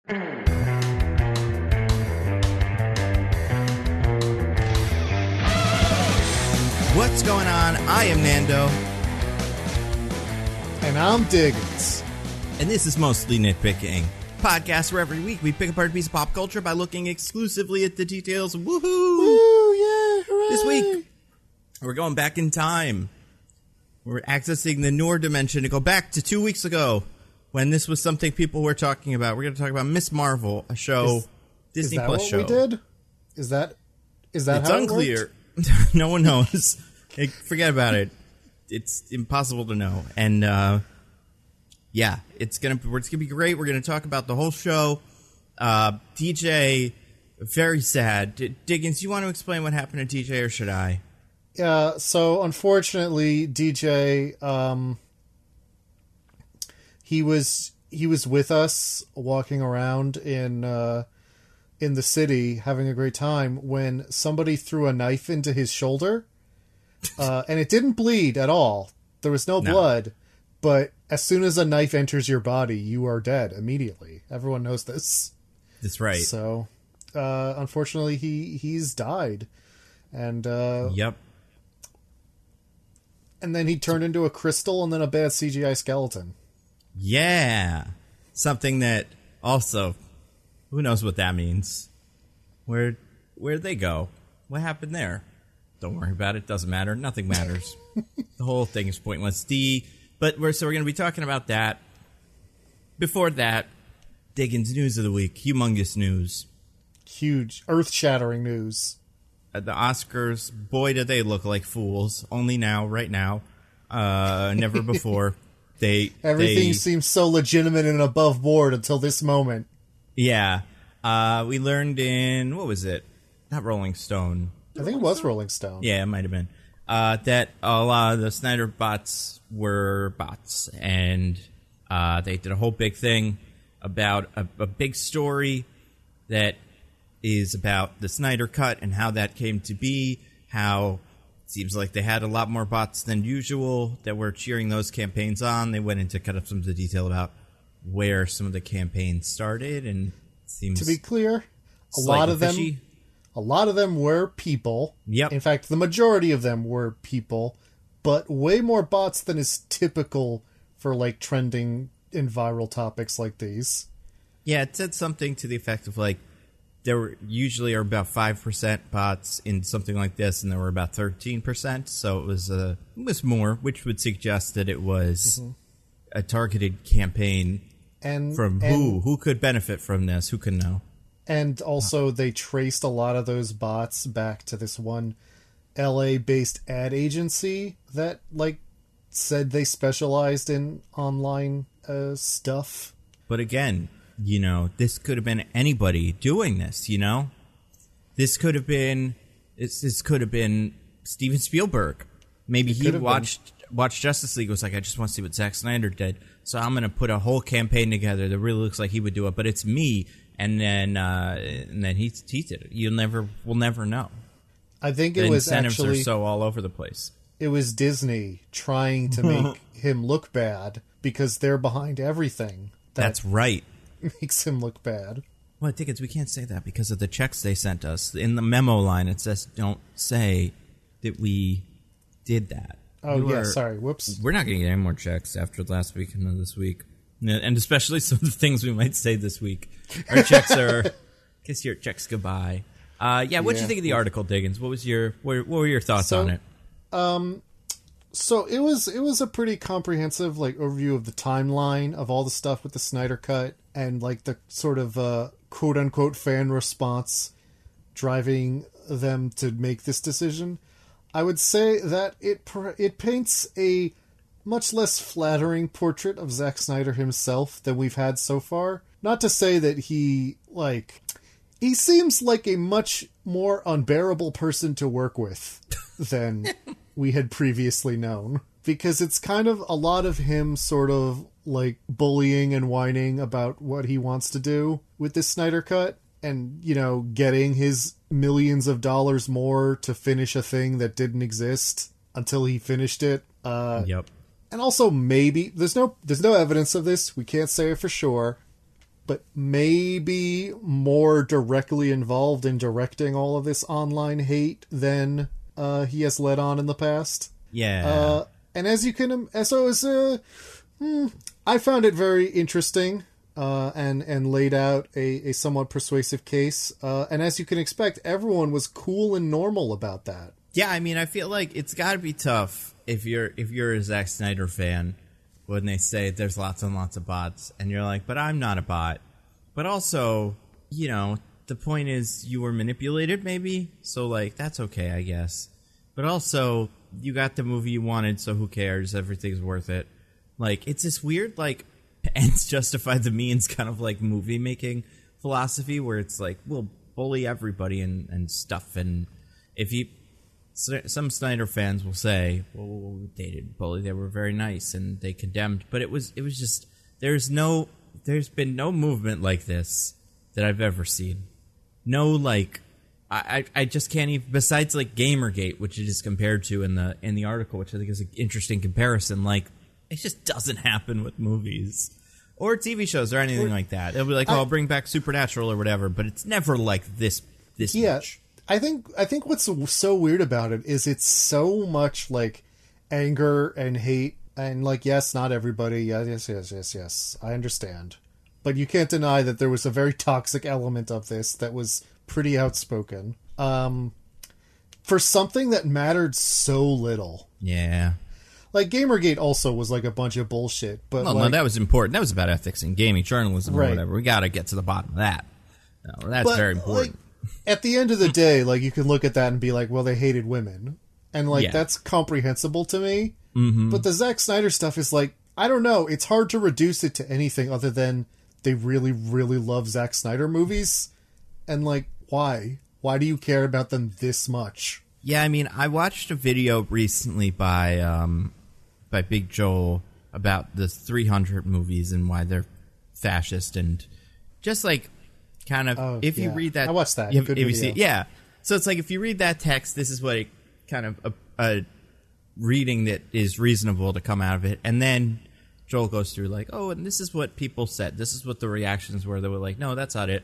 What's going on? I am Nando. And I'm Diggins. And this is Mostly Nitpicking, podcast where every week we pick apart a piece of pop culture by looking exclusively at the details. Woohoo! Woo, yeah, hooray! This week, we're going back in time. We're accessing the Noor Dimension to go back to 2 weeks ago when this was something people were talking about. We're going to talk about Miss Marvel, a show, Disney Plus show. Is that what we did? Is that it's how unclear. No one knows. Forget about it. It's impossible to know. And yeah, it's gonna be great. We're gonna talk about the whole show. DJ, very sad. Diggins, you want to explain what happened to DJ, or should I? So unfortunately, DJ, he was with us walking around in the city having a great time when somebody threw a knife into his shoulder. And it didn't bleed at all. There was no blood, but as soon as a knife enters your body, you are dead immediately. Everyone knows this. That's right. So, unfortunately, he's died. And, yep. And then he turned into a crystal and then a bad CGI skeleton. Yeah. Something that also, who knows what that means? Where'd they go? What happened there? Don't worry about it. Doesn't matter. Nothing matters. The whole thing is pointless. But we're going to be talking about that. Before that, Diggins' news of the week. Humongous news. Huge, earth-shattering news. The Oscars, boy, do they look like fools. Only now, right now. Never before. Everything seems so legitimate and above board until this moment. Yeah. We learned in, what was it? Not Rolling Stone. I think it was Rolling Stone. Yeah, it might have been. That a lot of the Snyder bots were bots. And they did a whole big thing about a big story that is about the Snyder Cut and how that came to be. How it seems like they had a lot more bots than usual that were cheering those campaigns on. They went into kind of some of the detail about where some of the campaigns started. And it seems, to be clear, a lot of them were people. Yep. In fact, the majority of them were people, but way more bots than is typical for like trending in viral topics like these. Yeah, it said something to the effect of like there were usually are about 5% bots in something like this, and there were about 13%. So it was more, which would suggest that it was a targeted campaign. And from who could benefit from this? Who can know? And also, they traced a lot of those bots back to this one LA-based ad agency that, like, said they specialized in online stuff. But again, you know, this could have been anybody doing this, you know? This could have been Steven Spielberg. Maybe he watched Justice League, was like, I just want to see what Zack Snyder did, so I'm going to put a whole campaign together that really looks like he would do it, but it's me. And then he did it. We'll never know. I think it was incentives actually are so all over the place. It was Disney trying to make him look bad because they're behind everything. That's right. Makes him look bad. Well, Dickens, we can't say that because of the checks they sent us. In the memo line, it says, "Don't say that we did that." Oh, sorry. Whoops. We're not going to get any more checks after last week and this week. And especially some of the things we might say this week. Our checks are, kiss your checks goodbye. What did you think of the article, Diggins? What were your thoughts on it? So it was a pretty comprehensive like overview of the timeline of all the stuff with the Snyder Cut and like the sort of quote unquote fan response driving them to make this decision. I would say that it paints a much less flattering portrait of Zack Snyder himself than we've had so far. Not to say that he seems like a much more unbearable person to work with than we had previously known. Because it's kind of a lot of him sort of like bullying and whining about what he wants to do with this Snyder Cut. And, you know, getting his millions of dollars more to finish a thing that didn't exist until he finished it. Yep. And also maybe there's no evidence of this. We can't say it for sure. but maybe more directly involved in directing all of this online hate than he has led on in the past. Yeah. And as you can, I found it very interesting and laid out a somewhat persuasive case. And as you can expect, everyone was cool and normal about that. Yeah, I mean, I feel like it's got to be tough if you're a Zack Snyder fan when they say there's lots and lots of bots, and you're like, but I'm not a bot. But also, you know, the point is you were manipulated, maybe? So, like, that's okay, I guess. But also, you got the movie you wanted, so who cares? Everything's worth it. Like, it's this weird, like, ends justify the means kind of, like, movie-making philosophy where it's like, we'll bully everybody and stuff. And if you... Some Snyder fans will say, well, they didn't bully, they were very nice, and they condemned. But it was just... There's been no movement like this that I've ever seen. No, like... I just can't even, besides like Gamergate, which it is compared to in the article, which I think is an interesting comparison, like, it just doesn't happen with movies or TV shows or anything like that. It'll be like, I'll bring back Supernatural or whatever, but it's never like this much. I think what's so weird about it is it's so much like anger and hate and like, yes, not everybody. Yes. I understand. But you can't deny that there was a very toxic element of this that was pretty outspoken. For something that mattered so little. Yeah. Like, Gamergate also was like a bunch of bullshit. But no, that was important. That was about ethics and gaming journalism or whatever. We got to get to the bottom of that. No, that's very important. Like, at the end of the day, like, you can look at that and be like, well, they hated women. And, like, that's comprehensible to me. Mm-hmm. But the Zack Snyder stuff is like, I don't know. It's hard to reduce it to anything other than they really, really love Zack Snyder movies. And, like, why? Why do you care about them this much? Yeah, I mean, I watched a video recently by Big Joel about the 300 movies and why they're fascist, and just like kind of you read that, I watched that. If you see, so it's like if you read that text, this is what it kind of a reading that is reasonable to come out of it, and then Joel goes through like, oh, and this is what people said, this is what the reactions were. They were like, no, that's not it.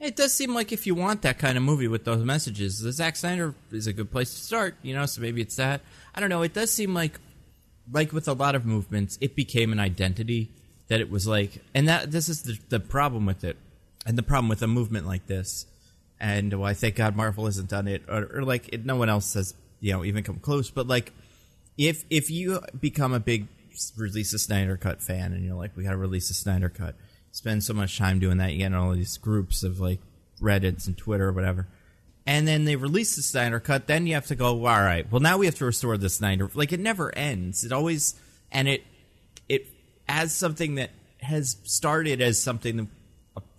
It does seem like if you want that kind of movie with those messages, the Zack Snyder is a good place to start, you know, so maybe it's that. I don't know, it does seem like with a lot of movements, it became an identity that it was like, and that this is the problem with it, and the problem with a movement like this, and why thank God Marvel hasn't done it, or like no one else has, you know, even come close, but like, if you become a big release a Snyder Cut fan, and you're like, we gotta release a Snyder Cut, spend so much time doing that, you get in all these groups of like Reddits and Twitter or whatever, and then they release the Snyder Cut, then you have to go, well, all right, well, now we have to restore the Snyder, like, it never ends. It always, and it as something that has started as something that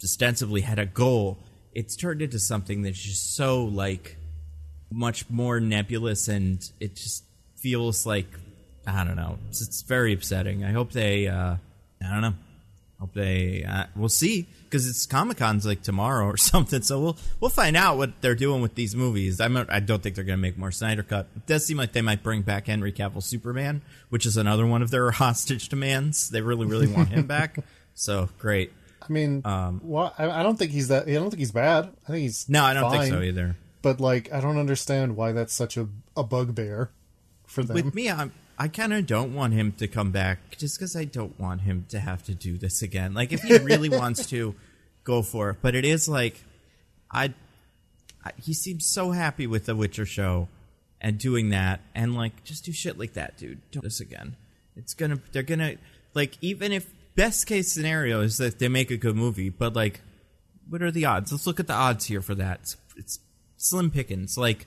ostensibly had a goal, it's turned into something that's just so like much more nebulous, and it just feels like, I don't know, it's very upsetting. I hope they I don't know, hope they we'll see, because it's Comic-Con's like tomorrow or something, so we'll find out what they're doing with these movies. I don't think they're going to make more Snyder Cut. It does seem like they might bring back Henry Cavill Superman, which is another one of their hostage demands. They really, really want him back. So great. I mean, I don't think he's that. I don't think he's bad. I think he's I don't think so either. But like, I don't understand why that's such a bugbear for them. With me, I kind of don't want him to come back, just because I don't want him to have to do this again. Like, if he really wants to, go for it. But it is like, he seems so happy with the Witcher show and doing that, and like, just do shit like that, dude. Don't do this again. They're gonna, like, even if best case scenario is that they make a good movie, but like, what are the odds? Let's look at the odds here for that. It's slim pickings. Like,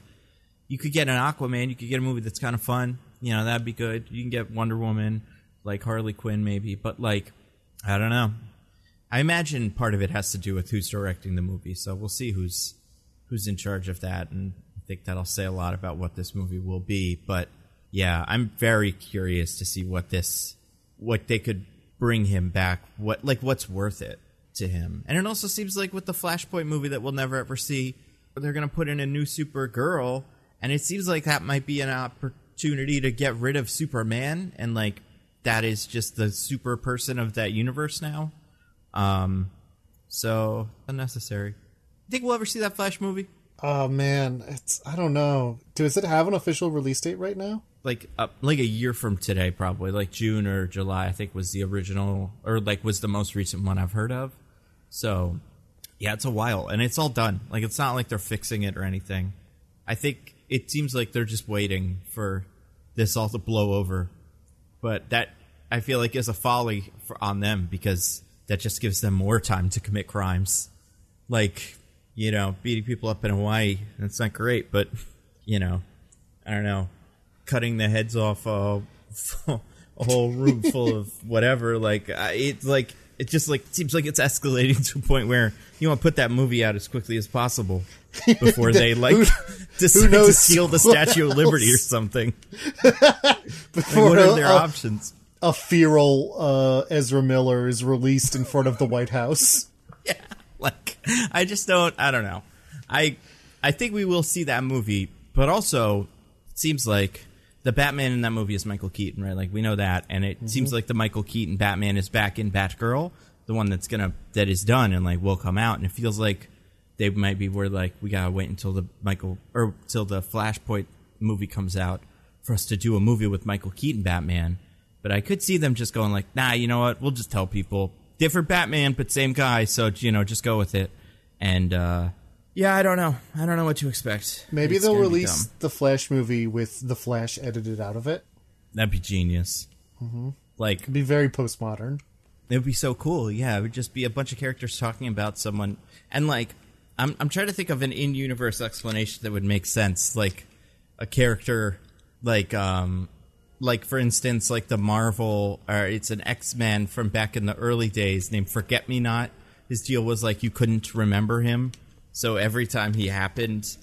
you could get an Aquaman, you could get a movie that's kind of fun. You know, that'd be good. You can get Wonder Woman, like Harley Quinn maybe, but like, I don't know. I imagine part of it has to do with who's directing the movie, so we'll see who's in charge of that, and I think that'll say a lot about what this movie will be. But yeah, I'm very curious to see what they could bring him back, what's worth it to him. And it also seems like with the Flashpoint movie that we'll never ever see, they're going to put in a new Supergirl, and it seems like that might be an opportunity to get rid of Superman, and like, that is just the super person of that universe now. So unnecessary. Think we'll ever see that Flash movie? Oh man, I don't know. Does it have an official release date right now? Like a year from today, probably. Like June or July, I think was the original, or like was the most recent one I've heard of. So, yeah, it's a while, and it's all done. Like, it's not like they're fixing it or anything. I think it seems like they're just waiting for this all to blow over. But that, I feel like, is a folly on them, because that just gives them more time to commit crimes. Like, you know, beating people up in Hawaii, that's not great, but, you know, I don't know, cutting the heads off a whole room full of whatever, like, it just like seems like it's escalating to a point where you want to put that movie out as quickly as possible before they decide to steal the Statue of Liberty or something. Before what are their options? A feral Ezra Miller is released in front of the White House. Yeah, like I don't know. I think we will see that movie, but also it seems like the Batman in that movie is Michael Keaton, right? Like, we know that, and it seems like the Michael Keaton Batman is back in Batgirl, the one that is done and like will come out, and it feels like they might be where like we gotta wait until till the Flashpoint movie comes out for us to do a movie with Michael Keaton Batman. But I could see them just going like, nah, you know what? We'll just tell people different Batman, but same guy, so you know, just go with it. And yeah, I don't know. I don't know what to expect. Maybe they'll release the Flash movie with the Flash edited out of it. That'd be genius. Mm-hmm. Like, it'd be very postmodern. It would be so cool. Yeah, it would just be a bunch of characters talking about someone, and like, I'm trying to think of an in-universe explanation that would make sense. Like a character, like for instance, like the Marvel, or it's an X-Men from back in the early days named Forget-Me-Not. His deal was like you couldn't remember him. So every time he happened,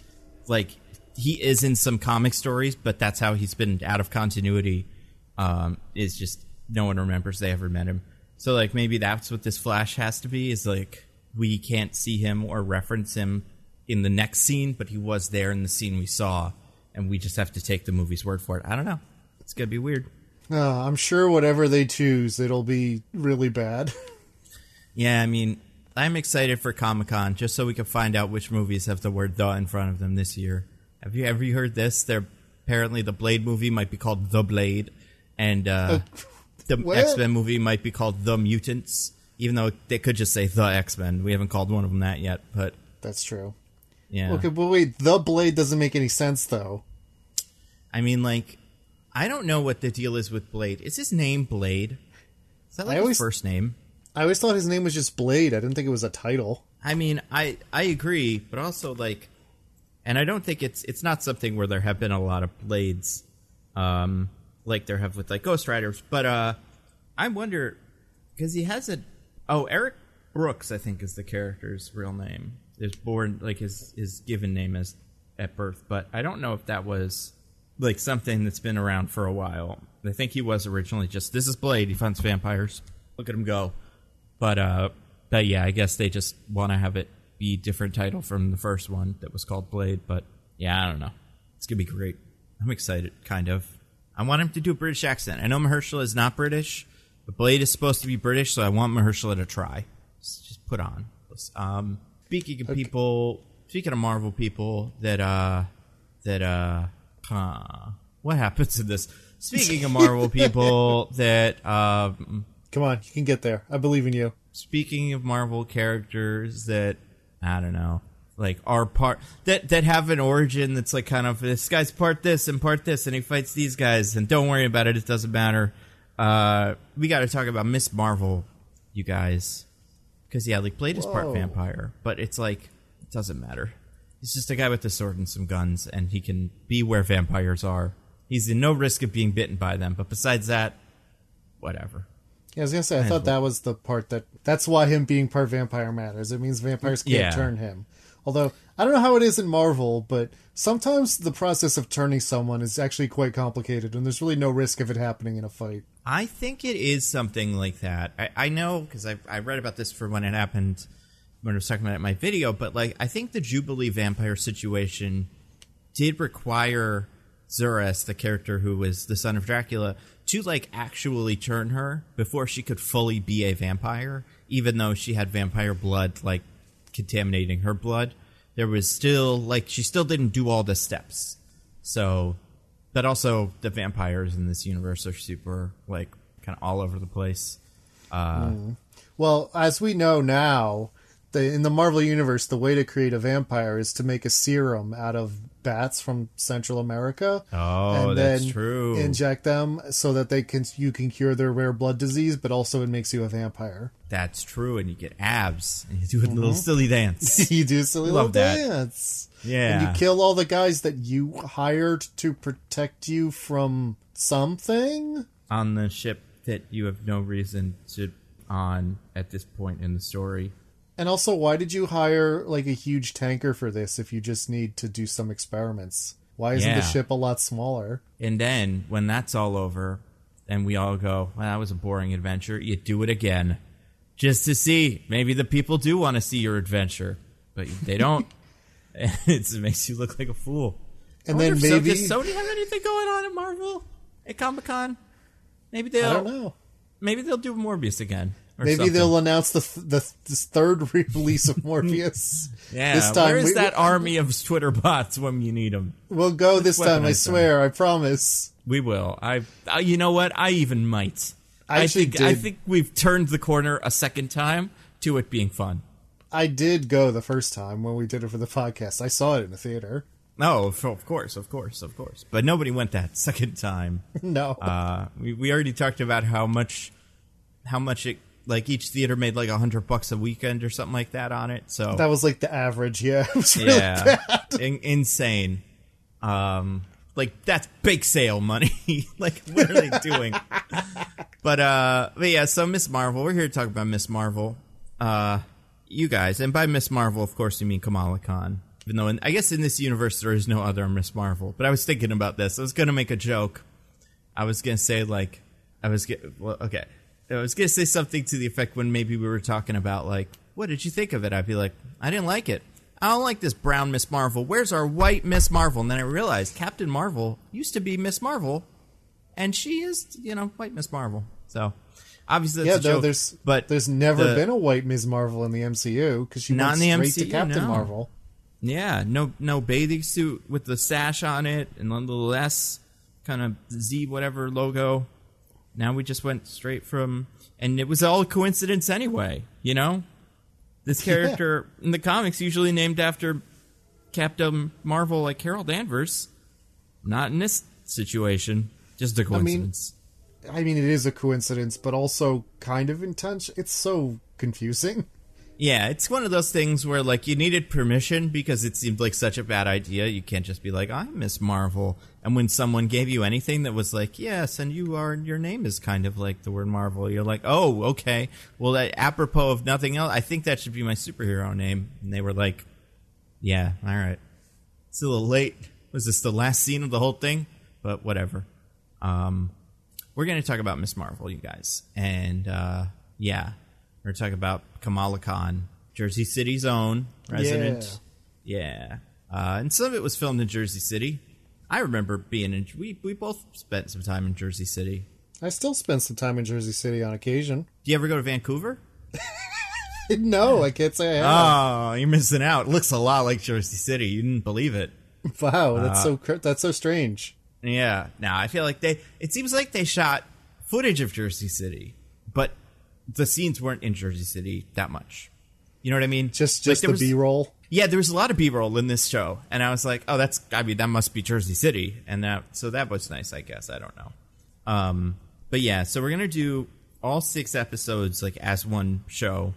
like, he is in some comic stories, but that's how he's been out of continuity, is just no one remembers they ever met him. So, like, maybe that's what this Flash has to be, is, like, we can't see him or reference him in the next scene, but he was there in the scene we saw, and we just have to take the movie's word for it. I don't know. It's going to be weird. I'm sure whatever they choose, it'll be really bad. Yeah, I mean, I'm excited for Comic-Con just so we can find out which movies have the word "the" in front of them this year. Have you ever heard this? Apparently the Blade movie might be called The Blade, and the X-Men movie might be called The Mutants, even though they could just say The X-Men. We haven't called one of them that yet, but... That's true. Yeah. Okay, but wait, The Blade doesn't make any sense, though. I mean, like, I don't know what the deal is with Blade. Is his name Blade? Is that like his first name? I always thought his name was just Blade. I didn't think it was a title. I mean, I agree, but also, like, and I don't think it's not something where there have been a lot of Blades, like there have with, like, Ghost Riders, but I wonder, because he has Eric Brooks, I think, is the character's real name. Is born, like, his given name is at birth, but I don't know if that was, like, something that's been around for a while. I think he was originally just, this is Blade, he finds vampires, look at him go. But yeah, I guess they just want to have it be a different title from the first one that was called Blade. But yeah, I don't know. It's going to be great. I'm excited, kind of. I want him to do a British accent. I know Mahershala is not British, but Blade is supposed to be British, so I want Mahershala to try. Just put on. Speaking of Marvel people what happens in this? Speaking of Marvel people that... Come on, you can get there. I believe in you. Speaking of Marvel characters that, I don't know, like are part, that have an origin that's like kind of, this guy's part this, and he fights these guys, and don't worry about it, it doesn't matter. We got to talk about Miss Marvel, you guys. Because, yeah, like, Blade is part vampire, but it's like, it doesn't matter. He's just a guy with a sword and some guns, and he can be where vampires are. He's in no risk of being bitten by them, but besides that, whatever. Yeah, I was going to say, I thought that was the part that's why him being part vampire matters. It means vampires can't turn him. Although, I don't know how it is in Marvel, but sometimes the process of turning someone is actually quite complicated, and there's really no risk of it happening in a fight. I think it is something like that. I know, because I read about this for when it happened, when I was talking about it in my video, but like I think the Jubilee vampire situation did require Zuras, the character who was the son of Dracula, to like actually turn her before she could fully be a vampire. even though she had vampire blood, like, contaminating her blood, there was still, like, she still didn't do all the steps. So, but also the vampires in this universe are super, like, kind of all over the place. Well, as we know now, in the Marvel Universe, the way to create a vampire is to make a serum out of bats from Central America. Oh, and that's then true. Inject them so that you can cure their rare blood disease, but also it makes you a vampire. That's true, and you get abs, and you do a little silly dance. You do a silly little dance. Yeah. And you kill all the guys that you hired to protect you from something? On the ship that you have no reason to on at this point in the story. And also, why did you hire, like, a huge tanker for this if you just need to do some experiments? Why isn't the ship a lot smaller? And then, when that's all over, and we all go, well, that was a boring adventure, you do it again. Just to see. Maybe the people do want to see your adventure. But they don't. It makes you look like a fool. And then maybe... Does Sony have anything going on at Marvel? At Comic-Con? Maybe they'll... I don't know. Maybe they'll do Morbius again. Maybe something. they'll announce this third release of Morbius. Yeah, this time, where is that army of Twitter bots when you need them? We'll go this time, I swear, I promise. We will. You know what? I even might. I think we've turned the corner a second time to it being fun. I did go the first time when we did it for the podcast. I saw it in the theater. Oh, of course. But nobody went that second time. No. We already talked about how much it, like, each theater made like $100 a weekend or something like that on it. So that was like the average. Yeah, it was really bad. Insane. Like, that's bake sale money. Like, what are they doing? But yeah, so Miss Marvel. We're here to talk about Miss Marvel. You guys, and by Miss Marvel, of course, you mean Kamala Khan. Even though, I guess in this universe, there is no other Miss Marvel. But I was thinking about this. I was going to make a joke. I was going to say, like, I was going to say something to the effect when maybe we were talking about, like, what did you think of it? I'd be like, I didn't like it. I don't like this brown Miss Marvel. Where's our white Miss Marvel? And then I realized Captain Marvel used to be Miss Marvel, and she is, white Miss Marvel. So, obviously that's a joke. There's never been a white Miss Marvel in the MCU, because she went straight to Captain Marvel. Yeah, no bathing suit with the sash on it, and the little S, kind of Z whatever logo. Now we just went straight from... And it was all a coincidence anyway, This character in the comics usually named after Captain Marvel, like Carol Danvers. Not in this situation. Just a coincidence. I mean, it is a coincidence, but also kind of intentional. It's so confusing. Yeah, it's one of those things where, like, you needed permission because it seemed like such a bad idea. You can't just be like, I'm Miss Marvel. And when someone gave you anything that was like, yes, and your name is kind of like the word Marvel, you're like, oh, okay. Well, that, apropos of nothing else, I think that should be my superhero name. And they were like, yeah, all right. It's a little late. Was this the last scene of the whole thing? But whatever. We're going to talk about Miss Marvel, you guys. And, yeah. We're talking about Kamala Khan, Jersey City's own resident. Yeah. And some of it was filmed in Jersey City. I remember being in... We both spent some time in Jersey City. I still spend some time in Jersey City on occasion. Do you ever go to Vancouver? No, I can't say I have. Oh, you're missing out. It looks a lot like Jersey City. You didn't believe it. Wow, that's so strange. Yeah. Now, I feel like it seems like they shot footage of Jersey City, but the scenes weren't in Jersey City that much. You know what I mean? Just like the B-roll? Yeah, there was a lot of B-roll in this show. And I was like, oh, that must be Jersey City. And that was nice, I guess. I don't know. But yeah, so we're going to do all 6 episodes, like, as one show,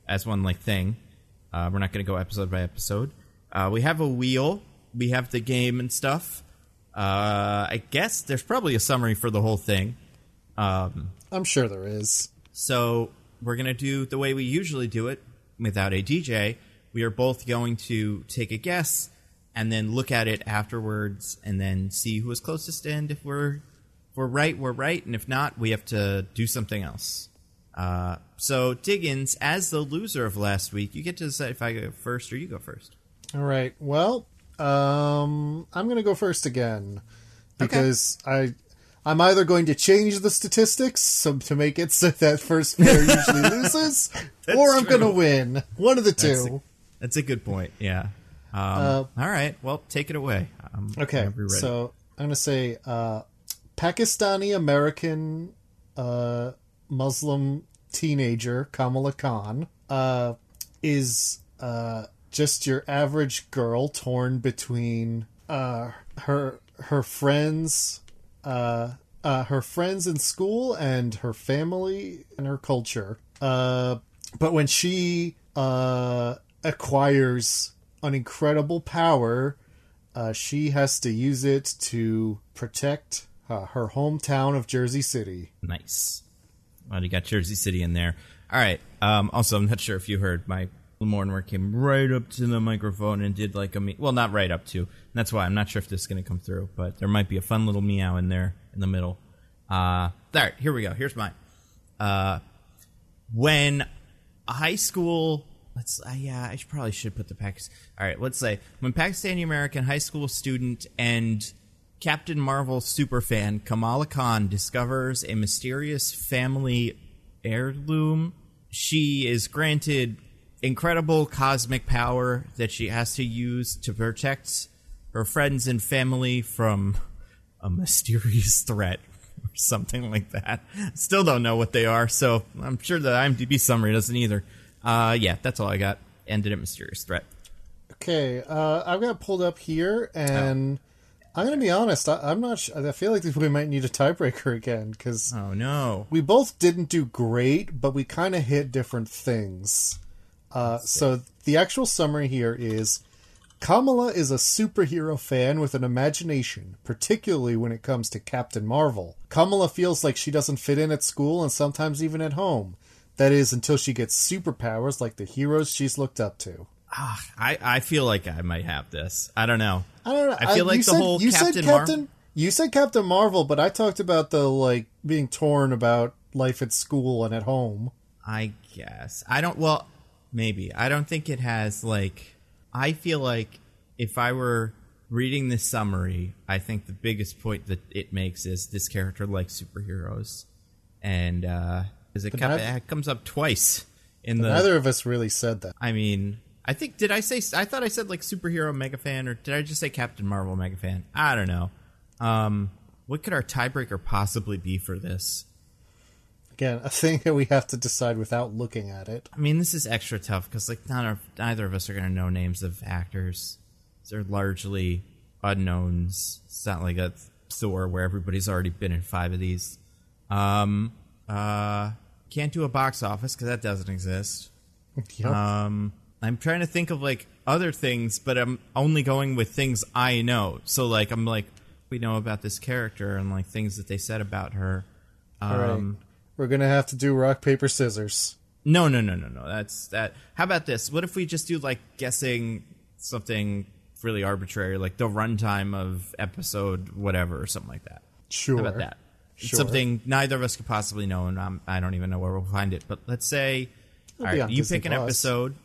as one, like, thing. We're not going to go episode by episode. We have a wheel. We have the game and stuff. I guess there's probably a summary for the whole thing. I'm sure there is. So we're going to do the way we usually do it without a DJ. We are both going to take a guess and then look at it afterwards and then see who is closest. And if we're right, we're right. And if not, we have to do something else. So Diggins, as the loser of last week, you get to decide if I go first or you go first. All right. Well, I'm going to go first again because I'm either going to change the statistics to make it so that first pair usually loses, or I'm going to win. One of the two. That's a good point, yeah. All right, well, take it away. Okay, so I'm going to say Pakistani-American Muslim teenager Kamala Khan is just your average girl torn between her friends in school and her family and her culture. But when she acquires an incredible power, she has to use it to protect her hometown of Jersey City. Nice. Well, you got Jersey City in there. All right. Also, I'm not sure if you heard my Mortimer came right up to the microphone and did like a well, not right up to. That's why I'm not sure if this is going to come through, but there might be a fun little meow in there in the middle. All right, here we go. Here's mine. When high school, I probably should put the Pakistan. All right, let's say when Pakistani American high school student and Captain Marvel superfan Kamala Khan discovers a mysterious family heirloom, she is granted incredible cosmic power that she has to use to protect her friends and family from a mysterious threat or something like that. Still don't know what they are, so I'm sure the IMDb summary doesn't either. Yeah, that's all I got. Ended at mysterious threat. Okay, I've got it pulled up here, and I'm going to be honest, I'm not sure. I feel like we might need a tiebreaker again, because we both didn't do great, but we kind of hit different things. So the actual summary here is, Kamala is a superhero fan with an imagination, particularly when it comes to Captain Marvel. Kamala feels like she doesn't fit in at school and sometimes even at home. That is, until she gets superpowers like the heroes she's looked up to. I feel like I might have this. I don't know. I feel like Captain Marvel. You said Captain Marvel, but I talked about the being torn about life at school and at home. I guess. Maybe. I don't think it has I feel like if I were reading this summary, I think the biggest point that it makes is this character likes superheroes. And it comes up twice in the... Neither of us really said that. I mean, I thought I said superhero mega fan, or did I just say Captain Marvel mega fan? I don't know. What could our tiebreaker possibly be for this? Again, a thing that we have to decide without looking at it. I mean, this is extra tough because neither of us are going to know names of actors. They're largely unknowns. It's not like a Thor where everybody's already been in 5 of these. Can't do a box office because that doesn't exist. Yep. I'm trying to think of other things, but I'm only going with things I know. So we know about this character and things that they said about her. All right. We're going to have to do rock, paper, scissors. No. That's that. How about this? What if we just do guessing something really arbitrary, like the runtime of episode whatever or something like that? Sure. How about that? Sure. Something neither of us could possibly know, and I don't even know where we'll find it. But let's say, all right, you pick an episode,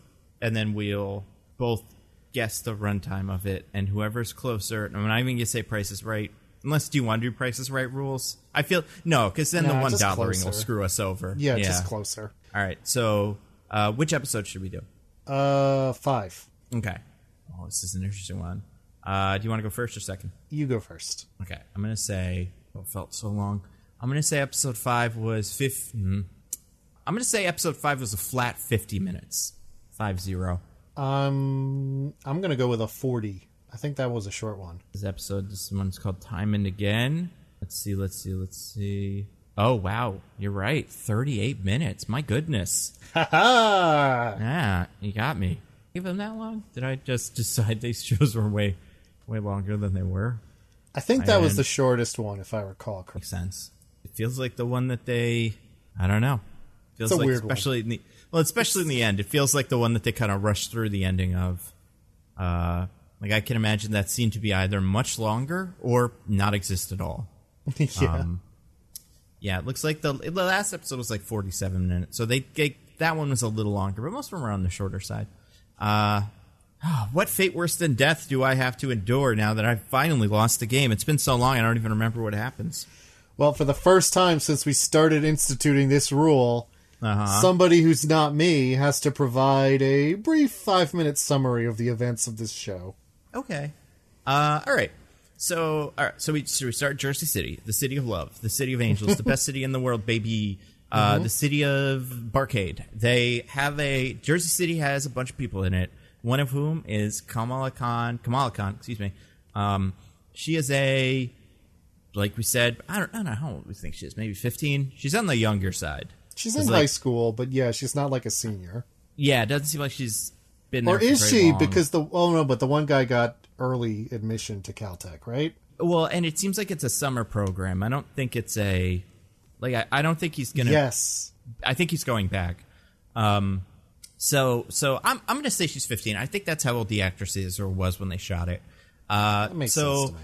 and then we'll both guess the runtime of it, and whoever's closer. I'm not even going to say Price is Right. Unless, do you want to do Price is Right rules? I feel... No, because then the $1 will screw us over. Yeah, just closer. All right, so which episode should we do? 5. Okay. Oh, this is an interesting one. Do you want to go first or second? You go first. Okay, I'm going to say... Oh, it felt so long. I'm going to say episode 5 was... I'm going to say episode 5 was a flat 50 minutes. 50. I'm going to go with a 40. I think that was a short one. This one's called Time and Again. Let's see. Oh, wow. You're right. 38 minutes. My goodness. Ha ha! Yeah, you got me. Give them that long? Did I just decide these shows were way longer than they were? I think that was the shortest one, if I recall correctly. Makes sense. It feels like the one that they... I don't know. Feels it's a weird especially one. Especially in the end. It feels like the one that they kind of rushed through the ending of... I can imagine that scene to be either much longer or not exist at all. Yeah. Yeah, it looks like the last episode was 47 minutes. So that one was a little longer, but most of them were on the shorter side. What fate worse than death do I have to endure now that I've finally lost the game? It's been so long, I don't even remember what happens. Well, for the first time since we started instituting this rule, somebody who's not me has to provide a brief 5-minute summary of the events of this show. Okay. All right. So we start Jersey City, the city of love, the city of angels, the best city in the world, baby. The city of Barcade. Jersey City has a bunch of people in it. One of whom is Kamala Khan. Excuse me. She is like we said, I don't know how old we think she is. Maybe 15. She's on the younger side. She's in high school, but yeah, she's not like a senior. Yeah, it doesn't seem like she's been there. Or is she? Long. Because but the one guy got early admission to Caltech, right? Well, and it seems like it's a summer program. I don't think it's I don't think he's gonna. Yes, I think he's going back. So I'm gonna say she's 15. I think that's how old the actress is or was when they shot it. That makes sense to me.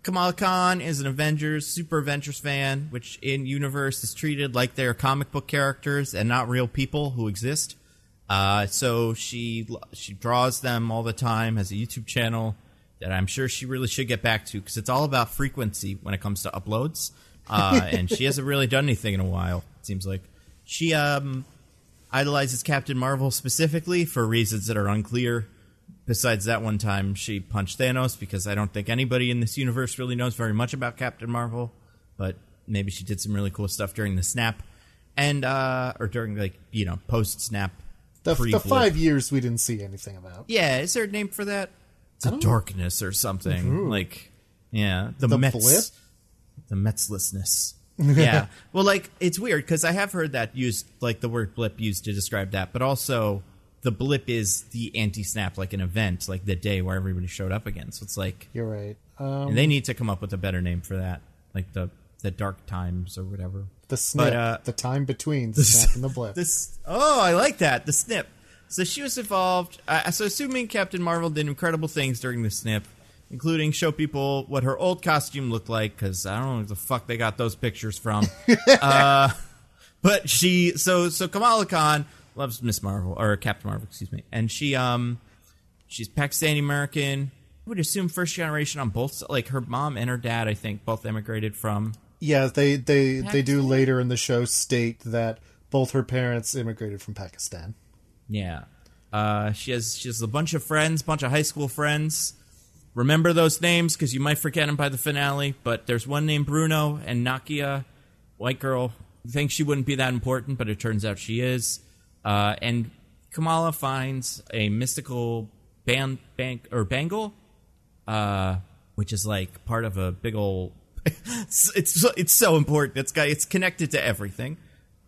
Kamala Khan is an Super Avengers fan, which in universe is treated like they're comic book characters and not real people who exist. So she draws them all the time, has a YouTube channel that I'm sure she really should get back to because it's all about frequency when it comes to uploads. And she hasn't really done anything in a while, it seems like. She idolizes Captain Marvel specifically for reasons that are unclear. Besides that one time she punched Thanos, because I don't think anybody in this universe really knows very much about Captain Marvel. But maybe she did some really cool stuff during the snap. And, or during, post-snap. The 5 years we didn't see anything about. Yeah, is there a name for that? It's a darkness or something. Ooh. The Mets. Blip? The Metslessness. Yeah. Well, it's weird because I have heard that used, the word blip used to describe that, but also the blip is the anti-snap, an event, the day where everybody showed up again. So it's You're right. And they need to come up with a better name for that, the dark times or whatever. The snip, the time between the snap and the blip. I like that, the snip. So she was involved, so assuming Captain Marvel did incredible things during the snip, including show people what her old costume looked like, because I don't know where the fuck they got those pictures from. But so Kamala Khan loves Miss Marvel, or Captain Marvel, excuse me. And she's Pakistani American. I would assume first generation on both, her mom and her dad, I think, both immigrated from. Yeah, they do later in the show state that both her parents immigrated from Pakistan. Yeah. She has a bunch of friends, bunch of high school friends. Remember those names because you might forget them by the finale, but there's one named Bruno and Nakia, white girl. Thinks she wouldn't be that important, but it turns out she is. And Kamala finds a mystical bangle, which is part of a big old. it's so important. It's connected to everything,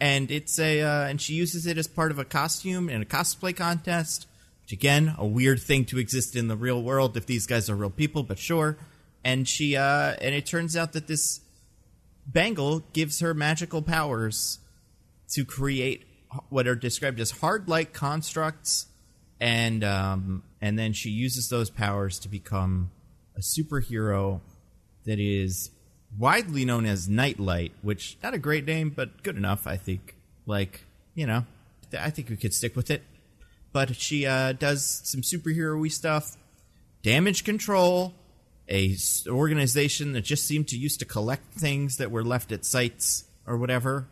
and and she uses it as part of a costume in a cosplay contest. Which again, a weird thing to exist in the real world if these guys are real people, but sure. And and it turns out that this bangle gives her magical powers to create what are described as hard-like constructs, and then she uses those powers to become a superhero that is widely known as Nightlight, which not a great name, but good enough, I think. I think we could stick with it. But she does some superhero-y stuff, damage control, a organization that just seemed to used to collect things that were left at sites or whatever.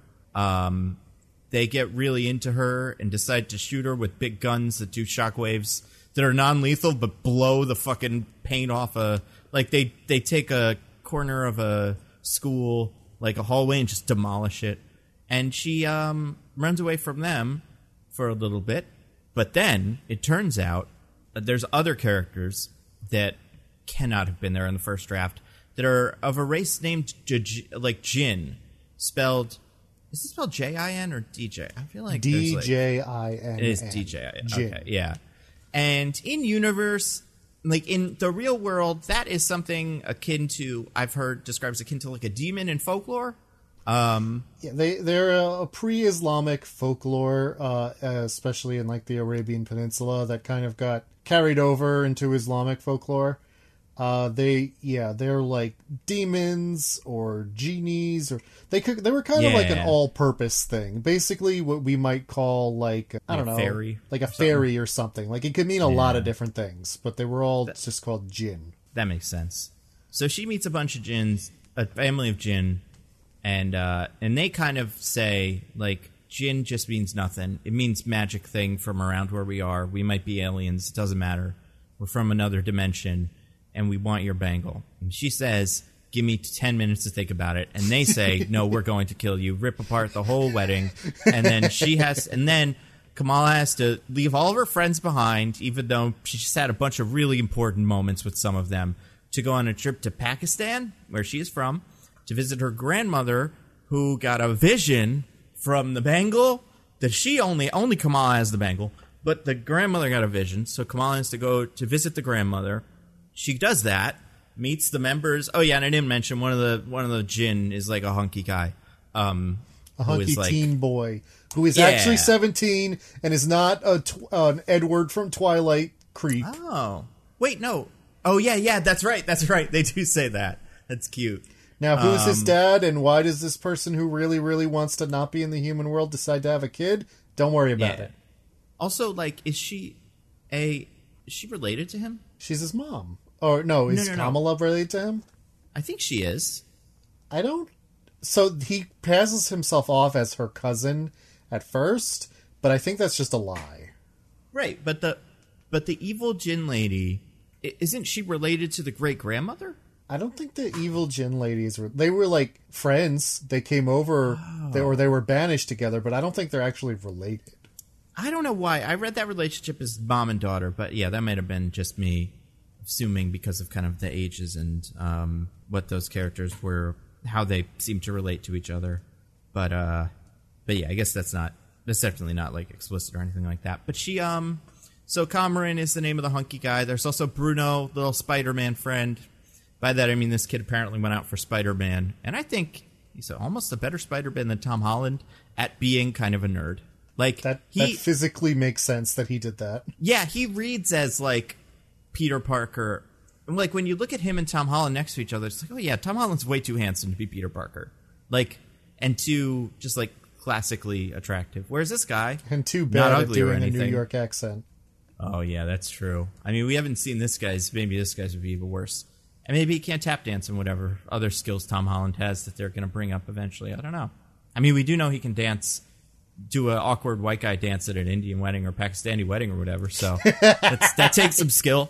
They get really into her and decide to shoot her with big guns that do shockwaves that are non-lethal but blow the fucking paint off they take a corner of a school, a hallway, and just demolish it. And she runs away from them for a little bit. But then it turns out that there's other characters that cannot have been there in the first draft that are of a race named Jin, spelled. Is it spelled J-I-N or D-J? I feel like D-J-I-N. It is D-J-I-N. Okay, yeah. And in universe, in the real world, that is something akin to, I've heard described as akin to a demon in folklore. Yeah, they're a pre-Islamic folklore, especially in the Arabian Peninsula, that kind of got carried over into Islamic folklore. They're like demons or genies, or they were kind of like an all-purpose thing. Basically, what we might call I don't know, fairy, like a fairy or something. It could mean a lot of different things, but they were all just called jinn. That makes sense. So she meets a bunch of jinns, a family of jinn, and they kind of say, like, Jinn just means nothing. It means magic thing from around where we are. We might be aliens. It doesn't matter. We're from another dimension, and we want your bangle. And she says, give me 10 minutes to think about it. And they say, no, we're going to kill you. Rip apart the whole wedding. And then Kamala has to leave all of her friends behind, even though she just had a bunch of really important moments with some of them, to go on a trip to Pakistan, where she is from, to visit her grandmother, who got a vision from the bangle that she only Kamala has the bangle, but the grandmother got a vision, so Kamala has to go to visit the grandmother. She does that, meets the members. Oh yeah, and I didn't mention one of the Jinn is like a hunky guy, a hunky teen boy who is actually 17 and is not an Edward from Twilight creep. Oh wait, no. Oh yeah, that's right. They do say that. That's cute. Now, who's his dad, and why does this person who really, really wants to not be in the human world decide to have a kid? Don't worry about it. Also, like, is she related to him? She's his mom. Or, no, is Kamala related to him? I think she is. I don't... So, he passes himself off as her cousin at first, but I think that's just a lie. Right, but the evil Jinn lady, isn't she related to the great-grandmother? I don't think the evil Jinn ladies they were like friends. They came over, they were banished together, but I don't think they're actually related. I don't know why. I read that relationship as mom and daughter, but yeah, that might have been just me assuming because of kind of the ages and what those characters were, how they seem to relate to each other. But yeah, I guess that's definitely not like explicit or anything like that. But she, so Cameron is the name of the hunky guy. There's also Bruno, little Spider-Man friend. By that, I mean this kid apparently went out for Spider-Man, and I think he's almost a better Spider-Man than Tom Holland at being kind of a nerd. Like that physically makes sense that he did that. Yeah, he reads as, like, Peter Parker. Like, when you look at him and Tom Holland next to each other, it's like, oh yeah, Tom Holland's way too handsome to be Peter Parker. Like, and too, just, like, classically attractive. Whereas this guy... And too bad at doing a New York accent. Oh, yeah, that's true. I mean, we haven't seen this guy's... Maybe this guy's would be even worse. And maybe he can't tap dance and whatever other skills Tom Holland has that they're going to bring up eventually. I don't know. I mean, we do know he can do an awkward white guy dance at an Indian wedding or Pakistani wedding or whatever. So that takes some skill.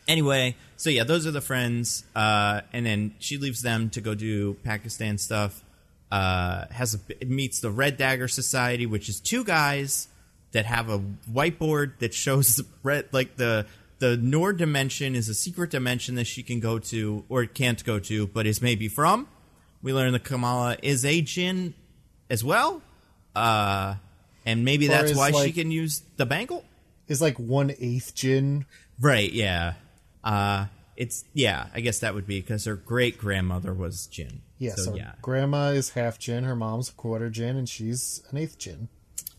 Anyway, so yeah, those are the friends. And then she leaves them to go do Pakistan stuff. Meets the Red Dagger Society, which is two guys that have a whiteboard that shows the Noor Dimension is a secret dimension that she can go to, or can't go to, but is maybe from. We learn that Kamala is a Jinn as well. And maybe that's why she can use the bangle? Is like 1/8 Jinn. Right, yeah. I guess that would be because her great-grandmother was Jinn. Yeah, so grandma is half Jinn, her mom's a quarter Jinn, and she's an 1/8 Jinn.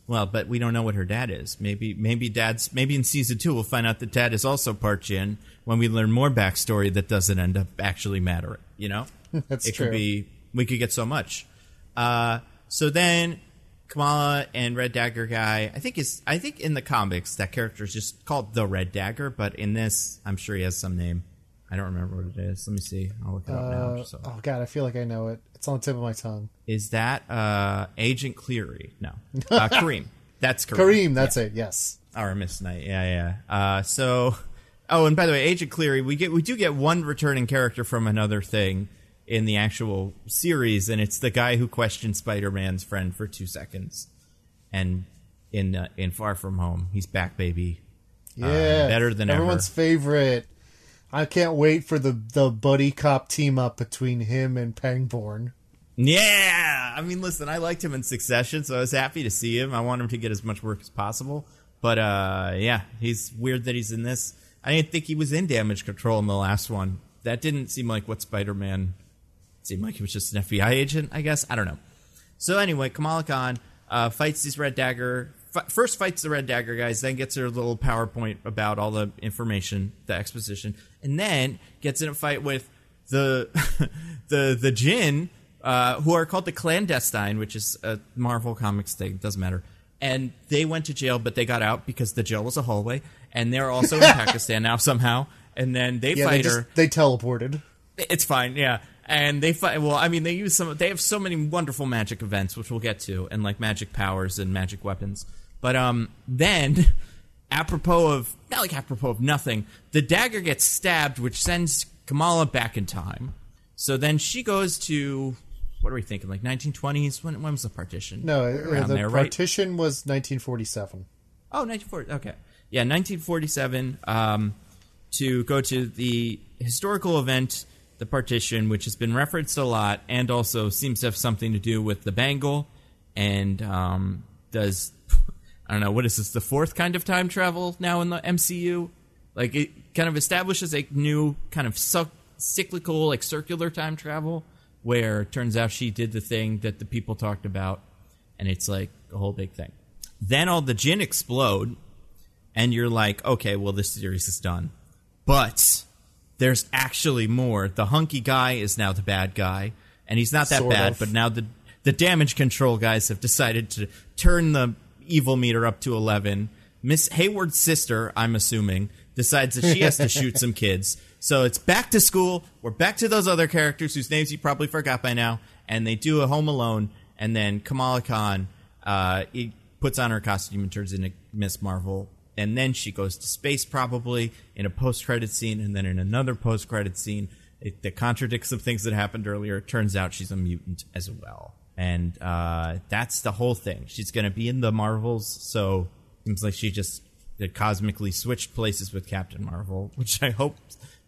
Well, but we don't know what her dad is. Maybe in season 2 we'll find out that dad is also part Jinn when we learn more backstory that doesn't end up actually mattering. You know, that's true. We could get so much. So then Kamala and Red Dagger guy, I think in the comics that character is just called the Red Dagger, but in this I'm sure he has some name. I don't remember what it is. Let me see. I'll look it up now. So. Oh God, I feel like I know it. It's on the tip of my tongue. Is that Agent Cleary? No, Kareem. That's Kareem. Kareem, that's it. Yes. Or Miss Knight. Yeah. And by the way, Agent Cleary, we do get one returning character from another thing in the actual series, and it's the guy who questioned Spider-Man's friend for 2 seconds. And in Far From Home, he's back, baby. Yeah, better than everyone's favorite. I can't wait for the buddy cop team up between him and Pangborn. Yeah! I mean, listen, I liked him in Succession, so I was happy to see him. I want him to get as much work as possible. But, yeah, he's weird that he's in this. I didn't think he was in Damage Control in the last one. That didn't seem like what Spider-Man... seemed like he was just an FBI agent, I guess. I don't know. So anyway, Kamala Khan fights these Red Dagger... First fights the Red Dagger guys, then gets her little PowerPoint about all the information, the exposition, and then gets in a fight with the the Jinn, who are called the Clan Destine, which is a Marvel Comics thing. Doesn't matter. And they went to jail, but they got out because the jail was a hallway, and they're also in Pakistan now somehow. And then they fight her. They teleported. It's fine, yeah. And they fight. Well, I mean, they use some. They have so many wonderful magic events, which we'll get to, and like magic powers and magic weapons. But then, apropos of nothing, the dagger gets stabbed, which sends Kamala back in time. So then she goes to, what are we thinking, like 1920s? When was the partition? No, the there, partition was 1947. Oh, 1940. Okay, yeah, 1947. To go to the historical event, the partition, which has been referenced a lot, and also seems to have something to do with the bangle, and does, I don't know, what is this, the fourth kind of time travel now in the MCU? Like, it kind of establishes a new kind of cyclical, like circular time travel, where it turns out she did the thing that the people talked about, and it's like a whole big thing. Then all the Jinn explode, and you're like, okay, well, this series is done. But there's actually more. The hunky guy is now the bad guy, and he's not that Sort bad, of. but now the damage control guys have decided to turn the evil meter up to 11. Miss Hayward's sister, I'm assuming, decides that she has to shoot some kids. So it's back to school. We're back to those other characters whose names you probably forgot by now, and they do a Home Alone, and then Kamala Khan he puts on her costume and turns into Miss Marvel. And then she goes to space, probably, in a post-credit scene, and then in another post-credit scene that contradicts some things that happened earlier. It turns out she's a mutant as well. And that's the whole thing. She's going to be in the Marvels, so it seems like she just cosmically switched places with Captain Marvel, which I hope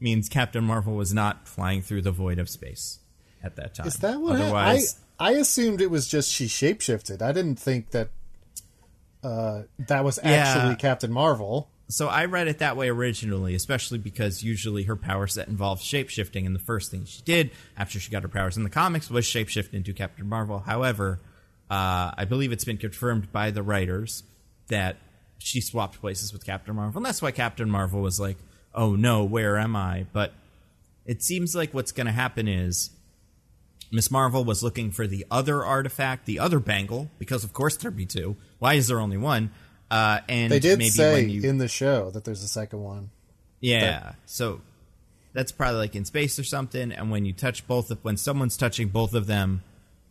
means Captain Marvel was not flying through the void of space at that time. Is that what Otherwise, I assumed it was just she shapeshifted. I didn't think that that was actually Captain Marvel. So I read it that way originally, especially because usually her power set involves shapeshifting, and the first thing she did after she got her powers in the comics was shapeshift into Captain Marvel. However, I believe it's been confirmed by the writers that she swapped places with Captain Marvel, and that's why Captain Marvel was like, oh no, where am I? But it seems like what's going to happen is Miss Marvel was looking for the other artifact, the other bangle, because of course there'd be two. Why is there only one? And they did maybe say when in the show that there's a second one. Yeah, so that's probably like in space or something. And when you touch when someone's touching both of them,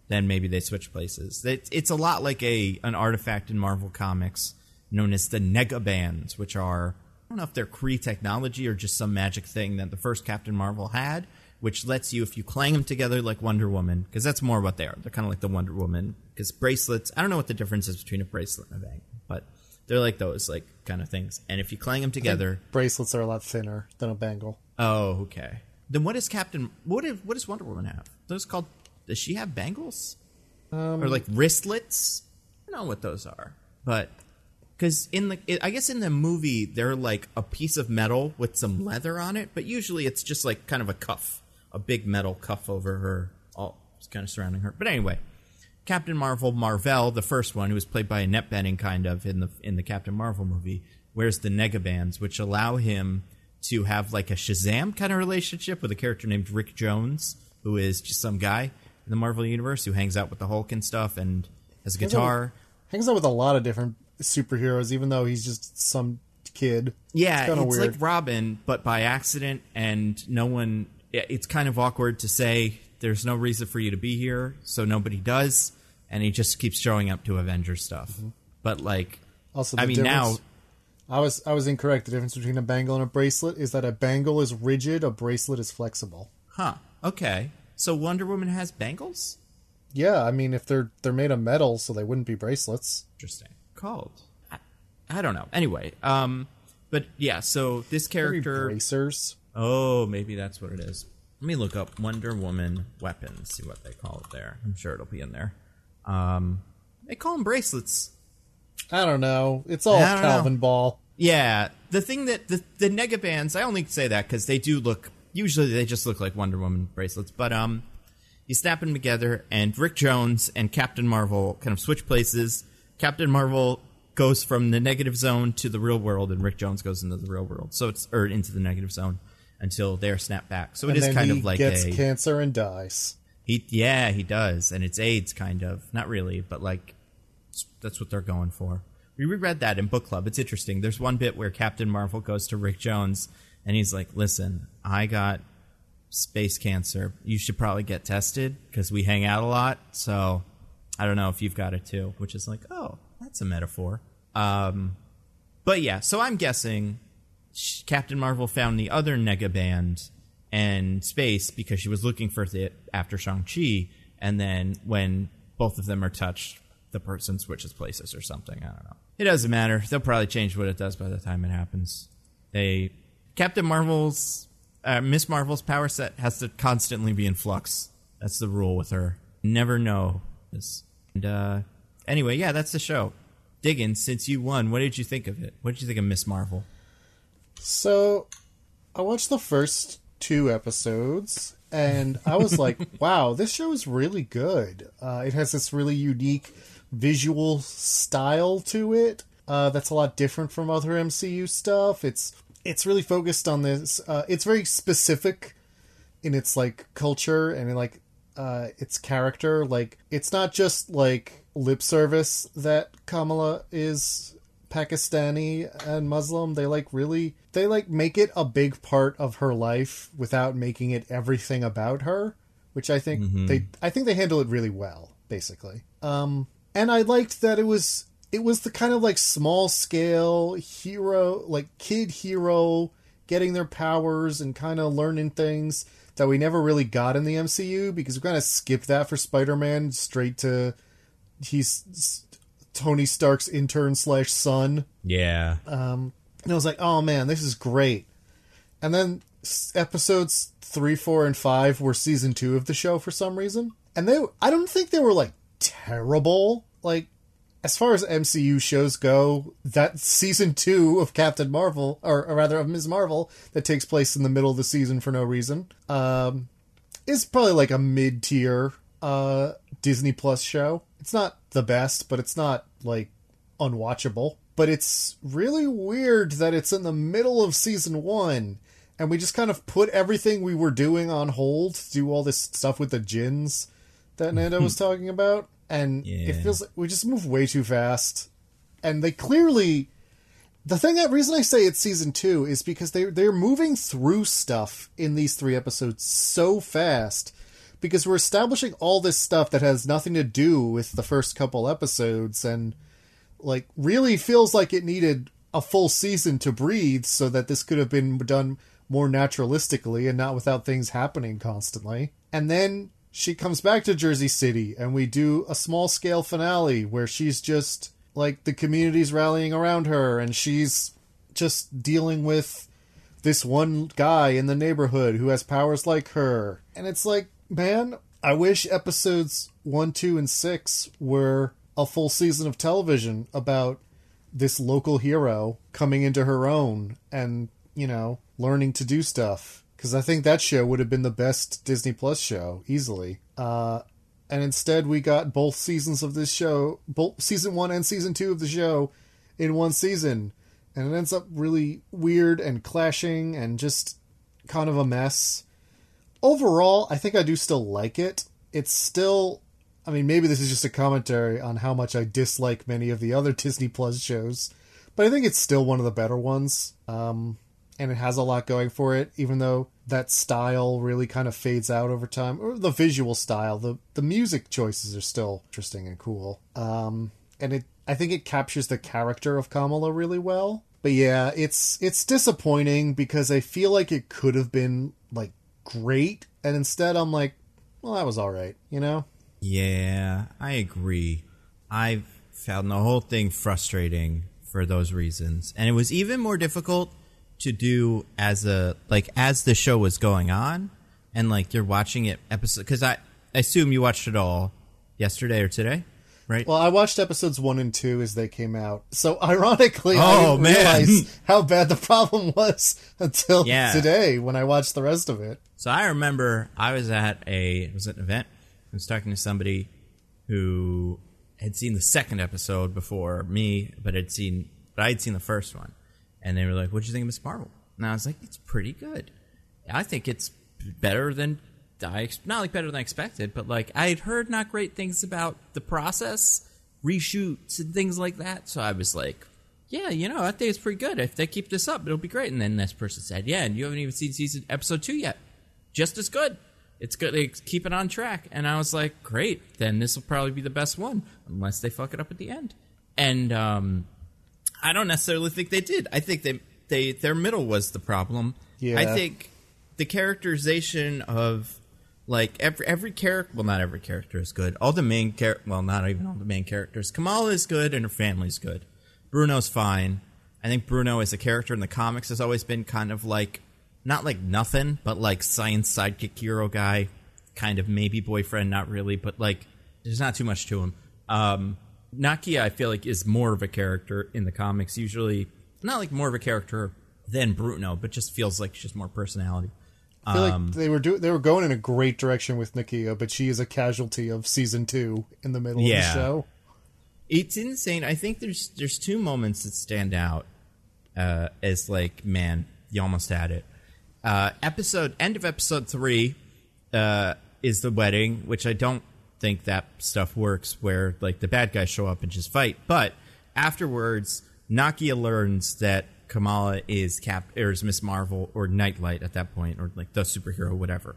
then maybe they switch places. It's a lot like an artifact in Marvel Comics known as the Negabands, which are, I don't know if they're Kree technology or just some magic thing that the first Captain Marvel had, which lets you, if you clang them together like Wonder Woman, because that's more what they are. They're kind of like the Wonder Woman, because bracelets, I don't know what the difference is between a bracelet and a bangle, but they're like those like kind of things. And if you clang them together, Bracelets are a lot thinner than a bangle. oh, okay. Then what does what does Wonder Woman have? Those called, does she have bangles? Or like wristlets? I don't know what those are, but because I guess in the movie they're like a piece of metal with some leather on it, but usually it's just like kind of a cuff, a big metal cuff over her, all kind of surrounding her. But anyway, Captain Marvel, the first one, who was played by Annette Bening, kind of in the Captain Marvel movie, wears the Negabands, which allow him to have like a Shazam kind of relationship with a character named Rick Jones, who is just some guy in the Marvel universe who hangs out with the Hulk and stuff and has a guitar. Hangs out with a lot of different superheroes, even though he's just some kid. Yeah, it's weird. like Robin, but by accident, and no one. It's kind of awkward to say there's no reason for you to be here, so nobody does, and he just keeps showing up to Avengers stuff. Mm-hmm. But like, also, I mean, now I was incorrect. The difference between a bangle and a bracelet is that a bangle is rigid, a bracelet is flexible. Huh? Okay, so Wonder Woman has bangles? Yeah, I mean, if they're made of metal, so they wouldn't be bracelets. Interesting. Called? I don't know. Anyway, but yeah, so this character... Maybe bracers? Oh, maybe that's what it is. Let me look up Wonder Woman weapons, see what they call it there. I'm sure it'll be in there. They call them bracelets. I don't know. It's all Calvin Ball. Yeah, the thing that... The Negabands, I only say that because they do look... Usually they just look like Wonder Woman bracelets, but you snap them together, and Rick Jones and Captain Marvel kind of switch places. Captain Marvel goes from the negative zone to the real world, and Rick Jones goes into the real world. So it's into the negative zone until they're snapped back. So it is kind of like he gets cancer and dies. He does, and it's AIDS, kind of. Not really, but like that's what they're going for. We reread that in book club. It's interesting. There's one bit where Captain Marvel goes to Rick Jones, and he's like, "Listen, I got space cancer. You should probably get tested because we hang out a lot. So I don't know if you've got it too, which is like, oh, that's a metaphor. But yeah, so I'm guessing Captain Marvel found the other nega band and space because she was looking for it after Shang-Chi. And then when both of them are touched, the person switches places or something. I don't know. It doesn't matter. They'll probably change what it does by the time it happens. Captain Marvel's, Miss Marvel's power set has to constantly be in flux. That's the rule with her. Never know. And anyway, yeah, that's the show. Diggins, since you won, what did you think of it? What did you think of Miss Marvel? So, I watched the first 2 episodes, and I was like, wow, this show is really good. It has this really unique visual style to it that's a lot different from other MCU stuff. It's really focused on this. It's very specific in its like culture and in, like its character. Like, it's not just like lip service that Kamala is Pakistani and Muslim. They make it a big part of her life without making it everything about her, which I think they handle it really well, basically. And I liked that it was the kind of like small scale hero, like kid hero getting their powers and kind of learning things that we never really got in the MCU, because we kind of skipped that for Spider-Man straight to he's Tony Stark's intern / son. Yeah. And I was like, oh man, this is great. And then episodes 3, 4, and 5 were season 2 of the show for some reason. And I don't think they were like terrible. Like, as far as MCU shows go, that season 2 of Captain Marvel, or rather of Ms. Marvel, that takes place in the middle of the season for no reason, is probably like a mid-tier Disney Plus show. It's not the best, but it's not like unwatchable. But it's really weird that it's in the middle of season 1, and we just kind of put everything we were doing on hold to do all this stuff with the djinns that Nando was talking about. And It feels like we just move way too fast. And they clearly... The reason I say it's season 2 is because they're moving through stuff in these 3 episodes so fast, because we're establishing all this stuff that has nothing to do with the first couple episodes, and like really feels like it needed a full season to breathe so that this could have been done more naturalistically and not without things happening constantly. And then she comes back to Jersey City, and we do a small-scale finale where she's just, like, the community's rallying around her, and she's just dealing with this one guy in the neighborhood who has powers like her. And it's like, man, I wish episodes 1, 2, and 6 were a full season of television about this local hero coming into her own and, you know, learning to do stuff. Because I think that show would have been the best Disney Plus show, easily. And instead we got both seasons of this show, both season 1 and season 2 of the show in one season. And it ends up really weird and clashing and just kind of a mess. Overall, I think I do still like it. It's still... I mean, maybe this is just a commentary on how much I dislike many of the other Disney Plus shows. But I think it's still one of the better ones. And it has a lot going for it, even though that style really kind of fades out over time. Or the visual style, the music choices are still interesting and cool. And I think it captures the character of Kamala really well. But yeah, it's disappointing because I feel like it could have been, like, great. And instead I'm like, well, that was alright, you know? Yeah, I agree. I've found the whole thing frustrating for those reasons. And it was even more difficult to do as the show was going on, and like you're watching it episode, because I assume you watched it all yesterday or today, right? Well, I watched episodes 1 and 2 as they came out. So ironically, I didn't realize how bad the problem was until today when I watched the rest of it. So I remember I was at an event. I was talking to somebody who had seen the second episode before me, but I had seen the first one. And they were like, what'd you think of Miss Marvel? And I was like, it's pretty good. I think it's better than not like better than I expected, but like I had heard not great things about the process, reshoots and things like that. So I was like, yeah, you know, I think it's pretty good. If they keep this up, it'll be great. And then this person said, yeah, and you haven't even seen episode 2 yet. just as good. It's good. They keep it on track. And I was like, great, then this will probably be the best one, unless they fuck it up at the end. And I don't necessarily think they did. I think their middle was the problem. Yeah. I think the characterization of, like, every character... Well, not every character is good. All the main well, not even all the main characters. Kamala is good, and her family's good. Bruno's fine. I think Bruno as a character in the comics has always been kind of like... Not like nothing, but like science sidekick hero guy. Kind of maybe boyfriend, not really, but like there's not too much to him. Nakia, I feel like, is more of a character in the comics. Usually, not like more of a character than Bruno, but just feels like she's more personality. I feel like they were going in a great direction with Nakia, but she is a casualty of season 2 in the middle of the show. It's insane. I think there's two moments that stand out as like, man, you almost had it. End of episode 3 is the wedding, which I don't think that stuff works, where like the bad guys show up and just fight. But afterwards, Nakia learns that Kamala is Miss Marvel or Nightlight at that point, or like the superhero, whatever.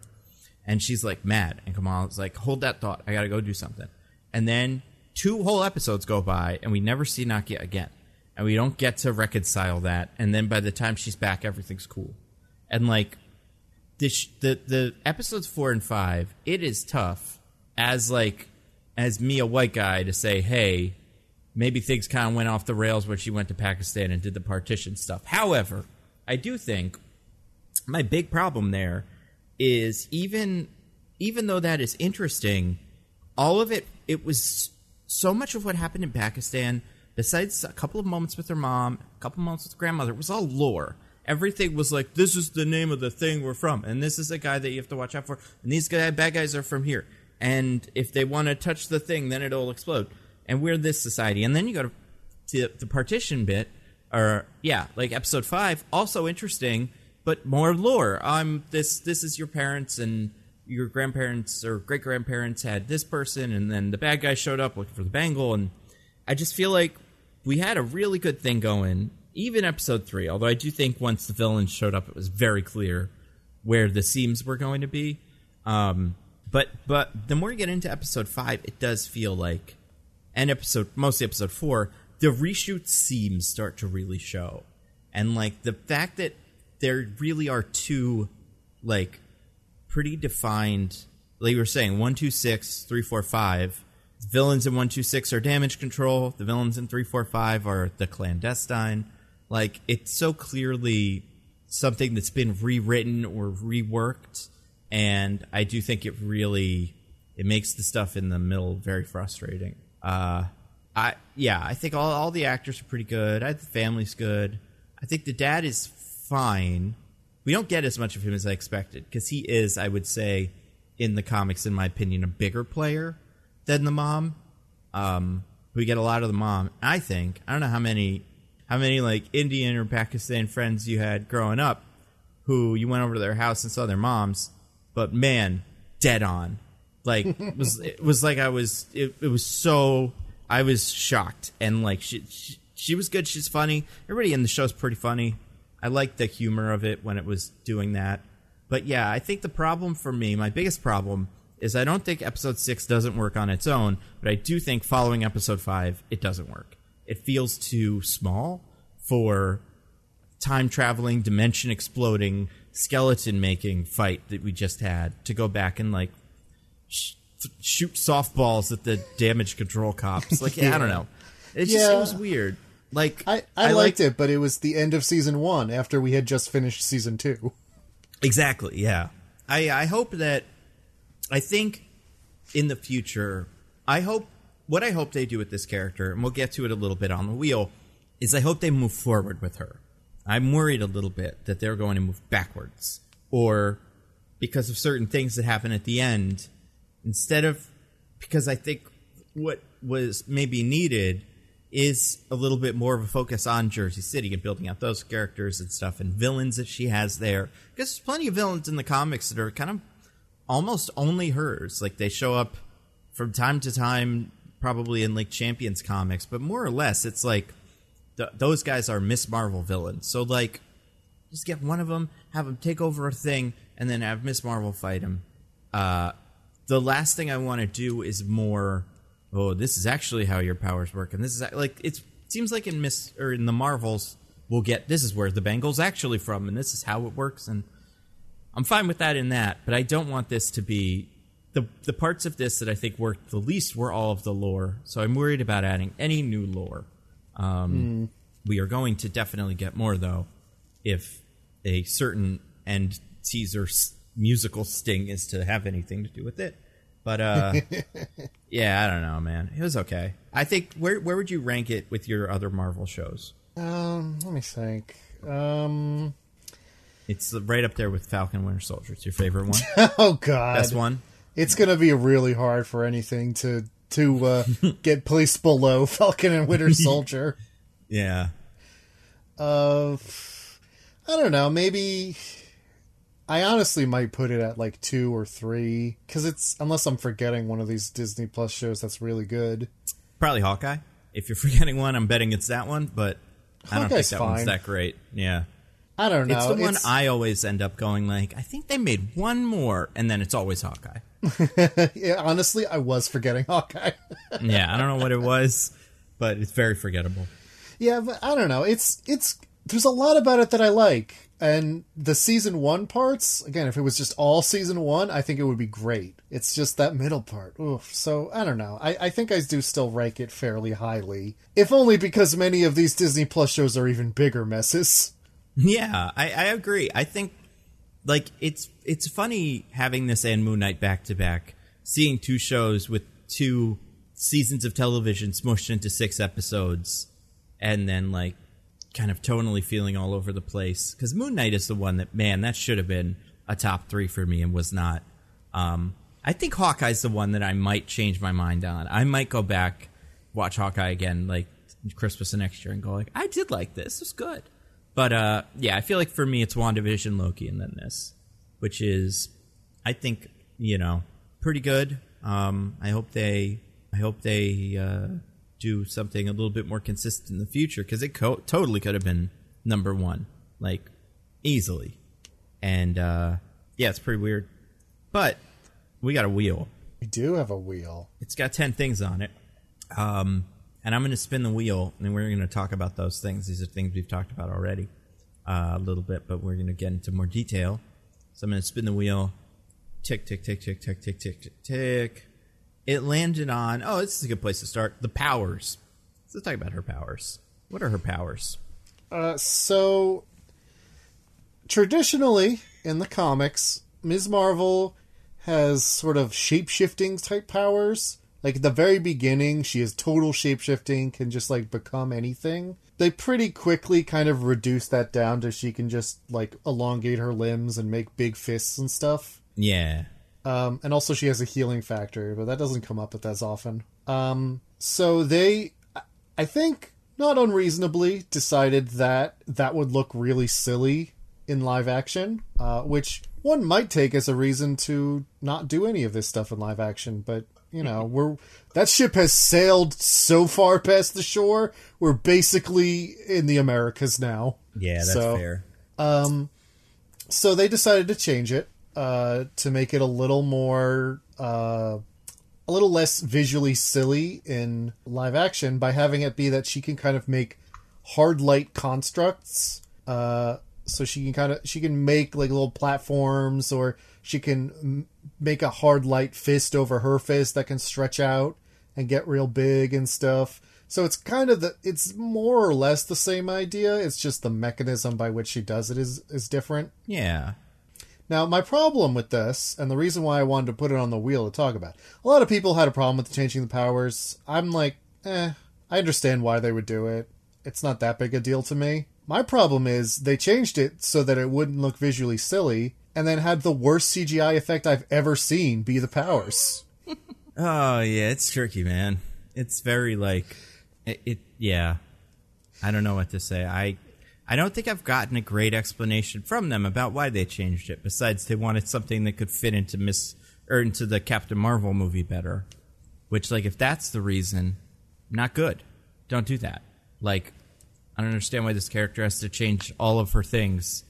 And she's like mad, and Kamala's like, hold that thought, I gotta go do something. And then 2 whole episodes go by, and we never see Nakia again, and we don't get to reconcile that. And then by the time she's back, everything's cool. And like the episodes 4 and 5, it is tough as me, a white guy, to say, hey, maybe things kind of went off the rails when she went to Pakistan and did the partition stuff. However, I do think my big problem there is even though that is interesting, all of it was so much of what happened in Pakistan, besides a couple of moments with her mom, a couple moments with her grandmother, it was all lore. Everything was like, this is the name of the thing we're from, and this is a guy that you have to watch out for, and these bad guys are from here. And if they want to touch the thing, then it'll explode. And we're this society. And then you go to the partition bit, like episode 5, also interesting, but more lore. This is your parents, and your grandparents or great-grandparents had this person, and then the bad guy showed up looking for the bangle, and I just feel like we had a really good thing going, even episode 3, although I do think once the villains showed up, it was very clear where the seams were going to be. But the more you get into episode 5, it does feel like, and mostly episode 4, the reshoot seams start to really show. And like the fact that there really are 2 like pretty defined, like you were saying, 1, 2, 6, 3, 4, 5. The villains in 1, 2, 6 are damage control. The villains in 3, 4, 5 are the Clan Destine. Like, it's so clearly something that's been rewritten or reworked, and I do think it makes the stuff in the middle very frustrating. I think all the actors are pretty good. The family's good. I think the dad is fine. We don't get as much of him as I expected, because he is, I would say, in the comics, in my opinion, a bigger player than the mom. We get a lot of the mom. I don't know how many like Indian or Pakistan friends you had growing up who you went over to their house and saw their moms, but man, dead on. Like it was like I was shocked, and like she was good. She's funny. Everybody in the show's pretty funny. I liked the humor of it when it was doing that. But yeah, I think the problem for me, my biggest problem, is I don't think episode 6 doesn't work on its own, but I do think following episode 5, it doesn't work. It feels too small for time-traveling, dimension-exploding, skeleton-making fight that we just had to go back and, like, shoot softballs at the damage control cops. Like, I don't know. It was weird. Like I liked it, but it was the end of season 1 after we had just finished season 2. Exactly, yeah. I hope that... I think in the future, what I hope they do with this character, and we'll get to it a little bit on the wheel, is I hope they move forward with her. I'm worried a little bit that they're going to move backwards, or because of certain things that happen at the end, because I think what was maybe needed is a little bit more of a focus on Jersey City and building out those characters and stuff, and villains that she has there. Because there's plenty of villains in the comics that are kind of almost only hers. Like, they show up from time to time, probably in like Champions comics, but more or less it's like those guys are Miss Marvel villains. So like, just get one of them, have them take over a thing, and then have Ms. Marvel fight him. The last thing I want to do is more, oh, this is actually how your powers work. And this is like, it seems like in the Marvels, we'll get, this is where the bangle's actually from, and this is how it works. And I'm fine with that in that, but I don't want this to be, the parts of this that I think worked the least were all of the lore. So I'm worried about adding any new lore. We are going to definitely get more, though, if a certain end Caesar's musical sting is to have anything to do with it. But, yeah, I don't know, man. It was okay. I think, where would you rank it with your other Marvel shows? Let me think. It's right up there with Falcon and Winter Soldier. It's your favorite one? Oh, God. Best one? It's going to be really hard for anything to get placed below Falcon and Winter Soldier. Yeah. I don't know. Maybe I honestly might put it at like 2 or 3 because it's, unless I'm forgetting one of these Disney Plus shows that's really good. Probably Hawkeye. If you're forgetting one, I'm betting it's that one, but I don't think that fine. one's that great. Yeah. I don't know. It's the one I always end up going like, I think they made one more, and then it's always Hawkeye. Yeah, honestly, I was forgetting Hawkeye. Yeah, I don't know what it was, but it's very forgettable. Yeah, but I don't know. It's there's a lot about it that I like. And the season 1 parts, again, if it was just all season 1, I think it would be great. It's just that middle part. Oof. So, I don't know. I think I do still rank it fairly highly. If only because many of these Disney Plus shows are even bigger messes. Yeah, I agree. I think, like, it's funny having this and Moon Knight back-to-back, seeing 2 shows with 2 seasons of television smushed into 6 episodes, and then, like, kind of tonally feeling all over the place. Because Moon Knight is the one that, man, that should have been a top 3 for me and was not. I think Hawkeye's the one that I might change my mind on. I might go back, watch Hawkeye again, like, Christmas of next year, and go like, I did like this. It was good. But, yeah, I feel like for me it's WandaVision, Loki, and then this. Which is, I think, pretty good. I hope they do something a little bit more consistent in the future, because it totally could have been number 1, like, easily. And yeah, it's pretty weird, but we got a wheel. We do have a wheel. It's got 10 things on it, and I'm going to spin the wheel, and we're going to talk about those things. These are things we've talked about already a little bit, but we're going to get into more detail. So I'm going to spin the wheel. Tick, tick, tick, tick, tick, tick, tick, tick, tick. It landed on, this is a good place to start, the powers. Let's talk about her powers. What are her powers? So, traditionally, in the comics, Ms. Marvel has sort of shape-shifting type powers. Like, at the very beginning, she has total shape-shifting, can just, like, become anything. They pretty quickly kind of reduce that down to she can just, like, elongate her limbs and make big fists and stuff. Yeah. And also she has a healing factor, but that doesn't come up with as often. So they, I think, not unreasonably, decided that that would look really silly in live action, which one might take as a reason to not do any of this stuff in live action, but, that ship has sailed so far past the shore, we're basically in the Americas now. Yeah, that's fair. So they decided to change it. To make it a little more, a little less visually silly in live action by having it be that she can kind of make hard light constructs. So she can make like little platforms, or she can make a hard light fist over her fist that can stretch out and get real big and stuff. So it's kind of it's more or less the same idea. It's just the mechanism by which she does it is different. Yeah. Now, my problem with this, and the reason why I wanted to put it on the wheel to talk about, a lot of people had a problem with changing the powers. I'm like, I understand why they would do it. It's not that big a deal to me. My problem is they changed it so that it wouldn't look visually silly, and then had the worst CGI effect I've ever seen be the powers. Oh, yeah, it's tricky, man. It's very, like, yeah. I don't know what to say. I don't think I've gotten a great explanation from them about why they changed it, besides they wanted something that could fit into into the Captain Marvel movie better. Which, like, if that's the reason, not good. Don't do that. Like, I don't understand why this character has to change all of her things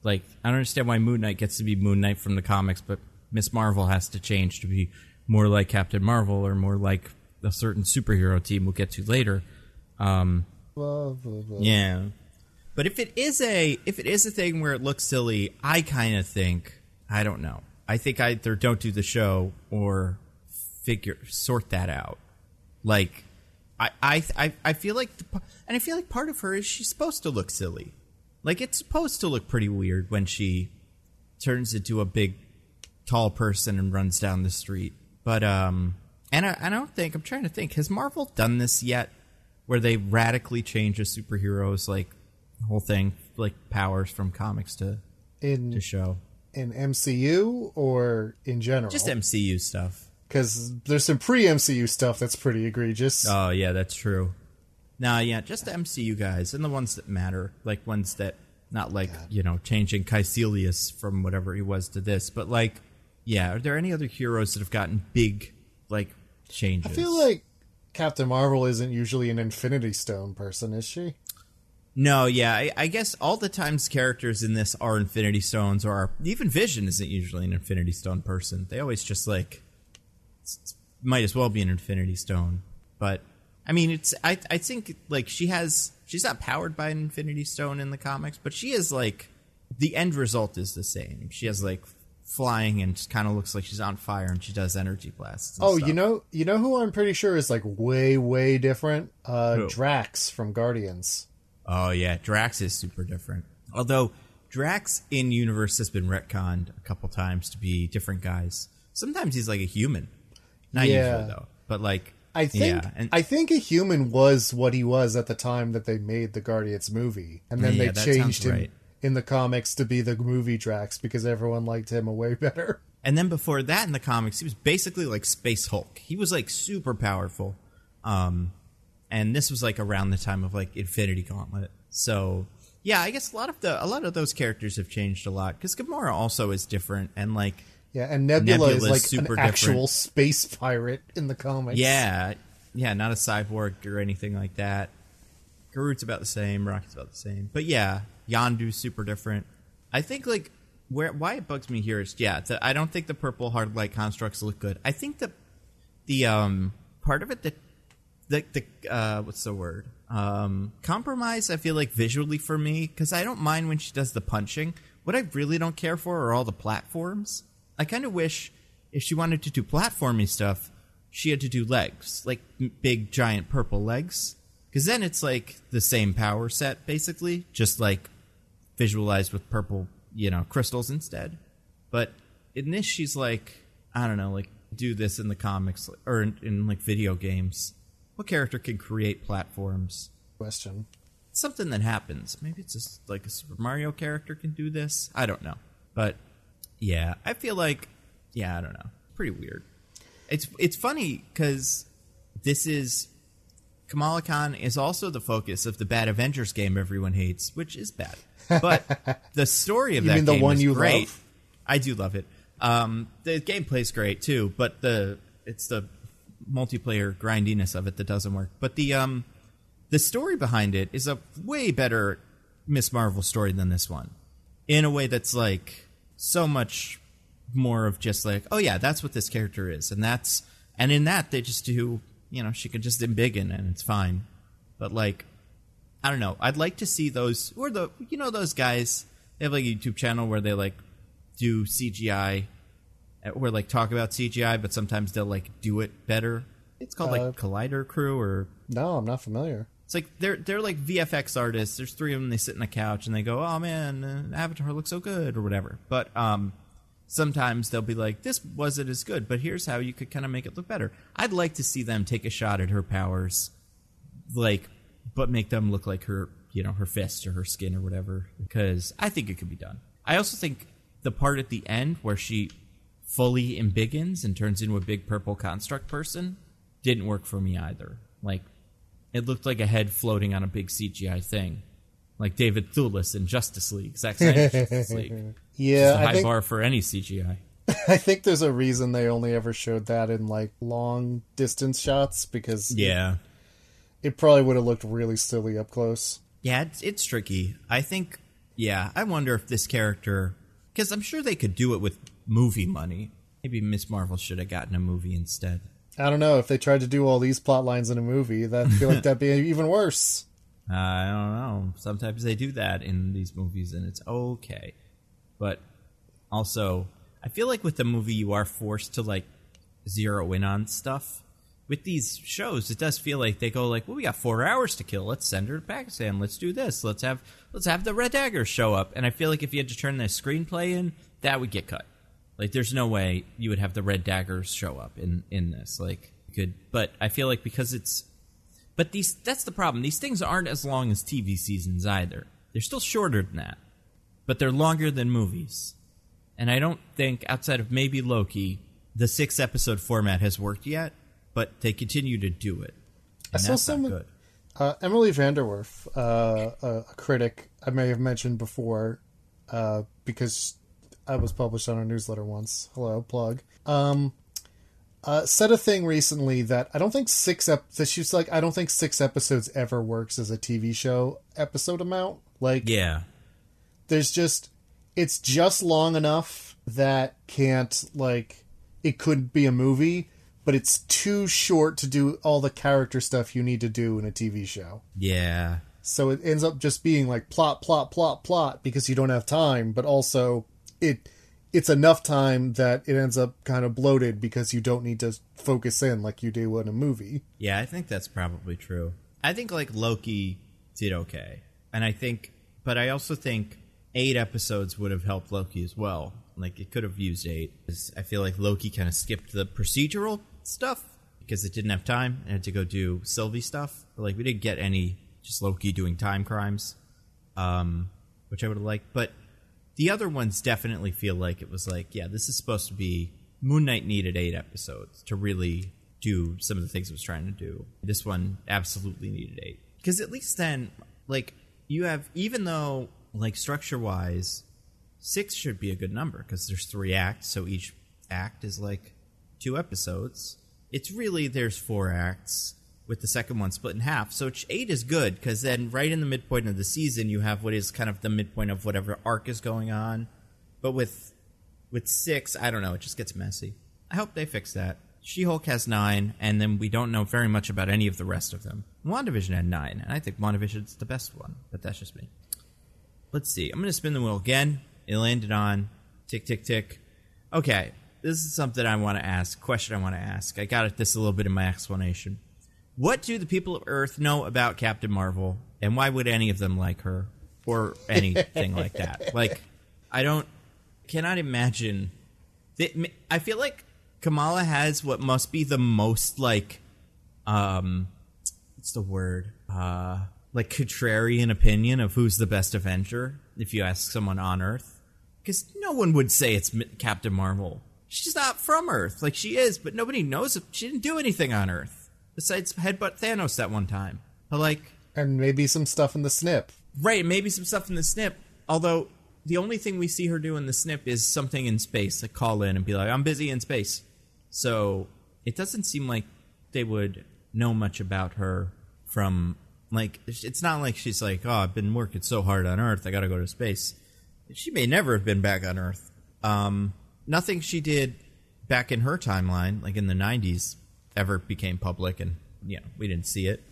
Like, I don't understand why Moon Knight gets to be Moon Knight from the comics, but Miss Marvel has to change to be more like Captain Marvel or more like a certain superhero team we'll get to later. Yeah. But if it is a thing where it looks silly, I kind of think, I don't know. I think either don't do the show or sort that out. Like, I feel like, and I feel like part of her is she's supposed to look silly. Like, it's supposed to look pretty weird when she turns into a big, tall person and runs down the street. But, and I don't think, I'm trying to think, has Marvel done this yet? Where they radically change a superhero's, like, whole thing, like, powers from comics to show? In MCU or in general? Just MCU stuff. Because there's some pre-MCU stuff that's pretty egregious. Oh, yeah, that's true. Nah, yeah, just the MCU guys and the ones that matter. Like, ones that, not like, changing Caecilius from whatever he was to this. But, like, yeah, are there any other heroes that have gotten big, like, changes? I feel like Captain Marvel isn't usually an Infinity Stone person, is she? No, yeah, I guess all the times characters in this are Infinity Stones, or even Vision isn't usually an Infinity Stone person. They always just, like, might as well be an Infinity Stone. But, I mean, I think, like, she's not powered by an Infinity Stone in the comics, but she is, like, the end result is the same. She has, like, flying and kind of looks like she's on fire, and she does energy blasts and stuff. You know who I'm pretty sure is, like, way, way different? Drax from Guardians. Oh, yeah. Drax is super different. Although, Drax in universe has been retconned a couple times to be different guys. Sometimes he's like a human. Not usually, though. But, like, I think a human was what he was at the time that they made the Guardians movie. And then they changed him in the comics to be the movie Drax because everyone liked him way better. And then before that in the comics, he was basically like Space Hulk. He was, like, super powerful. And this was, like, around the time of, like, Infinity Gauntlet. So, yeah, I guess a lot of those characters have changed a lot. Because Gamora also is different. And, like... Yeah, and Nebula is, like, an actual space pirate in the comics. Yeah, not a cyborg or anything like that. Groot's about the same. Rocket's about the same. But, yeah, Yondu's super different. I think, like, why it bugs me here is, I don't think the purple hard light constructs look good. I think the part of it that... what's the word? Compromise, I feel like, visually for me, because I don't mind when she does the punching. What I really don't care for are all the platforms. I kind of wish if she wanted to do platforming stuff, she had to do legs, like big, giant purple legs. Because then it's like the same power set, basically, just like visualized with purple, crystals instead. But in this, she's like, I don't know, like, do this in the comics or in like video games. What character can create platforms? Question. Something that happens. Maybe it's just like a Super Mario character can do this. I don't know. But yeah, I feel like, I don't know. Pretty weird. It's funny because this is... Kamala Khan is also the focus of the bad Avengers game everyone hates, which is bad. But the story of that game is great. Love? I do love it. The gameplay's great too, but it's the multiplayer grindiness of it that doesn't work. But the story behind it is a way better Miss Marvel story than this one, in a way that's like so much more of just like, oh yeah, that's what this character is, and in that they just do, she can just embiggen and it's fine. But like, I don't know, I'd like to see those, or those guys, they have like a YouTube channel where they like do CGI, or like talk about CGI, but sometimes they'll like do it better. It's called like Collider Crew, or... No, I'm not familiar. It's like they're like VFX artists. There's 3 of them. They sit on a couch and they go, "Oh man, Avatar looks so good," or whatever. But sometimes they'll be like, "This wasn't as good, but here's how you could kind of make it look better." I'd like to see them take a shot at her powers, like, but make them look like her, her fist or her skin or whatever, because I think it could be done. I also think the part at the end where she fully embiggens and turns into a big purple construct person didn't work for me either. Like, it looked like a head floating on a big CGI thing, like David Thewlis in Justice League, Zack Snyder's Justice League. Yeah, it's a high bar for any CGI. I think there's a reason they only ever showed that in like long distance shots, because it probably would have looked really silly up close. Yeah, it's tricky. I think Yeah, I wonder if this character... Because I'm sure they could do it with movie money. Maybe Miss Marvel should have gotten a movie instead. I don't know. If they tried to do all these plot lines in a movie, I feel like that'd be even worse. I don't know. Sometimes they do that in these movies, and it's okay. But also, I feel like with the movie, you are forced to, like, zero in on stuff. With these shows, it does feel like they go like, well, we got 4 hours to kill. Let's send her to Pakistan. Let's do this. Let's have the Red Daggers show up. And I feel like if you had to turn the screenplay in, that would get cut. Like, there's no way you would have the Red Daggers show up in this. Like, you could, but I feel like because it's, but that's the problem. These things aren't as long as TV seasons either. They're still shorter than that, but they're longer than movies. And I don't think, outside of maybe Loki, the 6-episode format has worked yet. But they continue to do it. And I saw someone, Emily Vanderwerf, a critic I may have mentioned before, because I was published on a newsletter once. Hello, plug. Said a thing recently that I don't think she's like, I don't think 6 episodes ever works as a TV show episode amount. Like, yeah, it's just long enough that it could be a movie. But it's too short to do all the character stuff you need to do in a TV show. Yeah. So it ends up just being like plot, because you don't have time, but also it's enough time that it ends up kind of bloated because you don't need to focus in like you do in a movie. Yeah, I think that's probably true. I think, like, Loki did okay. And but I also think 8 episodes would have helped Loki as well. Like, it could have used 8. I feel like Loki kind of skipped the procedural stuff because it didn't have time and had to go do Sylvie stuff. But, like, we didn't get any just Loki doing time crimes, which I would have liked. But the other ones definitely feel like it was like, yeah, this is supposed to be... Moon Knight needed 8 episodes to really do some of the things it was trying to do. This one absolutely needed 8. Because at least then, like, you have... Even though, like, structure-wise, 6 should be a good number because there's 3 acts, so each act is, like, 2 episodes. It's really, there's 4 acts with the second one split in half. So 8 is good because then right in the midpoint of the season, you have what is kind of the midpoint of whatever arc is going on. But with 6, I don't know, it just gets messy. I hope they fix that. She-Hulk has 9, and then we don't know very much about any of the rest of them. WandaVision had 9, and I think WandaVision's the best one, but that's just me. Let's see. I'm going to spin the wheel again. It landed on tick, tick, tick. Okay. This is something I want to ask, question I want to ask. I got at this a little bit in my explanation. What do the people of Earth know about Captain Marvel, and why would any of them like her, or anything like that? Like, cannot imagine. I feel like Kamala has what must be the most, like, what's the word? Like, contrarian opinion of who's the best Avenger, if you ask someone on Earth. Because no one would say it's Captain Marvel. She's not from Earth. Like, she is, but nobody knows it. She didn't do anything on Earth. Besides headbutt Thanos that one time. But, like... And maybe some stuff in the snip. Right, maybe some stuff in the snip. Although, the only thing we see her do in the snip is something in space. Like, call in and be like, I'm busy in space. So, it doesn't seem like they would know much about her from... Like, it's not like she's like, oh, I've been working so hard on Earth, I gotta go to space. She may never have been back on Earth. Nothing she did back in her timeline, like in the 90s, ever became public, and, you know, we didn't see it.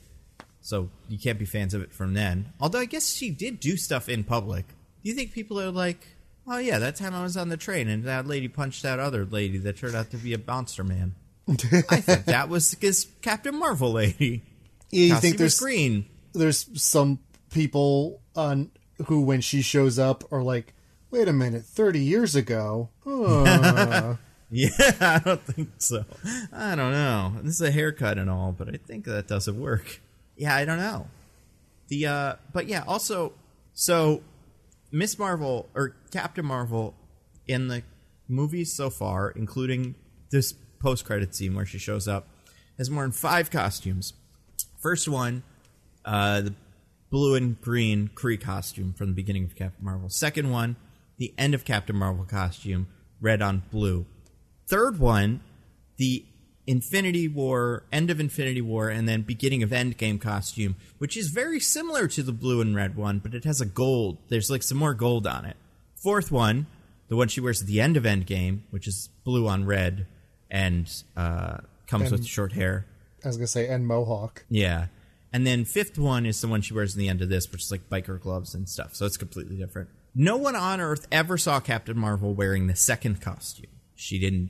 So you can't be fans of it from then. Although I guess she did do stuff in public. Do you think people are like, oh yeah, that time I was on the train and that lady punched that other lady that turned out to be a monster man? I think that was this Captain Marvel lady. Yeah, you think there's green. There's some people who, when she shows up, are like, wait a minute, 30 years ago? Yeah, I don't think so. I don't know. This is a haircut and all, but I think that doesn't work. Yeah, I don't know. But yeah, also, so Miss Marvel, or Captain Marvel, in the movies so far, including this post-credit scene where she shows up, has worn 5 costumes. First one, the blue and green Kree costume from the beginning of Captain Marvel. Second one, the end of Captain Marvel costume, red on blue. Third one, the Infinity War, end of Infinity War, and then beginning of Endgame costume, which is very similar to the blue and red one, but it has a gold. There's like some more gold on it. Fourth one, the one she wears at the end of Endgame, which is blue on red and comes with short hair. I was going to say, and mohawk. Yeah. And then fifth one is the one she wears in the end of this, which is like biker gloves and stuff. So it's completely different. No one on Earth ever saw Captain Marvel wearing the second costume. She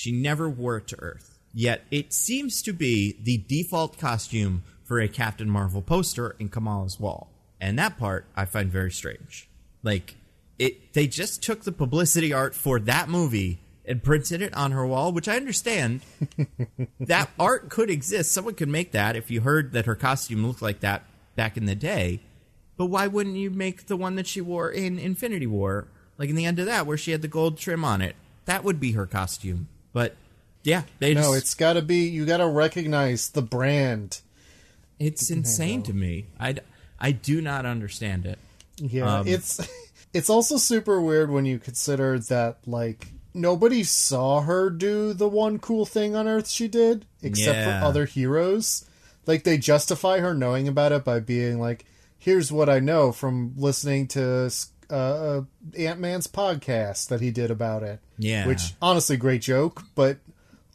never wore it to Earth. Yet it seems to be the default costume for a Captain Marvel poster in Kamala's wall. And that part I find very strange. Like, they just took the publicity art for that movie and printed it on her wall, which I understand. That art could exist. Someone could make that if you heard that her costume looked like that back in the day. But why wouldn't you make the one that she wore in Infinity War, like in the end of that, where she had the gold trim on it? That would be her costume. But yeah, it's got to be. You got to recognize the brand. It's insane to me. I do not understand it. Yeah, it's also super weird when you consider that, like, nobody saw her do the one cool thing on Earth she did, except for other heroes. Like, they justify her knowing about it by being like, here's what I know from listening to Ant-Man's podcast that he did about it. Yeah. Which, honestly, great joke, but